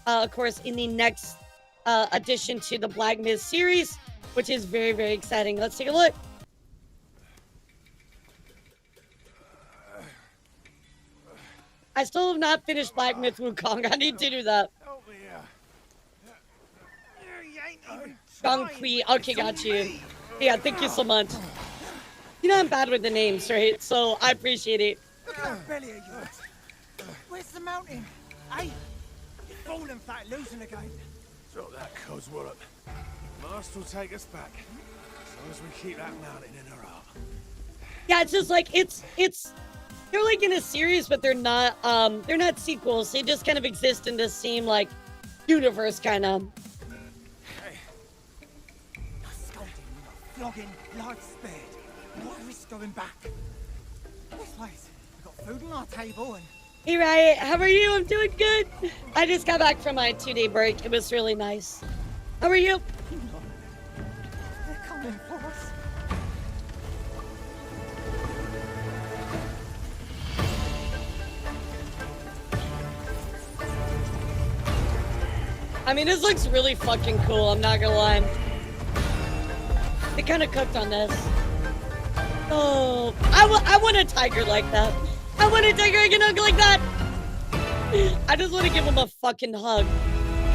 Of course, in the next addition to the Black Myth series, which is very, very exciting. Let's take a look. I still have not finished Black Myth Wukong. I need to do that. Gongqi. Okay, got you. Yeah, thank you so much. You know I'm bad with the names, right? So I appreciate it.
Look at that belly of yours. Where's the mountain? Hey, you're falling flat, losing again.
Drop that coswallop. Master will take us back. As long as we keep that mountain in our heart.
Yeah, it's just it's they're like in a series, but they're not sequels. They just kind of exist in this same universe kind of.
Flogging, life spared. Not risk going back. This place, we've got food on our table and...
Hey Riot, how are you? I'm doing good. I just got back from my 2-day break. It was really nice. How are you?
They're coming for us.
I mean, this looks really fucking cool. I'm not gonna lie. They kind of cooked on this. Oh, I want a tiger like that. I want a tiger I can hug like that. I just want to give him a fucking hug.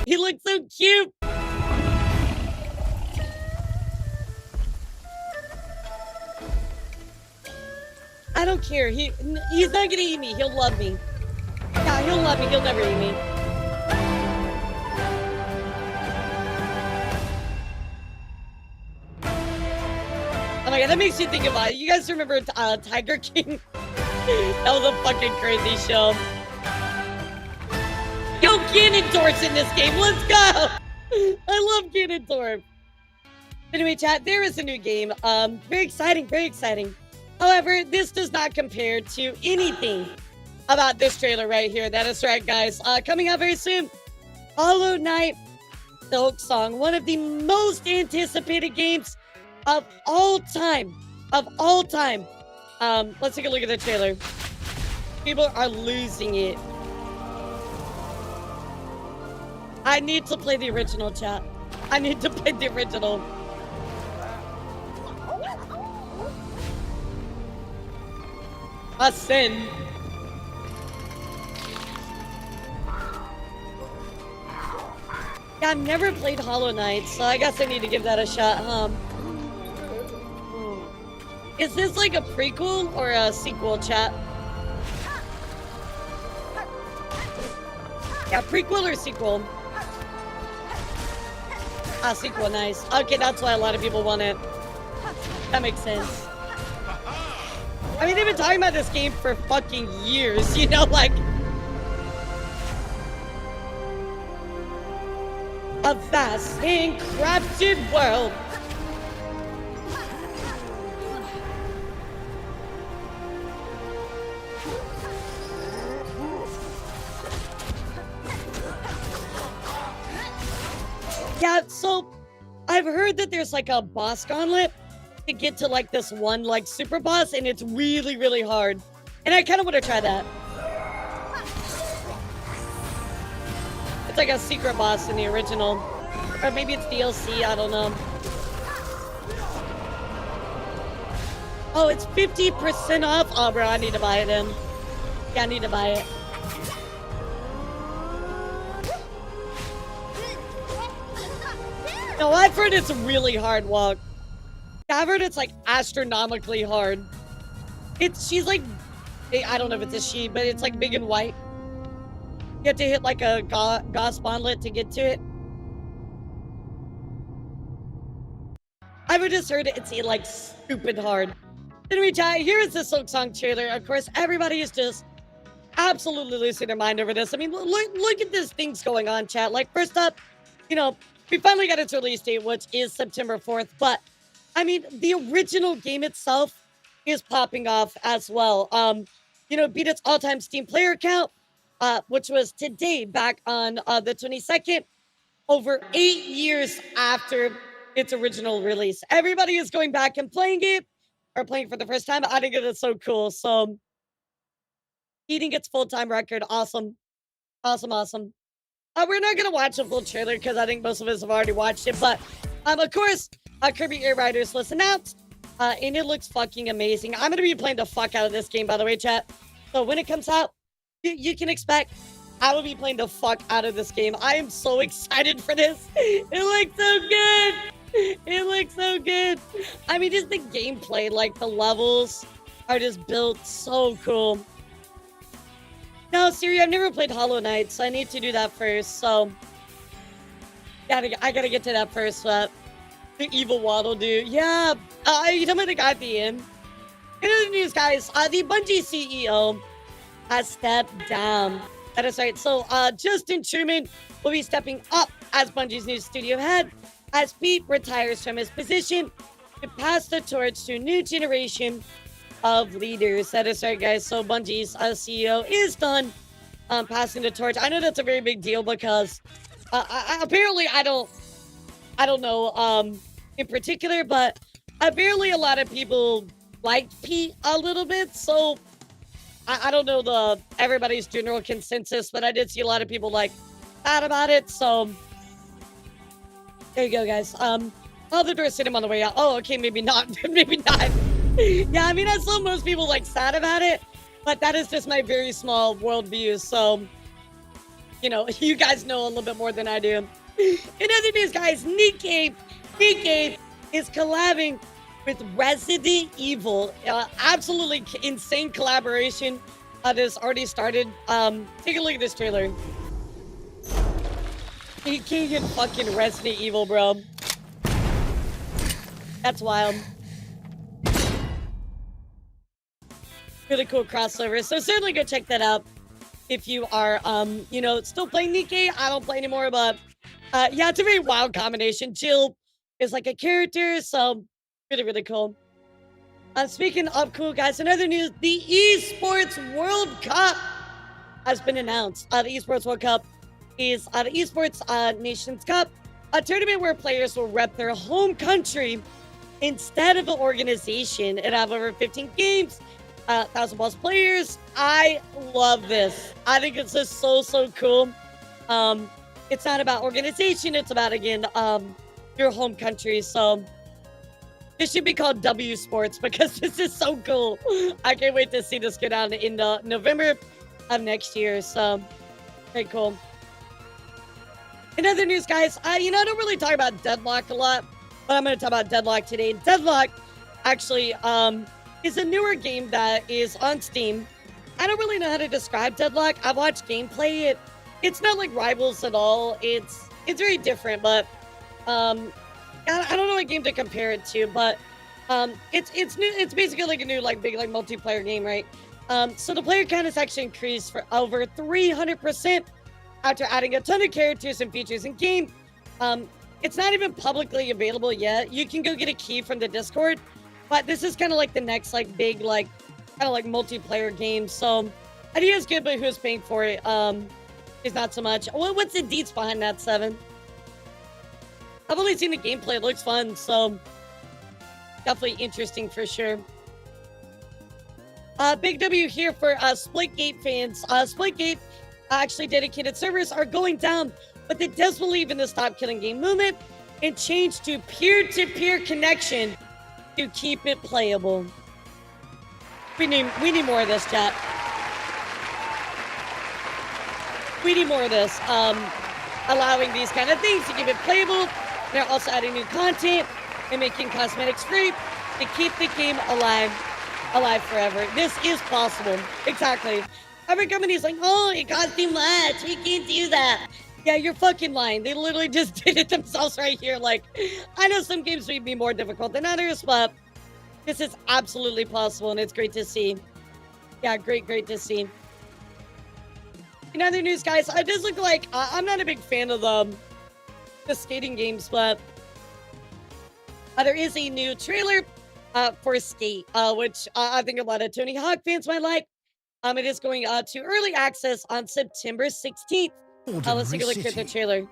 He looks so cute. I don't care. He's not gonna eat me. He'll love me. Yeah, he'll love me. He'll never eat me. Oh my god, that makes you think about it. You guys remember Tiger King? That was a fucking crazy show. Yo, Ganondorf's in this game. Let's go! I love Ganondorf. Anyway, chat, there is a new game. Very exciting, very exciting. However, this does not compare to anything about this trailer right here. That is right, guys. Coming out very soon, Hollow Knight Silk Song, one of the most anticipated games of all time. Of all time. Let's take a look at the trailer. People are losing it. I need to play the original, chat. I need to play the original. A sin. Yeah, I've never played Hollow Knight, so I guess I need to give that a shot, Is this like a prequel or a sequel, chat? Yeah, prequel or sequel? Ah, sequel, nice. Okay, that's why a lot of people want it. That makes sense. I mean, they've been talking about this game for fucking years, you know, like... A vast and crafted world. Yeah, so I've heard that there's like a boss gauntlet to get to like this one like super boss, and it's really, really hard. And I kind of want to try that. It's like a secret boss in the original. Or maybe it's DLC, I don't know. Oh, it's 50% off? Oh, bro, I need to buy it then. Yeah, I need to buy it. No, I've heard it's really hard, Walk. I've heard it's like astronomically hard. She's like, I don't know if it's a she, but it's like big and white. You have to hit like a gauss bondlet to get to it. I've just heard it's like stupid hard. Anyway, chat, here is the Silk Song trailer. Of course, everybody is just absolutely losing their mind over this. I mean, look at this things going on, chat. Like, first up, you know, we finally got its release date, which is September 4th. But, I mean, the original game itself is popping off as well. You know, beat its all-time Steam player count, which was today, back on the 22nd, over 8 years after its original release. Everybody is going back and playing it, or playing for the first time. I think it is so cool. So, beating its full-time record, awesome. Awesome, awesome. We're not going to watch a full trailer because I think most of us have already watched it. But, of course, Kirby Air Riders was announced, and it looks fucking amazing. I'm going to be playing the fuck out of this game, by the way, chat. So when it comes out, you can expect I will be playing the fuck out of this game. I am so excited for this. It looks so good. It looks so good. I mean, just the gameplay, like the levels are just built so cool. No, Siri, I've never played Hollow Knight, so I need to do that first. So, I gotta get to that first. The evil waddle dude. Yeah, you talking about the guy at the end? In other news, guys, the Bungie CEO has stepped down. That is right. So, Justin Truman will be stepping up as Bungie's new studio head as Pete retires from his position to pass the torch to a new generation of leaders. That is right, guys. So Bungie's CEO is done passing the torch. I know that's a very big deal because apparently I don't know in particular, but apparently a lot of people liked Pete a little bit. So I don't know everybody's general consensus, but I did see a lot of people like that about it. So there you go, guys. Oh, the door's him on the way out. Oh, okay, maybe not. Maybe not. Yeah, I mean, I saw most people like sad about it, but that is just my very small worldview. So, you know, you guys know a little bit more than I do. In other news, guys, Nikkei is collabing with Resident Evil. Absolutely insane collaboration that has already started. Take a look at this trailer. Nikkei and fucking Resident Evil, bro. That's wild. Really cool crossover. So certainly go check that out if you are, you know, still playing Nikkei. I don't play anymore, but yeah, it's a very wild combination. Jill is like a character. So really, really cool. Speaking of cool, guys, another news: the Esports World Cup has been announced. The Esports World Cup is the Esports Nations Cup, a tournament where players will rep their home country instead of an organization. It have over 15 games, 1,000 plus players. I love this. I think it's just so cool. It's not about organization. It's about, again, your home country. So this should be called W Sports because this is so cool. I can't wait to see this go down in November of next year. So very cool. In other news, guys, I don't really talk about Deadlock a lot, but I'm going to talk about Deadlock today. Deadlock actually is a newer game that is on Steam. I don't really know how to describe Deadlock. I've watched gameplay. It's not like Rivals at all. It's very different, but I don't know what game to compare it to, but it's new. It's basically like a new big multiplayer game, right? So the player count has actually increased for over 300% after adding a ton of characters and features in game. It's not even publicly available yet. You can go get a key from the Discord, but this is kind of like the next big kind of multiplayer game. So idea is good, but who's paying for it is not so much. What's the deets behind that, Seven? I've only seen the gameplay. It looks fun, so definitely interesting for sure. Big W here for Splitgate fans. Splitgate actually dedicated servers are going down, but they does believe in the Stop Killing Game movement and change to peer-to-peer connection to keep it playable. We need more of this, chat. We need more of this. Allowing these kind of things to keep it playable. They're also adding new content and making cosmetics free to keep the game alive forever. This is possible. Exactly. Every company's like, oh, it costs too much. We can't do that. Yeah, you're fucking lying. They literally just did it themselves right here. I know some games may be more difficult than others, but this is absolutely possible, and it's great to see. Yeah, great to see. In other news, guys, it does look like I'm not a big fan of the skating games, but there is a new trailer for Skate, which I think a lot of Tony Hawk fans might like. It is going to early access on September 16th. Let's take a look at the trailer.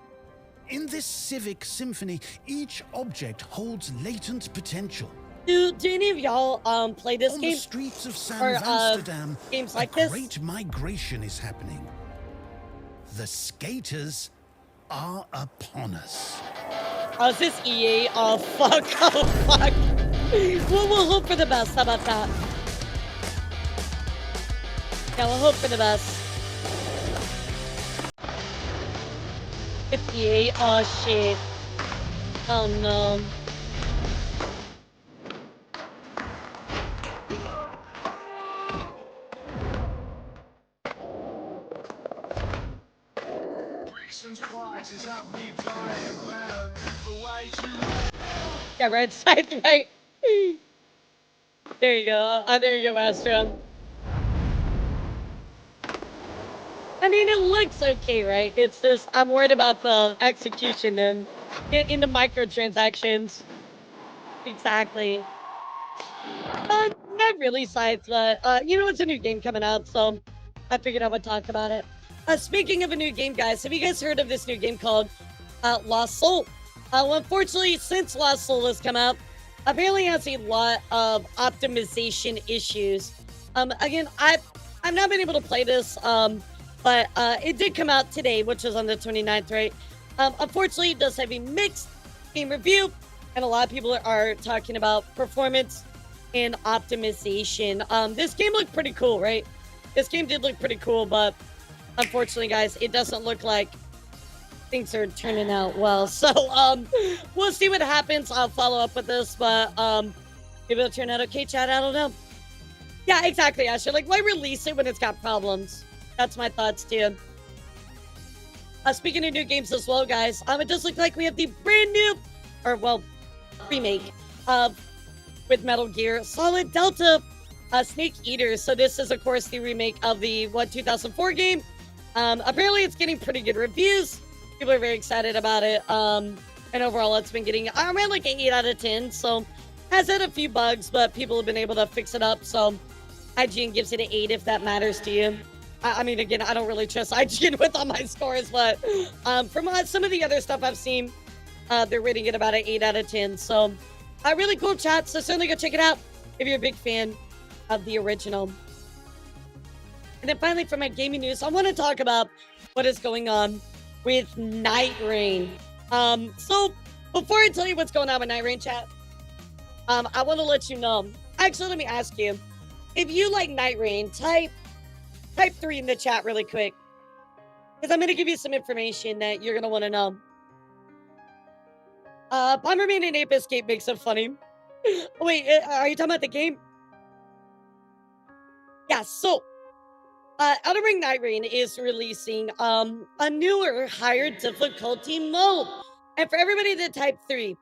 In this civic symphony, each object holds latent potential.
Do any of y'all play this
On
game?
the streets of San
Or,
Amsterdam,
games like
a
this?
great migration is happening. The skaters are upon us.
Oh, is this EA? Oh, fuck. Oh, fuck. We'll hope for the best. How about that? Yeah, we'll hope for the best. 58. Oh, shit. Oh, no. Yeah, red side, right? There you go. There you go, Master. I mean, it looks okay, right? It's just, I'm worried about the execution and get into microtransactions. Exactly. Not really sides, but, it's a new game coming out, so I figured I would talk about it. Speaking of a new game, guys, have you guys heard of this new game called Lost Soul? Well, unfortunately, since Lost Soul has come out, apparently has a lot of optimization issues. Again, I've not been able to play this, but it did come out today, which was on the 29th, right? Unfortunately, it does have a mixed game review, and a lot of people are talking about performance and optimization. This game looked pretty cool, right? This game did look pretty cool, but unfortunately, guys, it doesn't look like things are turning out well. So, we'll see what happens. I'll follow up with this, but maybe it'll turn out okay, Chad. I don't know. Yeah, exactly, Asher. Why release it when it's got problems? That's my thoughts, too. Speaking of new games as well, guys, it does look like we have the brand new, remake with Metal Gear Solid Delta Snake Eater. So this is, of course, the remake of the 2004 game. Apparently, it's getting pretty good reviews. People are very excited about it. And overall, it's been getting around like an 8 out of 10. So has had a few bugs, but people have been able to fix it up. So IGN gives it an 8 if that matters to you. I mean, again, I don't really trust IGN with all my scores, but from some of the other stuff I've seen, they're rating it about an 8 out of 10. So really cool chat. So certainly go check it out if you're a big fan of the original. And then finally, for my gaming news, I want to talk about what is going on with Night Rain. So before I tell you what's going on with Night Rain, chat, I want to let you know. Actually, let me ask you, if you like Night Rain, type 3 in the chat really quick, because I'm going to give you some information that you're going to want to know. Bomberman and Ape Escape makes it funny. Wait, are you talking about the game? Yeah, so Elden Ring Night Rain is releasing a newer, higher difficulty mode. And for everybody that typed 3,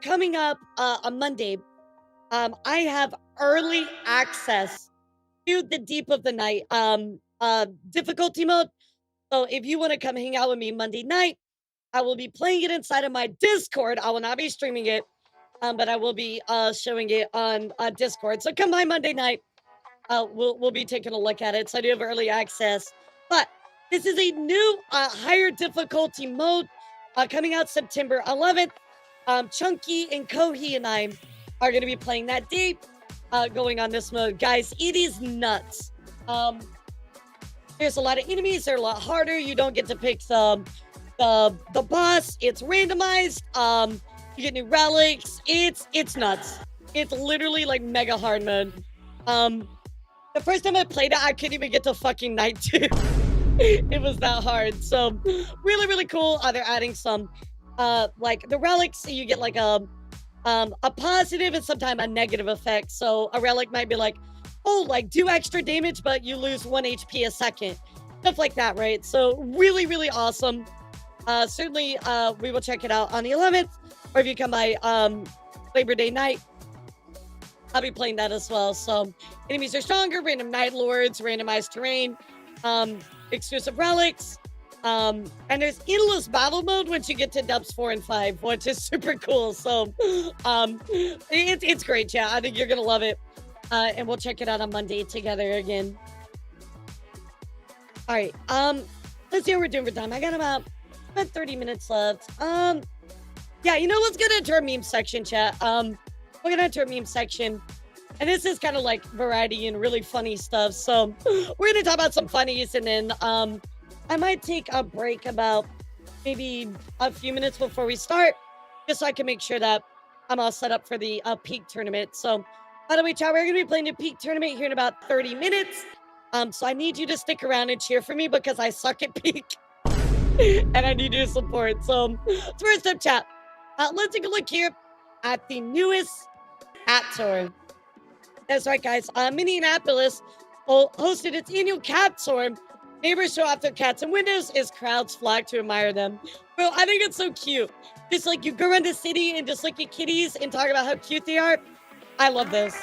coming up on Monday, I have early access to the Deep of the Night difficulty mode. So if you want to come hang out with me Monday night, I will be playing it inside of my Discord. I will not be streaming it, but I will be showing it on Discord. So come by Monday night. We'll be taking a look at it. So I do have early access. But this is a new higher difficulty mode coming out September 11th. Chunky and Kohi and I are going to be playing that deep, going on this mode. Guys, it is nuts. There's a lot of enemies. They're a lot harder. You don't get to pick the boss. It's randomized. You get new relics. It's nuts. It's literally like mega hard mode. The first time I played it, I couldn't even get to fucking night 2. It was that hard. So really, really cool. They're adding some like the relics. You get like a positive and sometimes a negative effect. So a relic might be like, oh, like do extra damage, but you lose 1 HP a second. Stuff like that, right? So really, really awesome. Certainly, we will check it out on the 11th. Or if you come by Labor Day night, I'll be playing that as well. So enemies are stronger, random night lords, randomized terrain, exclusive relics. And there's endless battle mode once you get to dubs 4 and 5, which is super cool. So it's great, chat. I think you're gonna love it. And we'll check it out on Monday together again. All right. Let's see what we're doing for time. I got about 30 minutes left. Yeah, you know, let's get into our meme section, chat. We're gonna enter a meme section, and this is kind of like variety and really funny stuff. So we're gonna talk about some funnies, and then I might take a break about maybe a few minutes before we start, just so I can make sure that I'm all set up for the Peak tournament. So by the way, chat, we're gonna be playing the Peak tournament here in about 30 minutes. So I need you to stick around and cheer for me because I suck at Peak, and I need your support. So first up, chat, let's take a look here at the newest cat tour. That's right, guys. Minneapolis hosted its annual cat tour. Neighbors show off their cats in windows as crowds flock to admire them. Bro, I think it's so cute. Just like you go around the city and just look at kitties and talk about how cute they are. I love this.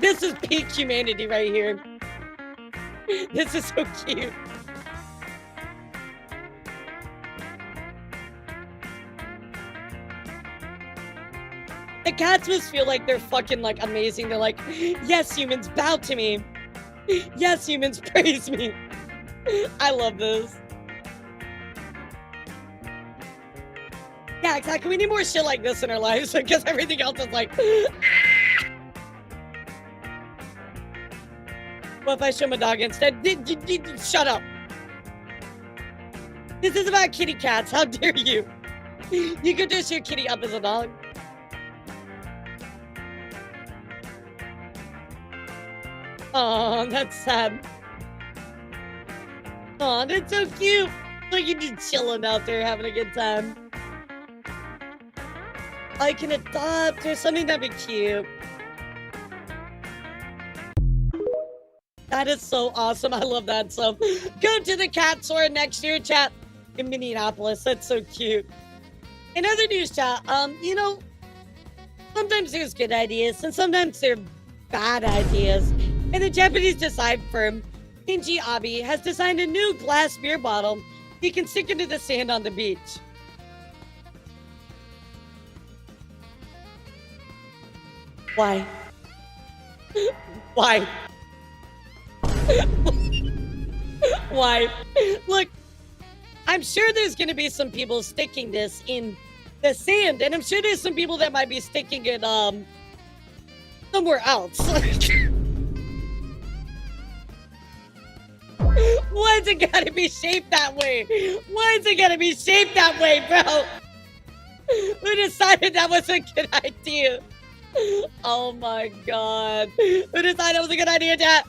This is peak humanity right here. This is so cute. The cats must feel like they're fucking like amazing. They're like, yes, humans, bow to me. Yes, humans, praise me. I love this. Yeah, exactly. We need more shit like this in our lives because everything else is like, what if I show my dog instead? Shut up. This is about kitty cats. How dare you? You could dress your kitty up as a dog. Oh, that's sad. Oh, that's so cute. Look at you chilling out there having a good time. I can adopt or something. That'd be cute. That is so awesome. I love that. So go to the cat tour next year, chat, in Minneapolis. That's so cute. In other news, chat, you know, sometimes there's good ideas and sometimes they're bad ideas. And the Japanese design firm, Kinji Abe, has designed a new glass beer bottle you can stick into the sand on the beach. Why? Why? Why? Look, I'm sure there's going to be some people sticking this in the sand, and I'm sure there's some people that might be sticking it somewhere else. Why's it gotta be shaped that way? Why's it gotta be shaped that way, bro? Who decided that was a good idea? Oh my god. Who decided that was a good idea, chat?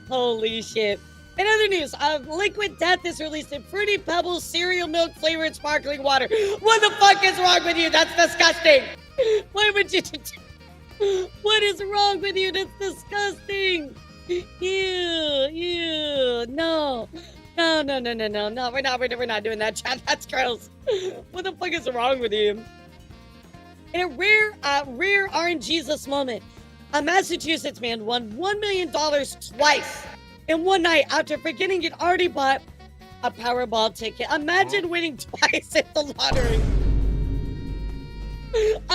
Holy shit. In other news, Liquid Death is released in Fruity Pebbles cereal milk flavored sparkling water. What the fuck is wrong with you? That's disgusting. Why would you What is wrong with you? That's disgusting. Ew, no. No, we're not doing that, chat. That's gross. What the fuck is wrong with you? In a rare RNGesus moment, a Massachusetts man won $1 million twice in one night after forgetting he'd already bought a Powerball ticket. Imagine winning twice at the lottery.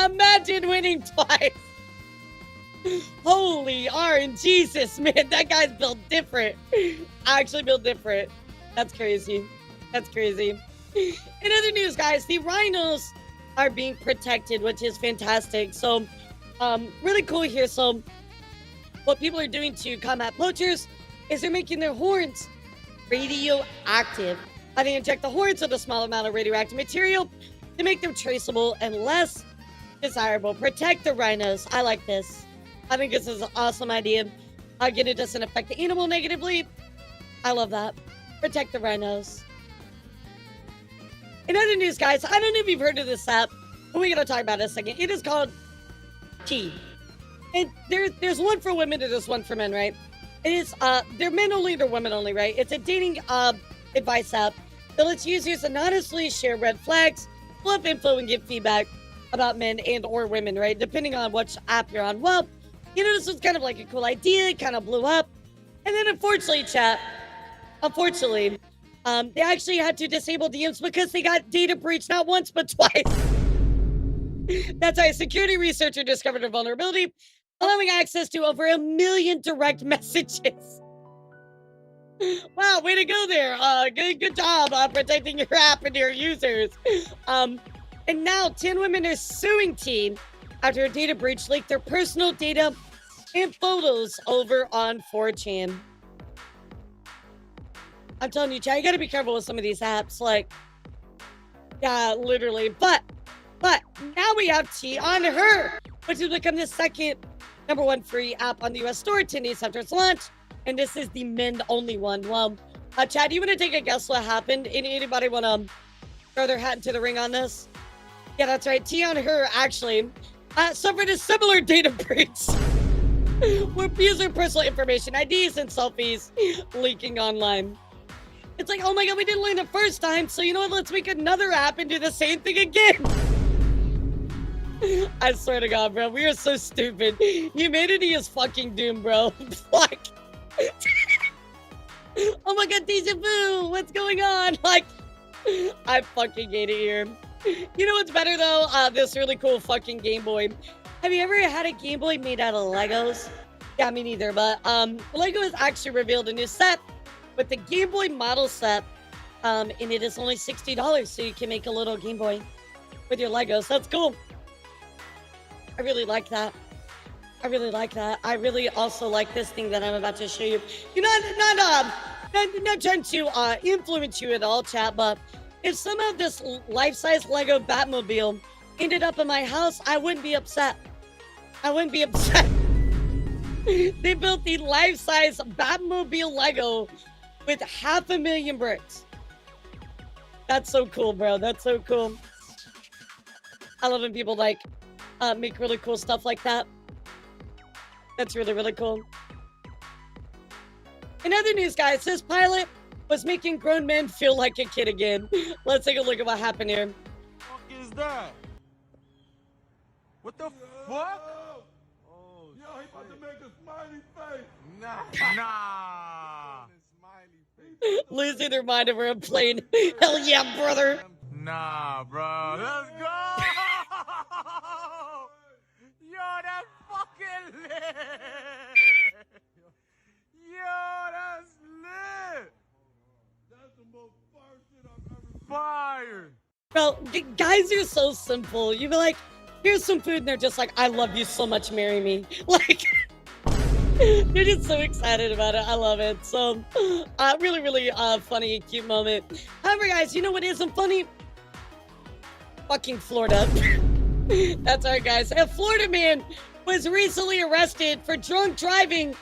Imagine winning twice. Holy RNGesus, man. That guy's built different. Actually built different. That's crazy. That's crazy. In other news, guys, the rhinos are being protected, which is fantastic. So, really cool here. So, what people are doing to combat poachers is they're making their horns radioactive. They inject the horns with a small amount of radioactive material to make them traceable and less desirable. Protect the rhinos. I like this. I think this is an awesome idea. Again, it doesn't affect the animal negatively. I love that. Protect the rhinos. In other news, guys, I don't know if you've heard of this app, but we're going to talk about it in a second. It is called T. And there's one for women and there's one for men, right? It is, they're men only, they're women only, right? It's a dating advice app that lets users anonymously share red flags, pull up info, and give feedback about men and or women, right? Depending on which app you're on. Well, you know, this was kind of like a cool idea. It kind of blew up. And then unfortunately, chat, they actually had to disable DMs because they got data breached not once, but twice. That's right. A security researcher discovered a vulnerability, allowing access to over 1 million direct messages. Wow, way to go there. Good job protecting your app and your users. And now 10 women are suing Teen after a data breach leaked their personal data and photos over on 4chan. I'm telling you, chat, you gotta be careful with some of these apps. Like, yeah, literally. But now we have Tea on Her, which has become the second #1 free app on the US store 10 days after its launch. And this is the men-only one. Well, Chad, do you want to take a guess what happened? Anybody want to throw their hat into the ring on this? Yeah, that's right. Tea on Her actually suffered a similar data breach where user personal information, IDs, and selfies leaking online. It's like, oh my god, we didn't learn the first time, so you know what? Let's make another app and do the same thing again. I swear to God, bro, we are so stupid. Humanity is fucking doomed, bro. Fuck. Oh my god, deja vu, what's going on? Like, I fucking hate it here. You know what's better though? This really cool fucking Game Boy. Have you ever had a Game Boy made out of Legos? Yeah, me neither, but Lego has actually revealed a new set with the Game Boy model set, and it is only $60, so you can make a little Game Boy with your Legos. That's cool. I really like that. I really also like this thing that I'm about to show you. You're not trying to influence you at all, chat, but if somehow this life-size Lego Batmobile ended up in my house, I wouldn't be upset. They built the life-size Batmobile Lego with 500,000 bricks. That's so cool, bro. That's so cool. I love when people like make really cool stuff like that. That's really, really cool. In other news, guys, this pilot was making grown men feel like a kid again. Let's take a look at what happened here.
What the fuck is that? What the fuck? Oh, yo, he about to make a smiley face. Nah.
Losing their mind over a plane. Hell yeah, brother.
Nah, bro. Let's go. Yo, that's Yo, that's lit. That's the most fire shit I've ever fired.
Bro, guys are so simple. You be like, here's some food, and they're just like, I love you so much, marry me. Like, they're just so excited about it. I love it. So, really, really funny, cute moment. However, guys, you know what isn't funny? Fucking Florida. That's right, guys. A Florida man was recently arrested for drunk driving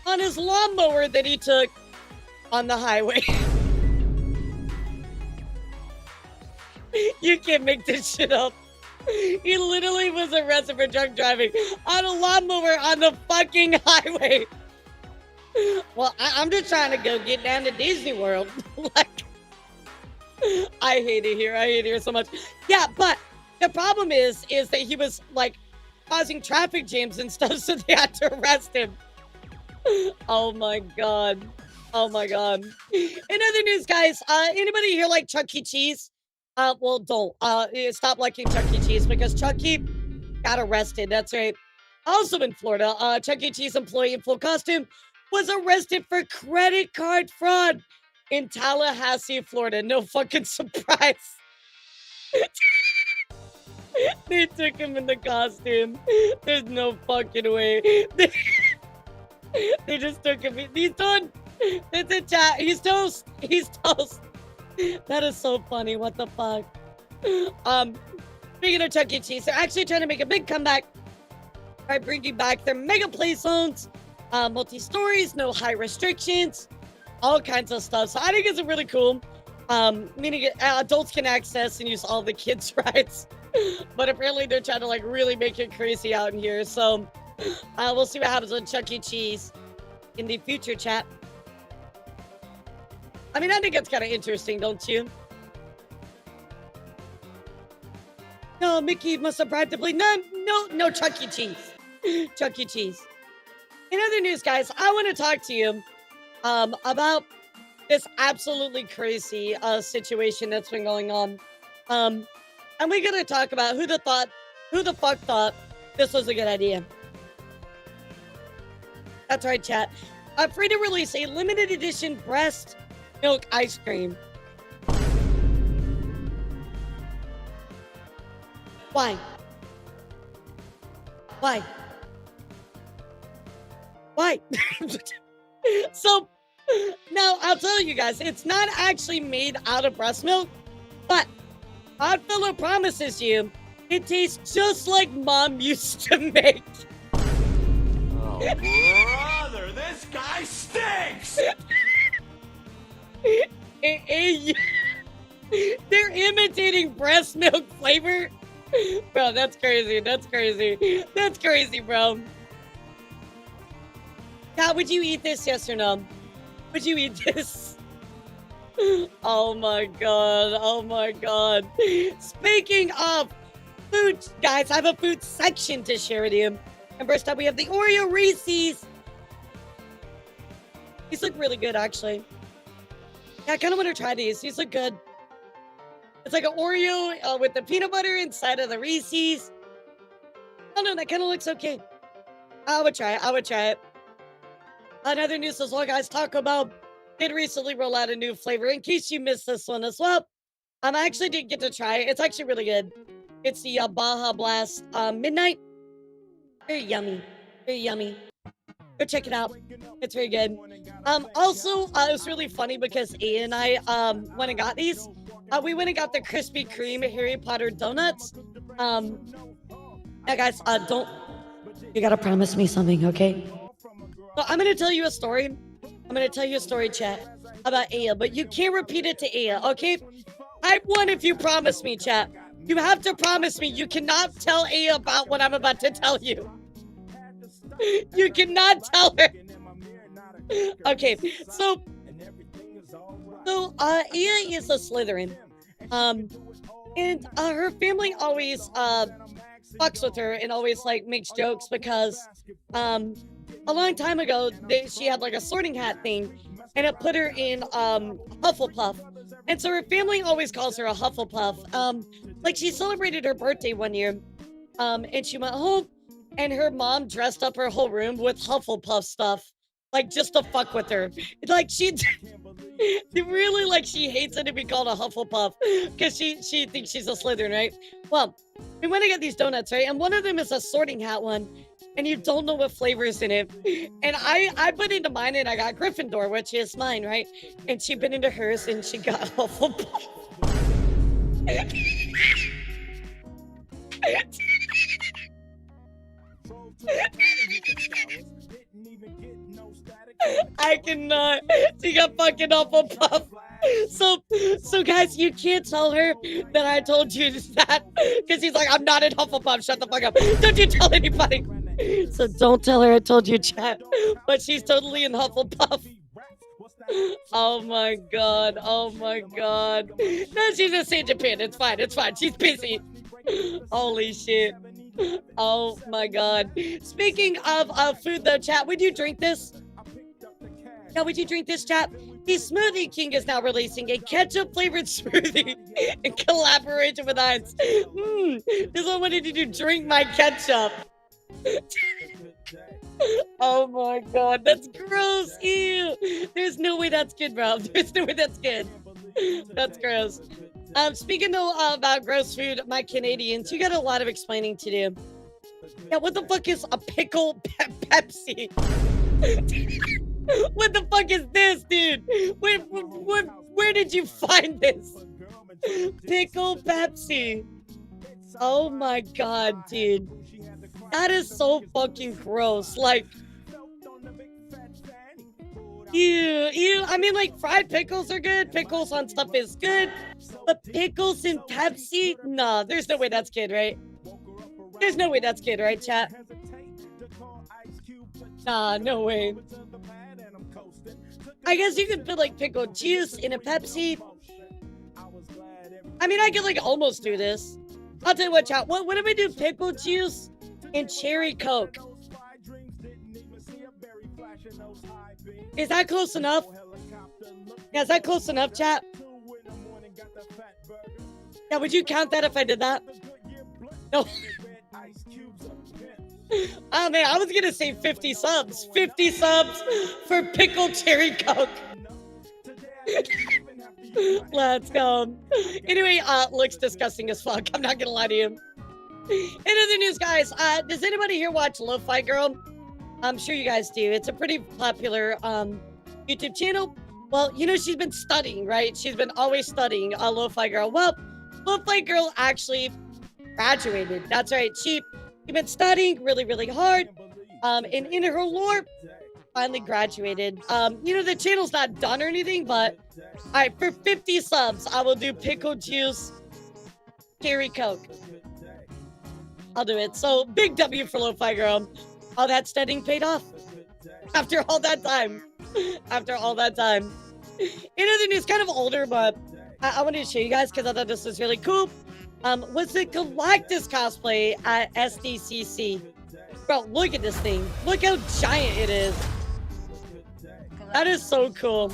on his lawnmower that he took on the highway. You can't make this shit up. He literally was arrested for drunk driving on a lawnmower on the fucking highway. Well, I'm just trying to go get down to Disney World. Like, I hate it here. I hate it here so much. Yeah, but the problem is that he was like causing traffic jams and stuff, so they had to arrest him. Oh my god. Oh my god. In other news, guys, anybody here like Chuck E. Cheese? Well, don't. Stop liking Chuck E. Cheese because Chuck E. got arrested. That's right. Also in Florida, Chuck E. Cheese employee in full costume was arrested for credit card fraud in Tallahassee, Florida. No fucking surprise. They took him in the costume. There's no fucking way. They just took him. He's done. It's a chat. He's toast. He's toast. That is so funny. What the fuck? Speaking of Chuck E. Cheese, they're actually trying to make a big comeback by bringing back their mega play zones, multi-stories, no high restrictions, all kinds of stuff. So I think it's really cool. Meaning adults can access and use all the kids' rides. But apparently they're trying to like really make it crazy out in here. So we'll see what happens with Chuck E. Cheese in the future, chat. I mean, I think it's kind of interesting, don't you? No, Mickey must have bribed to play. No, Chuck E. Cheese. Chuck E. Cheese. In other news, guys, I want to talk to you about this absolutely crazy situation that's been going on. And we're going to talk about who the fuck thought this was a good idea. That's right, chat. Free to release a limited edition breast milk ice cream. Why? So, now I'll tell you guys, it's not actually made out of breast milk, but Oddfellow promises you it tastes just like Mom used to make.
Oh, brother, this guy stinks!
They're imitating breast milk flavor? Bro, that's crazy. That's crazy, bro. God, would you eat this, yes or no? Would you eat this? Oh my god. Speaking of food, guys, I have a food section to share with you. And first up, we have the Oreo Reese's. These look really good, actually. Yeah, I kind of want to try these. These look good. It's like an Oreo with the peanut butter inside of the Reese's. Oh no, that kind of looks okay. I would try it. Another news as well, guys. Taco Bell did recently roll out a new flavor. In case you missed this one as well, I actually did get to try it. It's actually really good. It's the Baja Blast Midnight. Very yummy. Go check it out. It's very good. Also, it was really funny because A and I went and got these. We went and got the Krispy Kreme Harry Potter donuts. Yeah, guys, you gotta promise me something, okay? So I'm gonna tell you a story. Chat, about Aya, but you can't repeat it to Aya, okay? I won if you promise me, chat. You have to promise me. You cannot tell Aya about what I'm about to tell you. You cannot tell her. Okay, so Aya is a Slytherin. And her family always fucks with her and always like makes jokes because a long time ago she had like a sorting hat thing and it put her in Hufflepuff. And so her family always calls her a Hufflepuff. Like she celebrated her birthday one year and she went home and her mom dressed up her whole room with Hufflepuff stuff, like just to fuck with her. Like she really like she hates it to be called a Hufflepuff because she thinks she's a Slytherin, right? Well, we went to get these donuts, right? And one of them is a sorting hat one, and you don't know what flavor's in it. And I put into mine and I got Gryffindor, which is mine, right? And she put into hers and she got Hufflepuff. I cannot. She got fucking Hufflepuff. So guys, you can't tell her that I told you that because he's like, I'm not in Hufflepuff. Shut the fuck up. Don't you tell anybody. So don't tell her I told you, chat. But she's totally in Hufflepuff. Oh my god. Oh my god. No, she's just in Japan. It's fine. It's fine. She's busy. Holy shit. Oh my god. Speaking of food though, chat, would you drink this? Yeah, would you drink this, chat? The Smoothie King is now releasing a ketchup-flavored smoothie in collaboration with Heinz. This one wanted you to drink my ketchup. Oh my god, that's gross. Ew. There's no way that's good, bro. There's no way that's good. That's gross. Speaking though about gross food, my Canadians, you got a lot of explaining to do. Yeah, what the fuck is a pickle Pepsi? What the fuck is this, dude? Where did you find this? Pickle Pepsi. Oh my god, dude. That is so fucking gross. Like, ew. I mean, like, fried pickles are good. Pickles on stuff is good. But pickles in Pepsi? Nah, there's no way that's good, right? There's no way that's good, right, chat? Nah, no way. I guess you could put, like, pickle juice in a Pepsi. I mean, I could, like, almost do this. I'll tell you what, chat. What if we do pickle juice and cherry Coke? Is that close enough? Yeah, is that close enough, chat? Yeah, would you count that if I did that? No. Oh man, I was gonna say 50 subs. 50 subs for pickled cherry Coke. Let's go. Anyway, looks disgusting as fuck. I'm not gonna lie to you. In other news, guys, does anybody here watch Lo-Fi Girl? I'm sure you guys do. It's a pretty popular YouTube channel. Well, you know, she's been studying, right? She's been always studying Lo-Fi Girl. Well, Lo-Fi Girl actually graduated. That's right. She's been studying really, really hard. And in her lore, finally graduated. You know, the channel's not done or anything, but all right, for 50 subs, I will do pickle juice, cherry Coke. I'll do it. So big W for Lo-Fi Girl. All that studying paid off. After all that time. After all that time. In other news, kind of older, but I wanted to show you guys because I thought this was really cool. Was the Galactus cosplay at SDCC. Bro, look at this thing. Look how giant it is. That is so cool.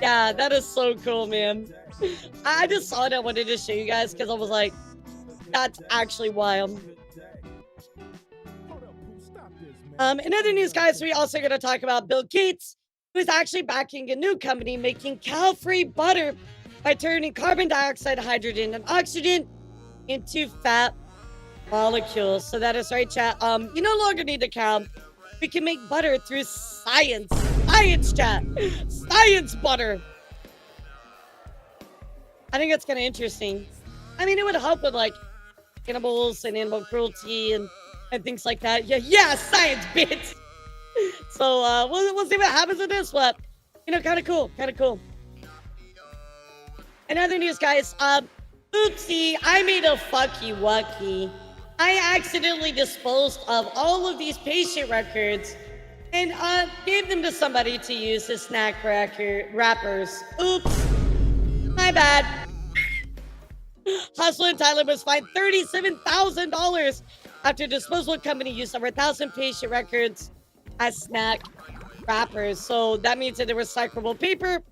Yeah, that is so cool, man. I just saw it. I wanted to show you guys because I was like, that's actually wild. In other news, guys, we also going to talk about Bill Gates, who's actually backing a new company making cow-free butter by turning carbon dioxide, hydrogen, and oxygen into fat molecules. So that is right, chat. You no longer need a cow. We can make butter through science. Science, chat. Science butter. I think that's kind of interesting. I mean, it would help with, like, animals and animal cruelty and things like that. Yeah, science, bitch. So, we'll see what happens with this, but, you know, kind of cool. In other news, guys, oopsie, I made a fucky wucky. I accidentally disposed of all of these patient records and gave them to somebody to use as snack wrappers. Oops, my bad. Hustler in Thailand was fined $37,000 after a disposal company used over 1,000 patient records as snack wrappers. So that means that there was recyclable paper.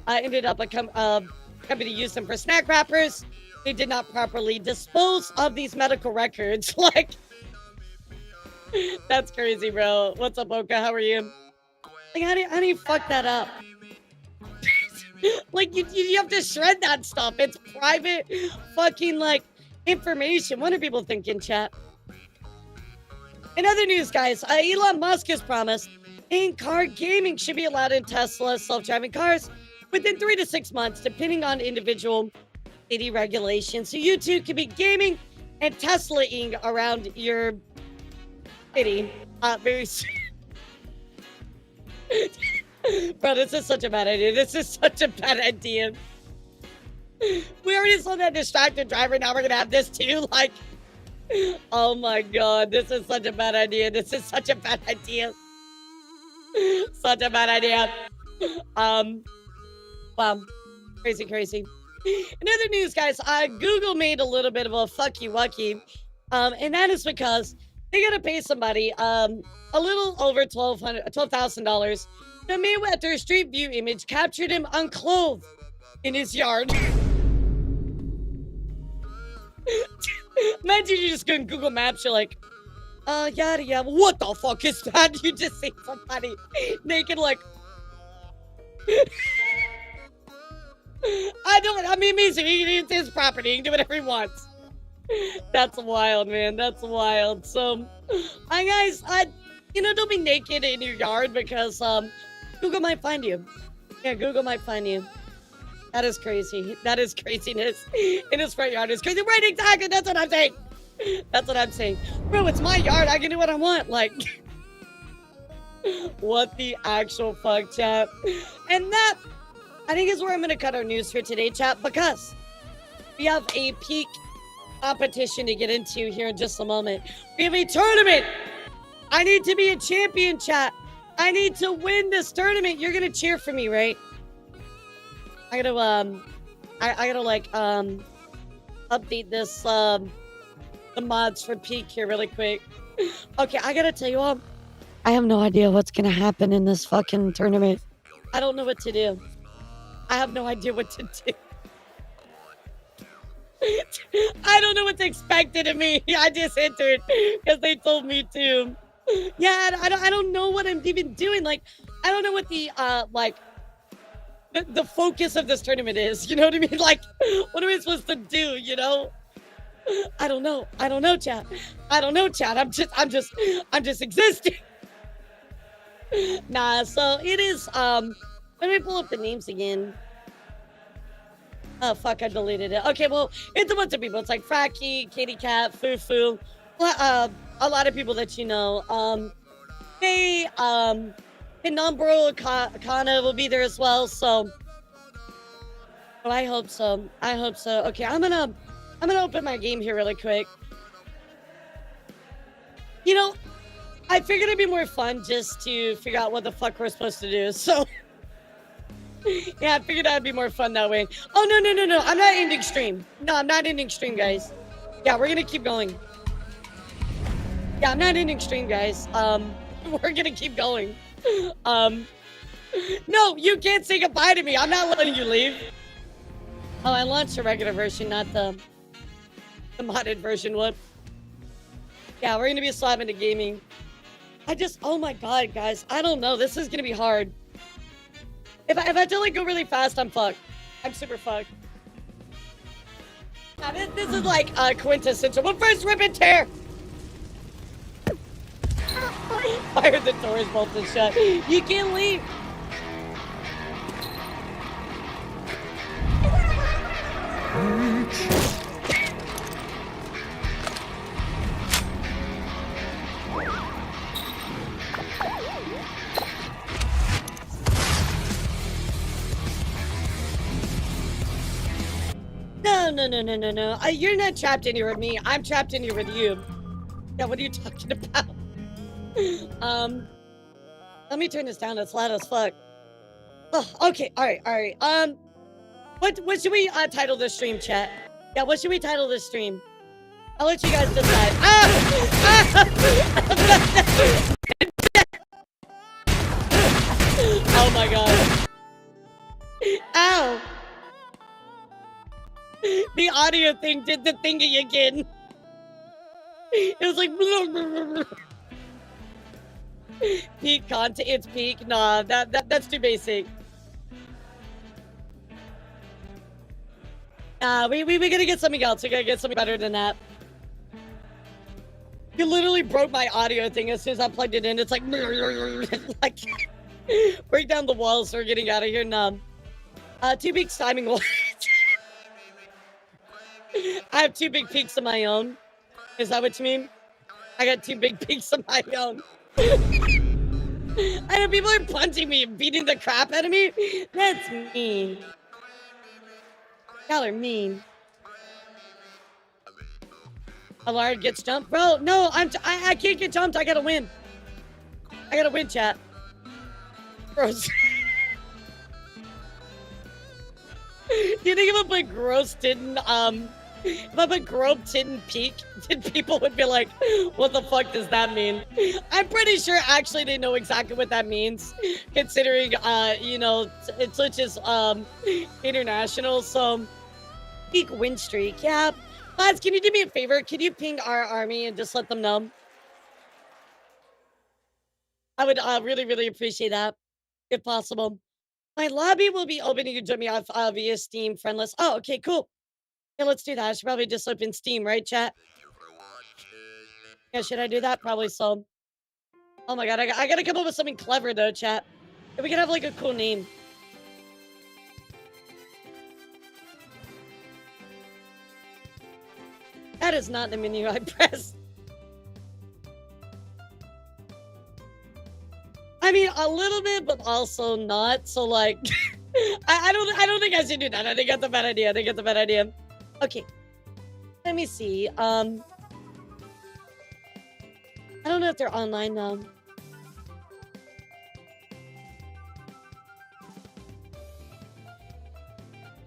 Ended up a company used them for snack wrappers. they did not properly dispose of these medical records. Like, that's crazy, bro. What's up, Oka? How are you? Like, how do you fuck that up? Like, you have to shred that stuff. It's private fucking, like, information. What are people thinking, chat? In other news, guys, Elon Musk has promised in-car gaming should be allowed in Tesla self-driving cars within 3 to 6 months, depending on individual city regulations. So you too can be gaming and Tesla-ing around your city very soon. Bro, this is such a bad idea. This is such a bad idea. We already saw that distracted driver. Now we're going to have this too. Like, oh my God. This is such a bad idea. This is such a bad idea. Such a bad idea. Wow. Crazy, crazy. In other news, guys, Google made a little bit of a fucky-wucky. And that is because they got to pay somebody a little over $12,000. The man after a Street View image captured him unclothed in his yard. Imagine you just go on Google Maps, you're like, yada yada. What the fuck is that? You just see somebody naked, like. I mean, it's his property. He can do whatever he wants. That's wild, man. That's wild. So, guys, don't be naked in your yard because, Google might find you. Yeah, Google might find you. That is crazy. That is craziness. In his front yard is crazy. Right, exactly. That's what I'm saying. That's what I'm saying. Bro, it's my yard. I can do what I want. Like, what the actual fuck, chat? And that, I think, is where I'm going to cut our news for today, chat, because we have a peak competition to get into here in just a moment. We have a tournament. I need to be a champion, chat. I need to win this tournament. You're going to cheer for me, right? I gotta, update this, the mods for peak here really quick. Okay, I gotta tell you all, I have no idea what's gonna happen in this fucking tournament. I don't know what to do. I have no idea what to do. I don't know what's expected of me. I just entered because they told me to. Yeah, I don't know what I'm even doing. Like, I don't know what the, the focus of this tournament is. You know what I mean? Like, what am I supposed to do, you know? I don't know. I don't know, chat. I don't know, chat. I'm just existing. Nah, so it is, let me pull up the names again. Oh, fuck, I deleted it. Okay, well, it's a bunch of people. It's like Fracky, Katie Cat, Fufu, a lot of people that you know. Penumbro, Kana will be there as well, so. Well, I hope so. I hope so. Okay, I'm gonna open my game here really quick. You know, I figured it'd be more fun just to figure out what the fuck we're supposed to do, so. Yeah, I figured that'd be more fun that way. Oh, no. I'm not ending stream. No, I'm not ending stream, guys. Yeah, we're gonna keep going. Yeah, I'm not ending stream, guys. We're gonna keep going. No, you can't say goodbye to me. I'm not letting you leave. Oh, I launched the regular version, not the modded version. What? Yeah, we're gonna be slapping to gaming. Oh my god, guys. I don't know. This is gonna be hard. If I have to, like, go really fast, I'm fucked. I'm super fucked. Now, this is like quintessential. But first, rip and tear. Fire the doors bolted shut. You can't leave. No. You're not trapped in here with me. I'm trapped in here with you. Yeah, what are you talking about? Let me turn this down. It's loud as fuck. Oh, okay, all right. What should we title this stream, chat? Yeah, what should we title this stream? I'll let you guys decide. Oh my god. Ow. The audio thing did the thingy again. It was like peak content. It's peak. Nah, that's too basic. We gotta get something else. We gotta get something better than that. You literally broke my audio thing as soon as I plugged it in. It's like, like break down the walls. So we're getting out of here. Numb. 2 big timing walls. I have 2 big peaks of my own. Is that what you mean? I got 2 big peaks of my own. I know people are punching me and beating the crap out of me. That's mean. Y'all are mean. Elara gets jumped, bro. No, I can't get jumped. I gotta win. I gotta win, chat. Bro. You think if I put gross didn't if I put grope didn't peak, then people would be like, what the fuck does that mean? I'm pretty sure actually they know exactly what that means, considering you know, it's such as international. So peak win streak, yeah. Lads, can you do me a favor? Can you ping our army and just let them know? I would really, really appreciate that, if possible. My lobby will be opening to join me off via Steam friendless. Oh, okay, cool. Yeah, let's do that. I should probably just open Steam, right, chat? Yeah, should I do that? Probably so. Oh my god, I gotta come up with something clever though, chat. If we could have like a cool name. That is not the menu I pressed. I mean, a little bit, but also not. So, like, I don't think I should do that. I think that's a bad idea. I think it's a bad idea. Okay, let me see. I don't know if they're online now.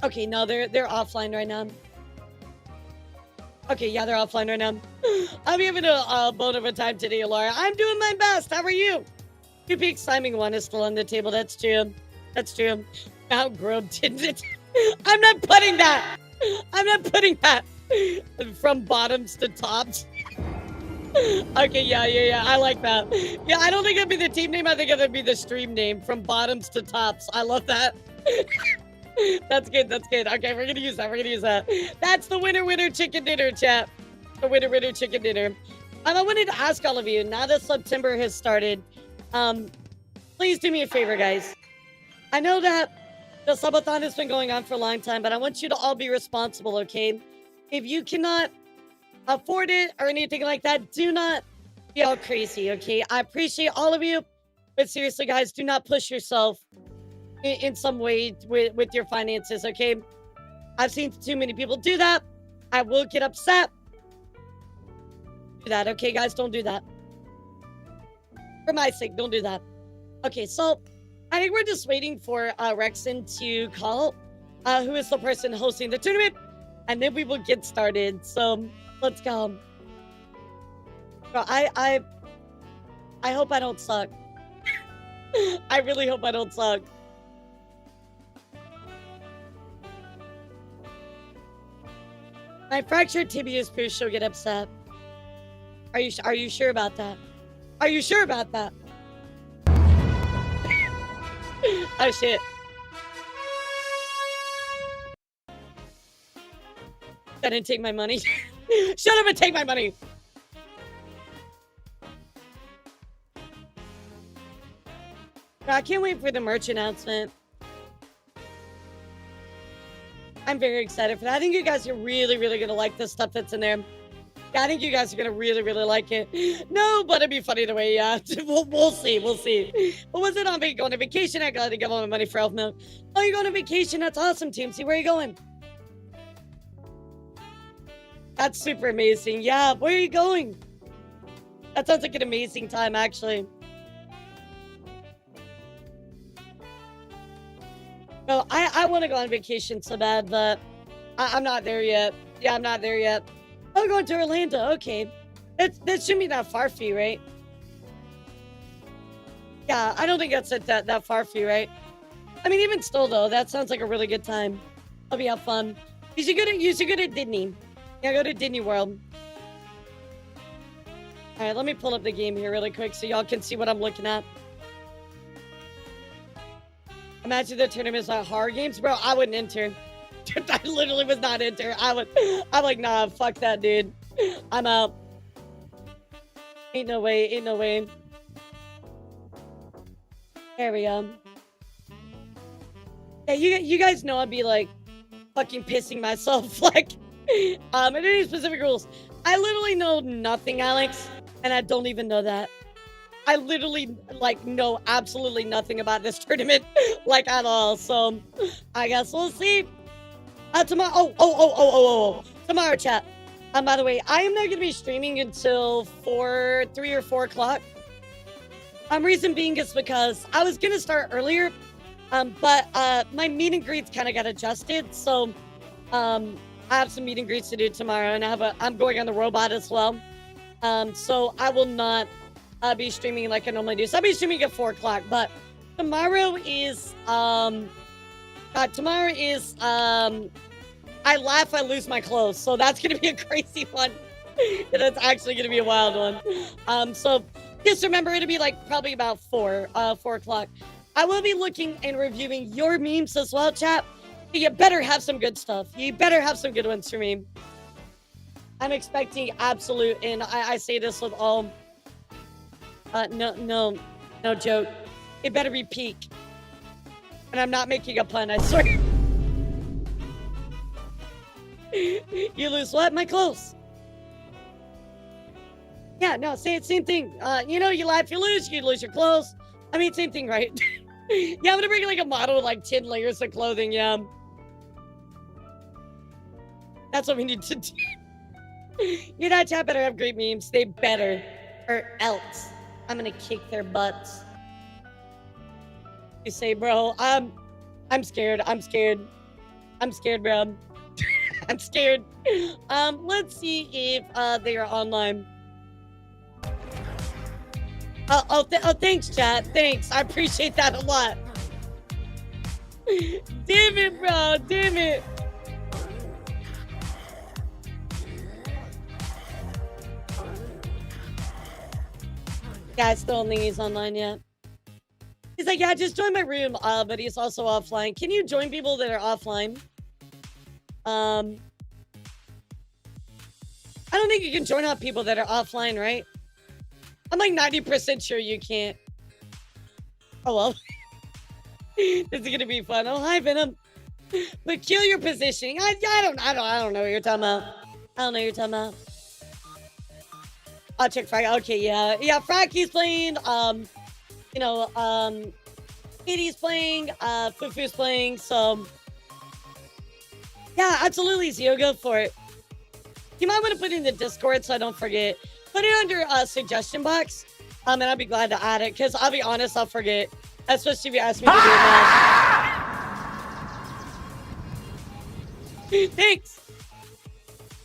Okay, no, they're offline right now. Okay, yeah, they're offline right now. I'm having a bone of a time today, Laura. I'm doing my best. How are you? 2 peaks timing 1 is still on the table. That's true. That's true. Mount Grove didn't it? I'm not putting that. I'm not putting that from bottoms to tops. Okay, yeah. I like that. Yeah, I don't think it'd be the team name. I think it'd be the stream name, from bottoms to tops. I love that. That's good. That's good. Okay, we're gonna use that. We're gonna use that. That's the winner chicken dinner, chat. The winner chicken dinner. I wanted to ask all of you, now that September has started, please do me a favor, guys. I know that the subathon has been going on for a long time, but I want you to all be responsible, okay? If you cannot afford it or anything like that, do not be all crazy, okay? I appreciate all of you, but seriously, guys, do not push yourself in some way with your finances, okay? I've seen too many people do that. I will get upset. Do that, okay, guys? Don't do that. For my sake, don't do that. Okay, so I think we're just waiting for Rexon to call, who is the person hosting the tournament, and then we will get started. So let's go. Bro, I hope I don't suck. I really hope I don't suck. My fractured tibia is pretty sure get upset. Are you sure about that? Are you sure about that? Oh shit. I didn't take my money. Shut up and take my money. I can't wait for the merch announcement. I'm very excited for that. I think you guys are really, really gonna like the stuff that's in there. Yeah, I think you guys are gonna really, really like it. No, but it'd be funny the way, yeah. We'll see, we'll see. What was it on going on vacation? I got to give all my money for elf milk. Oh, you're going on vacation? That's awesome, Team. See, where are you going? That's super amazing. Yeah, where are you going? That sounds like an amazing time, actually. No, I want to go on vacation so bad, but I'm not there yet. Yeah, I'm not there yet. Oh, going to Orlando. Okay. That shouldn't be that far for you, right? Yeah, I don't think that's that far for you, right? I mean, even still, though, that sounds like a really good time. Hope you have fun. You should go to Disney. Yeah, go to Disney World. All right, let me pull up the game here really quick so y'all can see what I'm looking at. Imagine the tournament's like horror games, bro. I wouldn't enter. I literally was not enter. I'm like, nah, fuck that, dude. I'm out. Ain't no way. Ain't no way. There we go. Yeah, you guys know I'd be like fucking pissing myself. Like, in any specific rules. I literally know nothing, Alex, and I don't even know that. I literally like know absolutely nothing about this tournament, like at all. So I guess we'll see. Tomorrow. Tomorrow, chat. By the way, I am not gonna be streaming until 3 or 4 o'clock. Reason being is because I was gonna start earlier, but my meet and greets kind of got adjusted. So I have some meet and greets to do tomorrow, and I'm going on the robot as well. So I will not be streaming like I normally do. So I'll be streaming at 4 o'clock, but tomorrow is I laugh, I lose my clothes. So that's gonna be a crazy one. That's actually gonna be a wild one. So just remember, it'll be like probably about 4 o'clock. I will be looking and reviewing your memes as well, chat. You better have some good stuff. You better have some good ones for me. I'm expecting absolute, and I say this with all, no joke. It better be peak. And I'm not making a pun, I swear. You lose what? My clothes. Yeah, no, same thing. You laugh, you lose your clothes. I mean, same thing, right? Yeah, I'm gonna bring like a model with like 10 layers of clothing, yeah. That's what we need to do. Chat better have great memes. They better. Or else. I'm gonna kick their butts. You say, bro, I'm scared. I'm scared, bro. I'm scared. Let's see if they are online. Thanks, chat. Thanks. I appreciate that a lot. Damn it, bro. Damn it. Yeah, I still don't think he's online yet. He's like, yeah, just join my room, but he's also offline. Can you join people that are offline? I don't think you can join out people that are offline, right? I'm like 90% sure you can't. Oh well. This is gonna be fun. Oh hi Venom. Peculiar positioning. I don't know what you're talking about. I don't know what you're talking about. I'll check Frag. Okay, yeah. Yeah, Frankie's playing. Katie's playing, Fufu's playing, so yeah, absolutely, Zio, go for it. You might want to put it in the Discord so I don't forget. Put it under suggestion box, and I'll be glad to add it, because I'll be honest, I'll forget. Especially if you ask me to do it now. Thanks.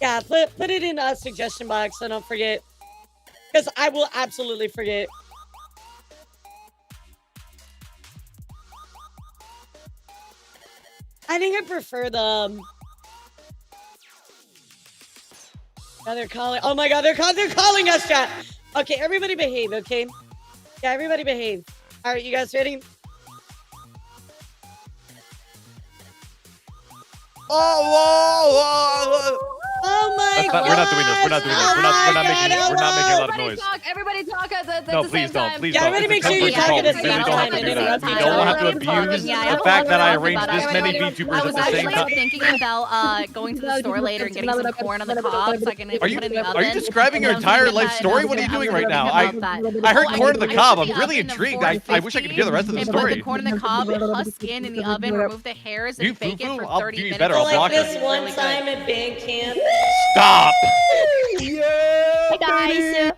Yeah, put it in suggestion box so don't forget. Because I will absolutely forget. I think I prefer the... Oh, they're calling. Oh my god, they're calling us, chat. Okay, everybody behave, okay? Yeah, everybody behave. All right, you guys ready? Oh my god.
We're not doing this. We're not doing this. We're not making a lot of noise.
Everybody talk at the
No,
same
please don't.
time.
Please
Yeah,
don't.
everybody make sure you talk at the same time and interrupt
We
each
don't
other.
have to abuse the fact that I arranged this many VTubers
I
at
was
the same
actually
time.
thinking about going to the store later and getting some corn on the cob so I can put it in the oven.
Are you describing your entire life story? What are you doing right now? I heard corn on the cob. I'm really intrigued. I wish I could hear the rest of the
And put
story.
the corn in the cob, husk in the oven, remove the hairs, and bake it for 30 minutes.
better. I'll
Like
block
this
it.
one time at band camp.
Stop.
Hey guys.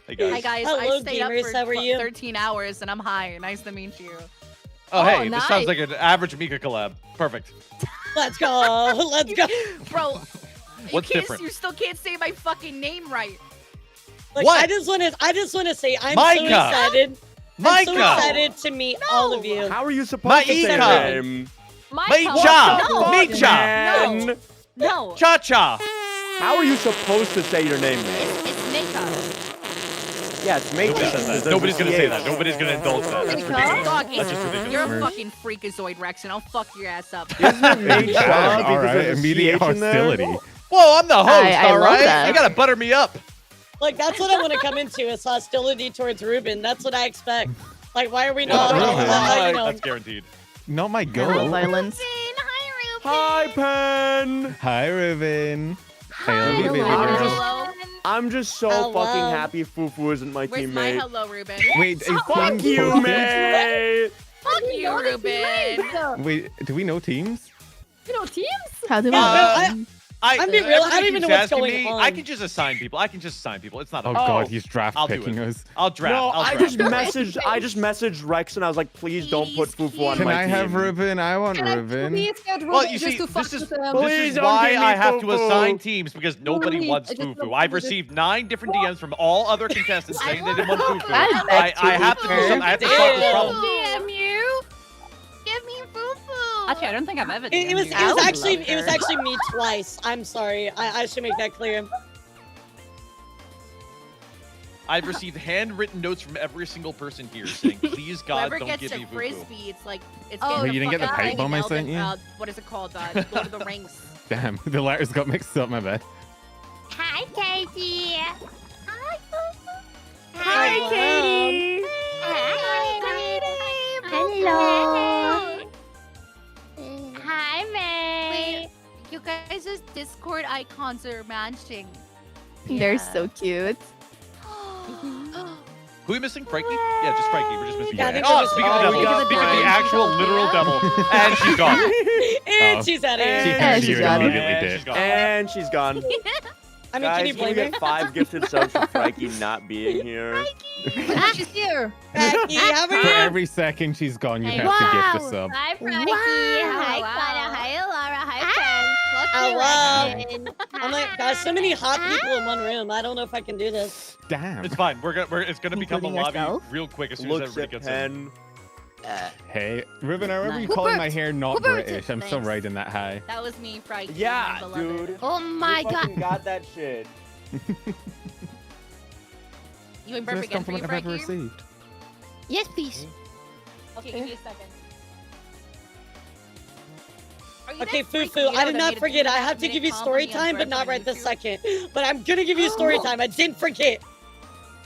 Hey guys.
Hi guys.
Hello,
I stayed
gamers. How
up
are
for
you?
13 hours and I'm high. Nice to meet you.
Oh, hey,
nice.
this sounds like an average Mika collab. Perfect.
Let's go. Let's go.
Bro,
What's different?
you still can't say my fucking name right.
Look,
What?
I just want to say I'm
Micah.
so excited. I'm so
Micah.
excited to meet all of you.
How are you supposed to say
Micah.
your name?
Mecha!
No.
Cha-cha!
How are you supposed to say your name, man?
It's Mecha.
Yeah, it's Mecha.
Nobody says that. Nobody's gonna say that. Nobody's gonna indulge that. That's ridiculous.
Fuck,
That's just ridiculous.
You're a fucking freakazoid, Rex, and I'll fuck your ass up.
Isn't it Mecha?
All right, immediate hostility.
Whoa, I'm the host,
I
all
love
right?
that.
You gotta butter me up.
Like, that's what I want to come into, is hostility towards Ruben. That's what I expect. Like, why are we not? You know,
That's guaranteed.
Not my goal.
Violence.
Hi, Pen.
Hi, Ruben. Hey,
I'm just so fucking happy Fufu isn't my
Where's my
teammate.
hello, Ruben?
Wait, is
Fuck
teams
you,
posted?
mate.
Fuck you, Ruben.
Wait, do we know teams?
You know teams?
How do we?
I'm being real. I don't even know what's going on.
I can just assign people. It's not.
Oh God, he's draft picking us.
I'll draft.
No,
I'll
I
draft.
just messaged Rex and I was like, please don't put Fufu on
Can
my
I
team.
have Ruben? I want Ruben.
Well, you see, this is why I have to assign teams, because nobody wants Fufu. I've received 9 different DMs from all other contestants saying they didn't want Fufu. I have to do something. I have to solve this problem.
Damn you. Give me Fufu. Actually, I don't think I've ever
It was actually me twice. I'm sorry. I should make that clear.
I've received handwritten notes from every single person here saying, please God,
Whoever
don't
gets
give
a
me Fufu.
frisbee, it's like it's
Oh,
getting
you didn't get the
fucking
pipe bomb I sent you?
what is it called? Lord of the Rings.
Damn, the letters got mixed up, my bad.
Hi, Katie. Hi, Fufu.
Hi,
Katie. Hi, Katie. Hello. Hi, May. Wait, you guys' Discord icons are matching.
They're so cute.
Who are we missing? Frankie? Yeah, just Frankie. We're just missing
Yeah, I
Frankie.
think we're
Oh,
just-
speaking of the devil. Speaking of the actual literal devil. And she's gone.
And she's out of here.
And she's gone. Immediately did.
And she's gone.
I mean,
Guys,
can you blame
we
her?
get 5 gifted subs for Frankie not being here?
She's here.
Becky, how are
For
you?
every second she's gone, you have to gift a sub.
Hi, Frankie. Hi, Clara. Hi, Elara. Hi, Jen.
Oh, wow. I'm like, gosh, so many hot people in one room. I don't know if I can do this.
Damn.
It's fine. It's gonna become a
Including
lobby
yourself?
real quick as soon as
Looks
everybody
at
gets in.
Pen.
Hey, Ruben, I remember you
Who
calling my
burped?
hair not
Who burped?
British. I'm still
Thanks.
riding that high.
That was me, Frankie.
Yeah,
my beloved.
dude.
Oh my
You
god.
fucking got that shit.
You ain't burp
First
again for you,
compliment I've ever
Frankie?
received.
Yes, please. Okay, give me a second. Are you
Okay,
that freak
Fufu, I
weirdo
did
that
not
made a
forget. I
2.5
have to
minute
give you
comedy
story
on
time, but not
Threads on
right this
YouTube?
second. But I'm gonna give you story time. I didn't forget.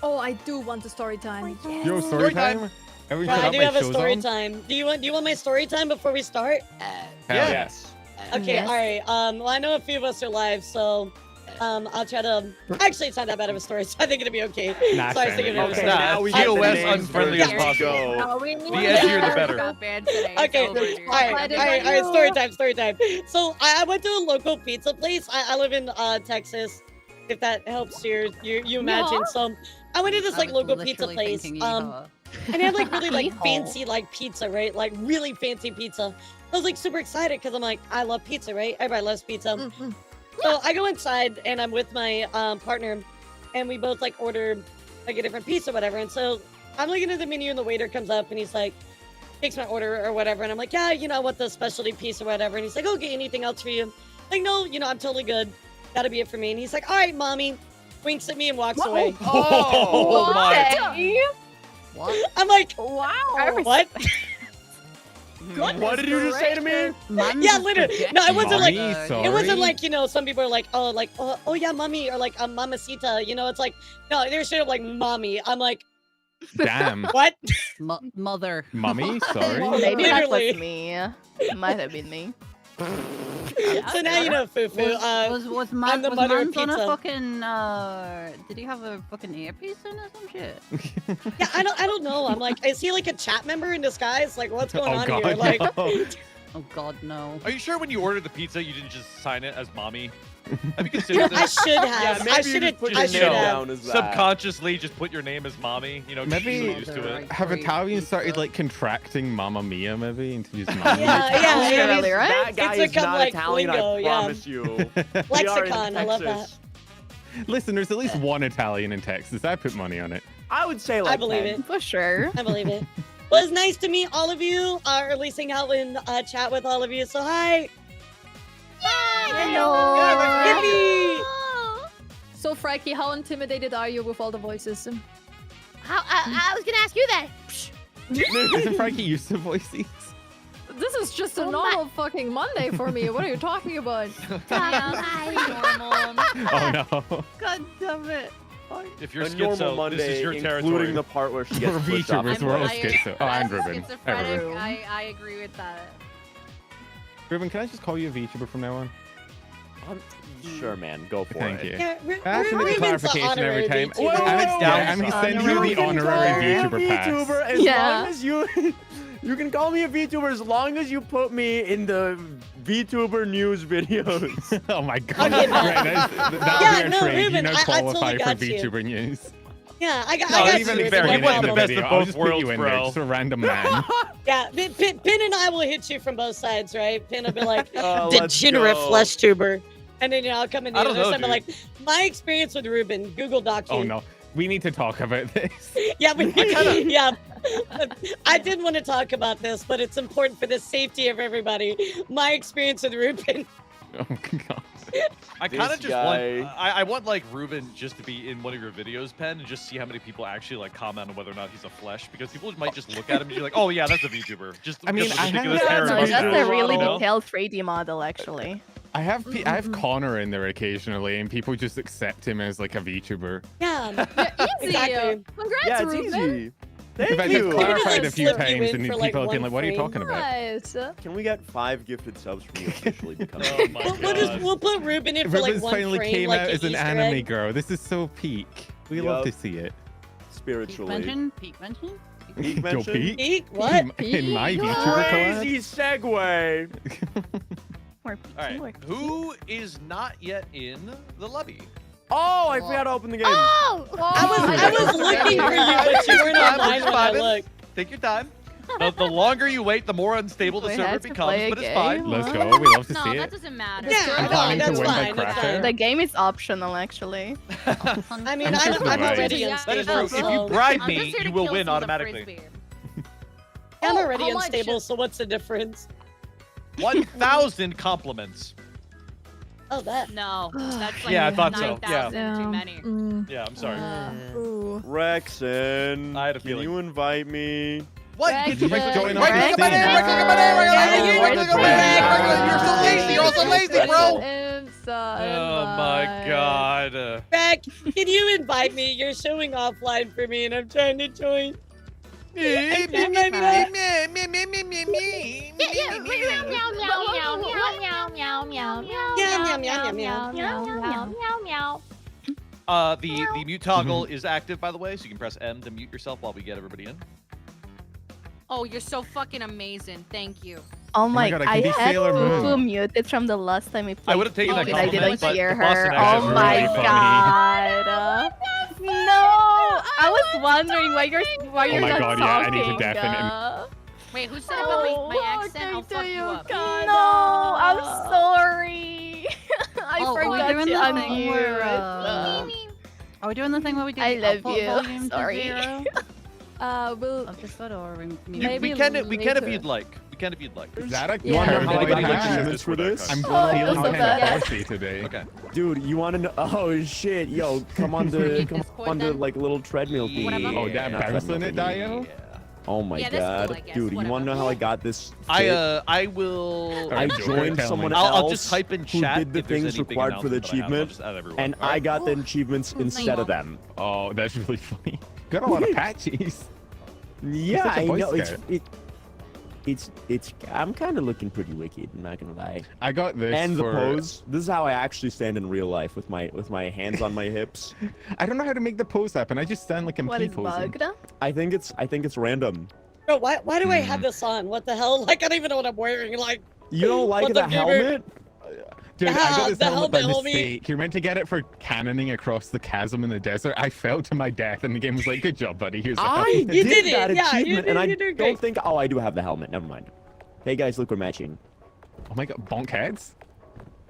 Oh, I do want a story time.
Yo, story time? Everyone
Bro,
shut
I
up,
do
my
have a
show's
story
on?
time. Do you want my story time before we start?
Yes.
Okay,
Yes.
all right. Well, I know a few of us are live, so I'll try to. Actually, it's not that bad of a story, so I think it'll be okay.
Nah,
So I was thinking it was
Okay,
okay.
now we
Get
get
the
the
TOS
names
unfriendly
for
as
the
possible.
show.
No, we need
The edgier the better.
Got banned today.
Okay,
It's over, dude.
all right, story time. So I went to a local pizza place. I live in Texas, if that helps you imagine.
Yeah.
So I went to this
I
like
was
local pizza
literally
place.
thinking
And they had like really like
Yeehaw.
fancy like pizza, right? Like really fancy pizza. I was like super excited because I'm like, I love pizza, right? Everybody loves pizza. So I go inside and I'm with my partner, and we both like order like a different piece or whatever. And so I'm looking at the menu and the waiter comes up and he's like, takes my order or whatever. And I'm like, yeah, I want the specialty piece or whatever. And he's like, okay, anything else for you? Like, no, I'm totally good. That'll be it for me. And he's like, all right, mommy. Winks at me and walks away.
Oh my.
What?
I'm like,
Wow.
what?
What did you just say to me?
Yeah, literally. No, it wasn't like
Mommy, sorry.
it wasn't like some people are like, oh yeah, mommy, or like mamacita. It's like no, they're straight up like mommy. I'm like,
Damn.
what?
Mother.
Mummy, sorry.
Maybe that
Literally.
was me. Might have been me.
So now you know, Fufu.
Was
I'm the mother of
Mans on a
pizza.
fucking did he have a fucking earpiece in or some shit?
Yeah, I don't know. I'm like, is he like a chat member in disguise? Like, what's going
Oh
on
God,
here? Like,
no.
Oh god, no.
Are you sure when you ordered the pizza you didn't just sign it as mommy? Have you considered
I
this?
should have.
maybe
I
you
should have.
just put
I
your
should
name
have.
down as that.
Subconsciously just put your name as mommy.
Maybe
you're used to it.
Have Italians started like contracting Mamma Mia maybe into just Mamma?
Yeah,
Really, right?
That guy
It's
is
become
not
like
Italian,
lingo,
I
yeah.
promise you. We are in
Lexicon, I love that.
Texas.
Listen, there's at least one Italian in Texas. I put money on it.
I would say like
I believe
10.
it.
For sure.
I believe it. Well, it's nice to meet all of you, or at least hang out and chat with all of you. So hi.
Hello.
Yippee.
So, Frankie, how intimidated are you with all the voices?
I was gonna ask you that.
Isn't Frankie used to voice these?
This is just a normal fucking Monday for me. What are you talking about?
Oh no.
God damn it.
If you're
A normal
schizo,
Monday,
this is your
including
territory.
the part where she gets
We're
pushed off.
VTubers, we're all schizo. Oh, and Ruben.
Schizophrenic.
Ruben.
I agree with that.
Ruben, can I just call you a VTuber from now on?
Sure, man. Go for
Thank
it.
you.
Yeah,
I have to make a
Ruben's the
clarification every
honorary
time.
VTuber.
I'm going to send you the honorary VTuber pass.
VTuber as long as you you can call me a VTuber as long as you put me in the VTuber news videos.
Oh my god.
Okay,
Right, that'll be our
no,
trade.
Ruben,
you know,
I
qualify
totally
for
got you.
VTuber news.
Yeah, I got
even
you.
if they're
No
in the
problem.
video, I'll just put you in there, just a random man.
Yeah, Pin and I will hit you from both sides, right? Pin will be like,
let's
degenerate
go.
flesh tuber. And then, I'll come in the
I don't
other
know,
side and be like,
dude.
my experience with Ruben, Google Doc you.
Oh no, we need to talk about this.
Yeah, I did want to talk about this, but it's important for the safety of everybody. My experience with Ruben.
Oh god.
I kind of
This
just
guy.
want, I want like Ruben just to be in one of your videos, Pen, and just see how many people actually like comment on whether or not he's a flesh, because people might just look at him and be like, oh yeah, that's a VTuber. Just
I mean,
because of
I
the ridiculous
have-
hair
Yeah,
and
no,
That's
mustache,
a really
you know?
detailed 3D model, actually.
I have Connor in there occasionally, and people just accept him as like a VTuber.
Yeah,
Easy.
exactly.
Congrats,
Yeah, it's
Ruben.
easy.
If
Thank
I
you.
just clarified a
just
few
slip you
times,
in
and
for,
people
like,
have been
one
like, "What are you
frame.
talking about?"
Nice.
Can we get 5 gifted subs from you officially become?
Oh my
We'll put Ruben in for like
Ruben's
one
finally
frame,
came
like
out
an
as an
Easter
anime
egg.
girl. This is so peak. We love to
Yup.
see it.
Spiritually.
Peak mention?
Peak
Yo,
mention?
peak?
Peak? What?
In my VTuber
Crazy
collab?
segue.
More peaks
All
and more
right, who is not yet in the lobby?
Oh, I forgot to open the game.
Oh!
I was looking for you, but you weren't online when I looked.
Take your time. The longer you wait, the more unstable the
We
server
had to
becomes,
play a
but it's
game.
fine.
Let's go. We love to
No,
see
that
it.
doesn't matter.
Yeah,
I'm
no,
planning to
that's
win by
fine. That's
Cracker.
fine.
The game is optional, actually.
I mean,
I'm just
I'm
right.
already
Yeah,
That is
unstable,
true. If
so
you bribe
I'm
me,
just here to
you will
kill
win
some of the
automatically.
frisbee.
I'm
Oh,
already
how much?
unstable. So what's the difference?
1,000 compliments.
Oh, that.
No, that's like
Yeah, I thought so.
9,000
Yeah.
too many.
Yeah, I'm sorry.
Ooh.
Rexon,
I had a
can
feeling.
you invite me?
What?
Rex,
You just join
Rex,
on the
Rex,
scene.
You're so lazy. You're so lazy, bro.
Oh
Oh my god.
Beck, can you invite me? You're showing offline for me, and I'm trying to join.
The mute toggle is active, by the way, so you can press M to mute yourself while we get everybody in.
Oh, you're so fucking amazing. Thank you.
Oh
my
my,
God, I
I
can be
had
Sailor Moon.
Fufu muted from the last time we played.
I would have taken that
and I
compliment,
didn't
but
hear
the Boston
her.
accent
Oh
was
my
really funny.
god. No, I was wondering why you're
Oh my
not
god, yeah, I
talking.
need to deafen
Wait, who said about my accent? I'll fuck you up.
No, I'm sorry. I
Oh, are we
forgot
doing
to
the thing where,
unmute.
Are we doing the thing where we do
I
the
love
output
you.
volume to
Sorry.
0
We'll
of this photo, or we
Maybe
We can if
later.
you'd like. We can if you'd like.
Is that a
You wanna know how I got
paranoid
like
hat?
minutes for this?
I'm
Oh,
feeling
that's so
kind
bad.
of bossy today.
Okay.
Dude, you want to know? Oh shit, yo, come on the like little treadmill thing.
Whatever.
Oh, that bouncing it, Dio?
Oh my
Yeah, that's
god,
cool, I guess.
dude, you want to know how I got this? fit?
I will.
I joined
Tell me.
someone
I'll
else
just type in
who
chat
did the
if there's
things
anything
required for the
announcement that I have. I'll
achievement,
just add everyone.
and I got the achievements instead of them.
Oh, that's really funny. Got a lot of patches.
Yeah,
such a
I
Boy
know.
Scout.
It's. I'm kind of looking pretty wicked. I'm not gonna lie.
I got this
And the
for...
pose. This is how I actually stand in real life with my hands on my hips.
I don't know how to make the pose happen. I just stand like I'm
What is
P-posing.
bugged?
I think it's random.
Bro, why do I have this on? What the hell? Like, I don't even know what I'm wearing. Like,
You don't like
What
the
the viewer-
helmet?
Dude, I got this
the
helmet by
helmet, homie.
mistake. You're meant to get it for cannoning across the chasm in the desert. I fell to my death, and the game was like, "Good job, buddy. Here's the
I
helmet."
You
did
did it,
that
yeah, you
achievement,
did-
and I
you did
don't
great.
think. Oh, I do have the helmet. Never mind. Hey guys, look, we're matching.
Oh my god, bonk heads.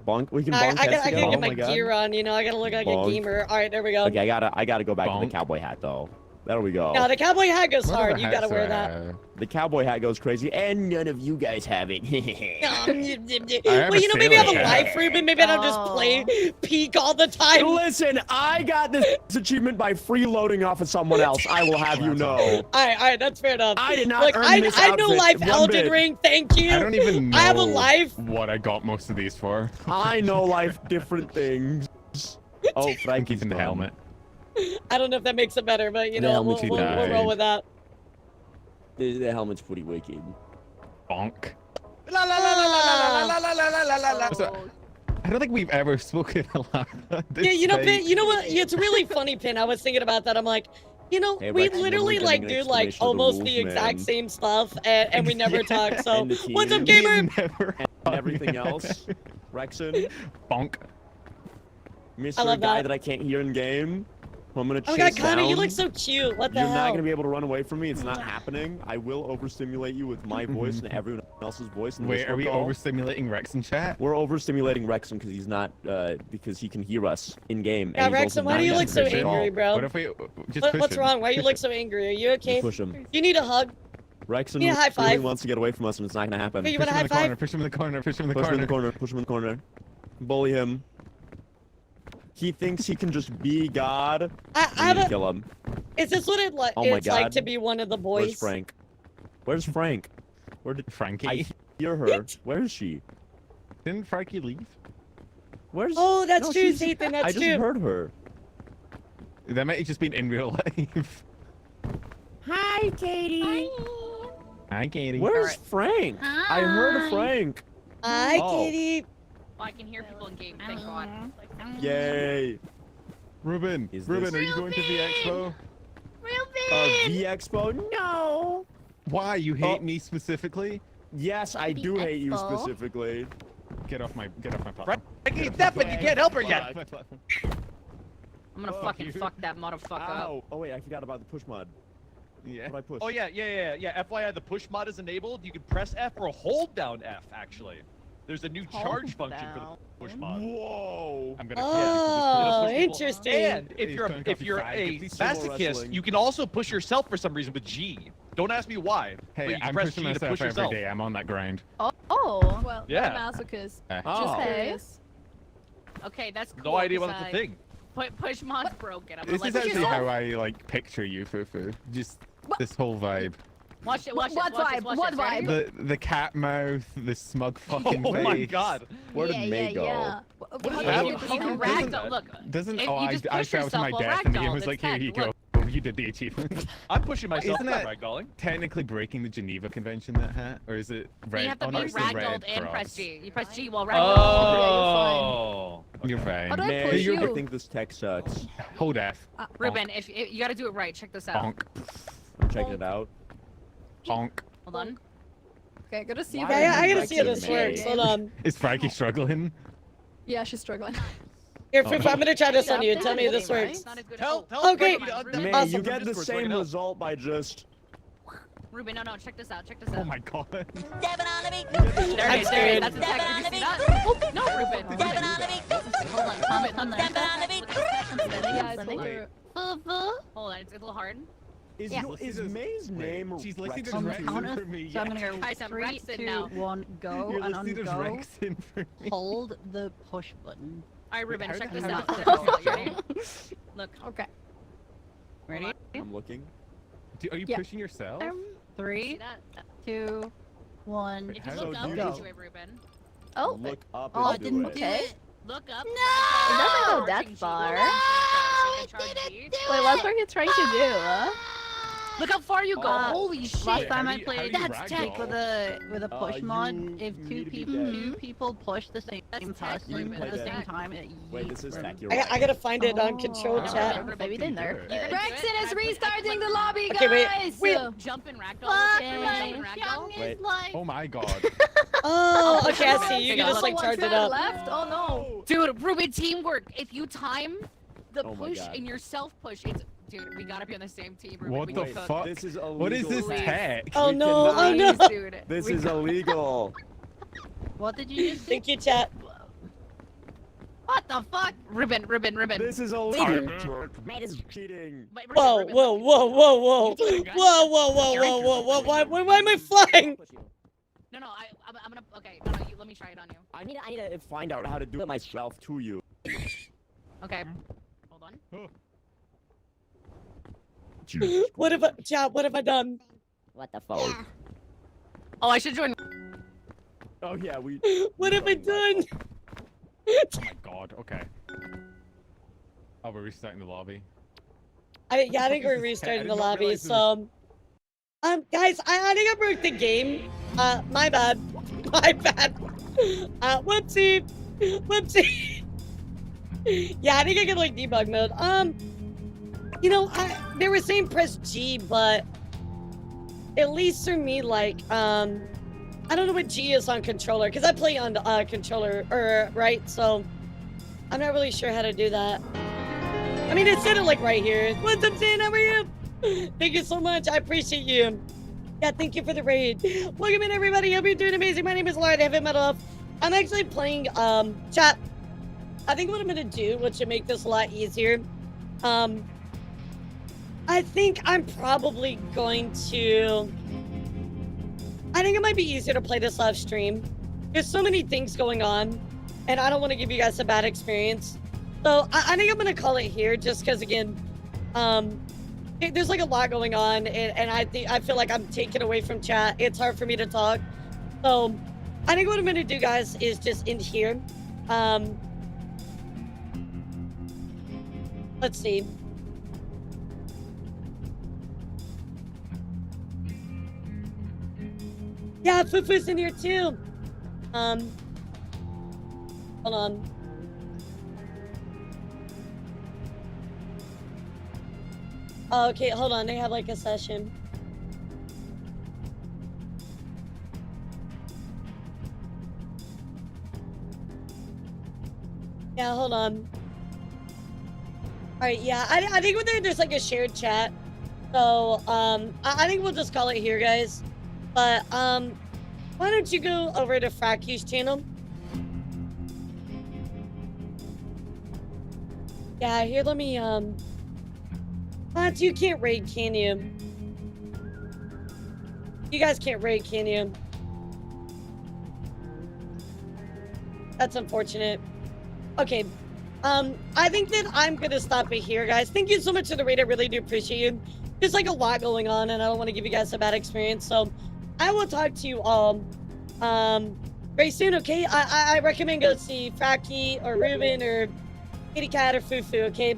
Bonk. We can
I
bonk
gotta
heads together.
get
Oh
my
my god.
gear on. You know, I gotta look like
Bonk.
a gamer. All right, there we go.
Okay, I gotta go back to
Bonk.
the cowboy hat though. There we go.
Now the cowboy hat goes
What
hard.
other
You gotta
hats
wear
do I
that.
have?
The cowboy hat goes crazy, and none of you guys have it.
Well, you know, maybe I have a life, Ruben. Maybe I don't just play peak all the time.
Listen, I got this achievement by freeloading off of someone else. I will have you know.
All right, that's fair enough.
I did not
Look,
earn this
I know
outfit
life
one
Elden
bit.
Ring. Thank you.
I don't even know
I have a life.
what I got most of these for.
I know life different things. Oh,
I'm
Frankie's
keeping the helmet.
I don't know if that makes it better, but you
The
know,
helmet
we'll
died.
roll with that.
The helmet's pretty wicked.
Bonk.
La la la la la la la la la la la.
So, I don't think we've ever spoken a lot.
Yeah, you know, Pin, you know what? It's really funny, Pin. I was thinking about that. I'm like, you know,
Hey,
we
Rex,
literally
we're
like
getting
do
an
like
explanation of the
almost
rules,
the exact
man.
same stuff, and we never talk. So,
And the
what's up,
team.
gamer?
And everything else. Rexon,
Bonk.
Mr.
love
Guy
that.
that I can't hear in game. I'm gonna
Oh
chase
God, Connor, you
down.
look so cute. What the
You're
hell?
not gonna be able to run away from me. It's not happening. I will overstimulate you with my voice and everyone else's voice. In the
Wait,
Discord
are we
call.
overstimulating Rex in chat?
We're overstimulating Rexon because he's not, because he can hear us in game.
Yeah,
and he's also
Rexon, why do you
not
look so
in the
angry,
call.
bro?
What if we just push
What's
him?
wrong? Why you
Push
look
him.
so angry? Are you okay?
Push him.
You need a hug.
Rexon
Need a high
really
five.
wants to get away from us, and it's not gonna happen.
Hey, you
Push
want a
him
high
in the corner.
five?
Push him in the corner. Push him in the
Push him in the
corner.
corner. Push him in the corner. Bully him. He thinks he can just be God.
I
We
have
need to
a.
kill him.
Is this what it like?
Oh my
It's like
God.
to be one of the boys.
Where's Frank? Where's Frank? Where did
Frankie?
I hear her? Where is she?
Didn't Frankie leave?
Where's?
Oh, that's
No,
true,
she's-
Ethan. That's
I just
true.
heard her.
That might have just been in real life.
Hi, Katie.
Hi, Katie.
Where's Frank? I heard Frank.
Hi,
Oh.
Katie.
Oh, I can hear people in game. Thank God.
Yay.
Ruben,
Is
Ruben,
this-
are you going to the expo?
V Expo? No.
Why? You hate me specifically?
Yes, I do hate you
Expo?
specifically.
Get off my platform.
Frankie, Stefan, you can't help her yet.
I'm gonna fucking fuck that motherfucker up.
Ow. Oh wait, I forgot about the push mod.
Yeah.
What do I push?
Oh yeah. FYI, the push mod is enabled. You can press F or hold down F. Actually, there's a new charge function for the push mod.
Whoa.
I'm gonna.
Oh,
It'll push people.
interesting.
And if
He's
you're
going
if
coffee
you're
fried.
a
Could be
sumo
masochist,
wrestling.
you can also push yourself for some reason with G. Don't ask me why. but
Hey,
you can
I'm
press
pushing
G to
myself
push
every
yourself.
day. I'm on that grind.
Oh, well,
Yeah.
I'm a masochist.
Oh.
Just Okay. curious.
Okay, that's cool.
No idea what
'cause,
that's a thing.
Push mod's broken. I'm
This
gonna
is
let you
actually
know.
how I like picture you, Fufu. Just this whole vibe.
Watch it. Watch
What
it. Watch
vibe?
it. Watch
What
it. Ready?
vibe?
The cat mouth, the smug fucking
Oh
face.
my God.
Where did May go?
What is
You
happening?
can
How can
ragdoll. Look.
Doesn't
If
oh
you
I,
just
I
push
fell to my
yourself,
death
will
and the game
ragdoll.
was like,
It's
here you
fine.
go. You did the achievement.
I'm pushing myself
Isn't
by
that
ragdolling.
technically breaking the Geneva Convention, that hat? Or is it red?
You have to
oh,
be
no, it's the red
ragdolled and
cross.
press G. You press G while ragdoll.
Oh.
You're fine.
How do I
Man,
push
I
you?
think this tech sucks.
Hold F.
Ruben, if you gotta do it right, check this out.
Bonk.
I'm checking it out.
Bonk.
Hold on.
Okay, gotta see if
Okay, I gotta
Rex
see how
and
this
May?
works. Hold on.
Is Frankie struggling?
Yeah, she's struggling.
Here,
Oh,
Fufu,
no.
I'm gonna try this on you. Tell me if this works.
Tell
Okay.
Frankie to unmute
May,
Awesome.
you
from
get the
Discord so I can
same
help.
result by just.
Ruben, no, check this out. Check this out.
Oh my god.
There it is. There it is. That's exactly. Did you see that? Oh, no, Ruben. Hold on. Calm down.
Yeah, I told her.
Hold on. It's a little hard.
Is,
Yeah.
is May's name?
She's listening to
Rexon?
Rexon for me.
So I'm gonna go
Guys, I'm
3,
Rexon
2,
now.
1, go,
You're
and
listening to
on go.
Rexon for me.
Hold the push button.
All right, Ruben,
How
check
the
this
hell
out.
did
Check
that
this out. You ready? Look.
Okay.
Ready?
I'm looking.
Are you
Yeah.
pushing yourself?
3,
See that?
2, 1.
If you
So
look up,
do
you
it.
do it, Ruben.
Oh,
Look up
oh,
and
it
do
didn't.
it.
Okay.
Look up.
It doesn't go that far. Wait, what's Frankie trying to do?
Look how far you go.
Uh,
Holy shit.
Last time
how
I
do you- how
played
do you
that's
ragdoll?
tech with a push mod.
you
If
need
two
to be
people
dead.
push the same
That's tech,
person
Ruben.
at the
Play
same
dead.
time, it
Wait, this
yeets
is
them.
tech. You're
I
right.
gotta find it on control
Oh.
chat.
Ruben,
Maybe they nerfed
You're
it.
gonna do it.
Rexon is
I put
restarting the lobby,
Okay, wait.
guys!
Wait.
Jump and ragdoll.
Fuck,
Jump
my
and ragdoll.
Wait.
Oh my god.
Oh, okay, I see. You
Okay,
can just
look.
like charge it up.
Left? Oh no!
Dude, Ruben, teamwork. If you time the
Oh my
push
God.
and your self push, it's dude. We gotta be on the same team, Ruben.
What
we
the
can cook.
fuck?
This is illegal.
What is this tech?
Oh
We
no, oh
cannot-
no.
Dude,
This
we
is illegal.
What did you just do?
Thank you, chat.
What the the fuck? Ribbon.
This is all cheating.
Whoa, whoa, whoa, whoa, whoa. Whoa, whoa, whoa, whoa, whoa, whoa. Why am I flying?
No, I'm gonna. Okay, no, let me try it on you.
I need to find out how to do it myself to you.
Okay. Hold on.
What have I done?
What the fuck?
Oh, I should join.
Oh yeah, we.
What have I done?
Oh my god. Okay. Oh, we're restarting the lobby.
I think we're restarting the lobby. So, guys, I think I broke the game. My bad. Whoopsie. Yeah, I think I can like debug mode. You know, they were saying press G, but at least for me, like, I don't know what G is on controller because I play on controller, right? So I'm not really sure how to do that. I mean, it said it like right here. What's up, Zane? How are you? Thank you so much. I appreciate you. Yeah, thank you for the raid. Welcome in, everybody. Hope you're doing amazing. My name is Laura. They have it metal up. I'm actually playing chat. I think what I'm gonna do, which should make this a lot easier. I think I'm probably going to. I think it might be easier to play this live stream. There's so many things going on, and I don't want to give you guys a bad experience. So I think I'm gonna call it here, just because again, there's like a lot going on, and I feel like I'm taken away from chat. It's hard for me to talk. So I think what I'm gonna do, guys, is just end here. Let's see. Yeah, Fufu's in here too. Hold on. Oh, okay, hold on. They have like a session. Yeah, hold on. All right, yeah, I think there's like a shared chat. So, I think we'll just call it here, guys. But, why don't you go over to Fraky's channel? Yeah, here, let me, you can't raid, can you? You guys can't raid, can you? That's unfortunate. Okay, I think that I'm gonna stop it here, guys. Thank you so much for the raid. I really do appreciate you. There's like a lot going on, and I don't want to give you guys a bad experience, so I will talk to you all very soon, okay? I recommend go see Fraky or Ruben or Kitty Cat or Fufu, okay?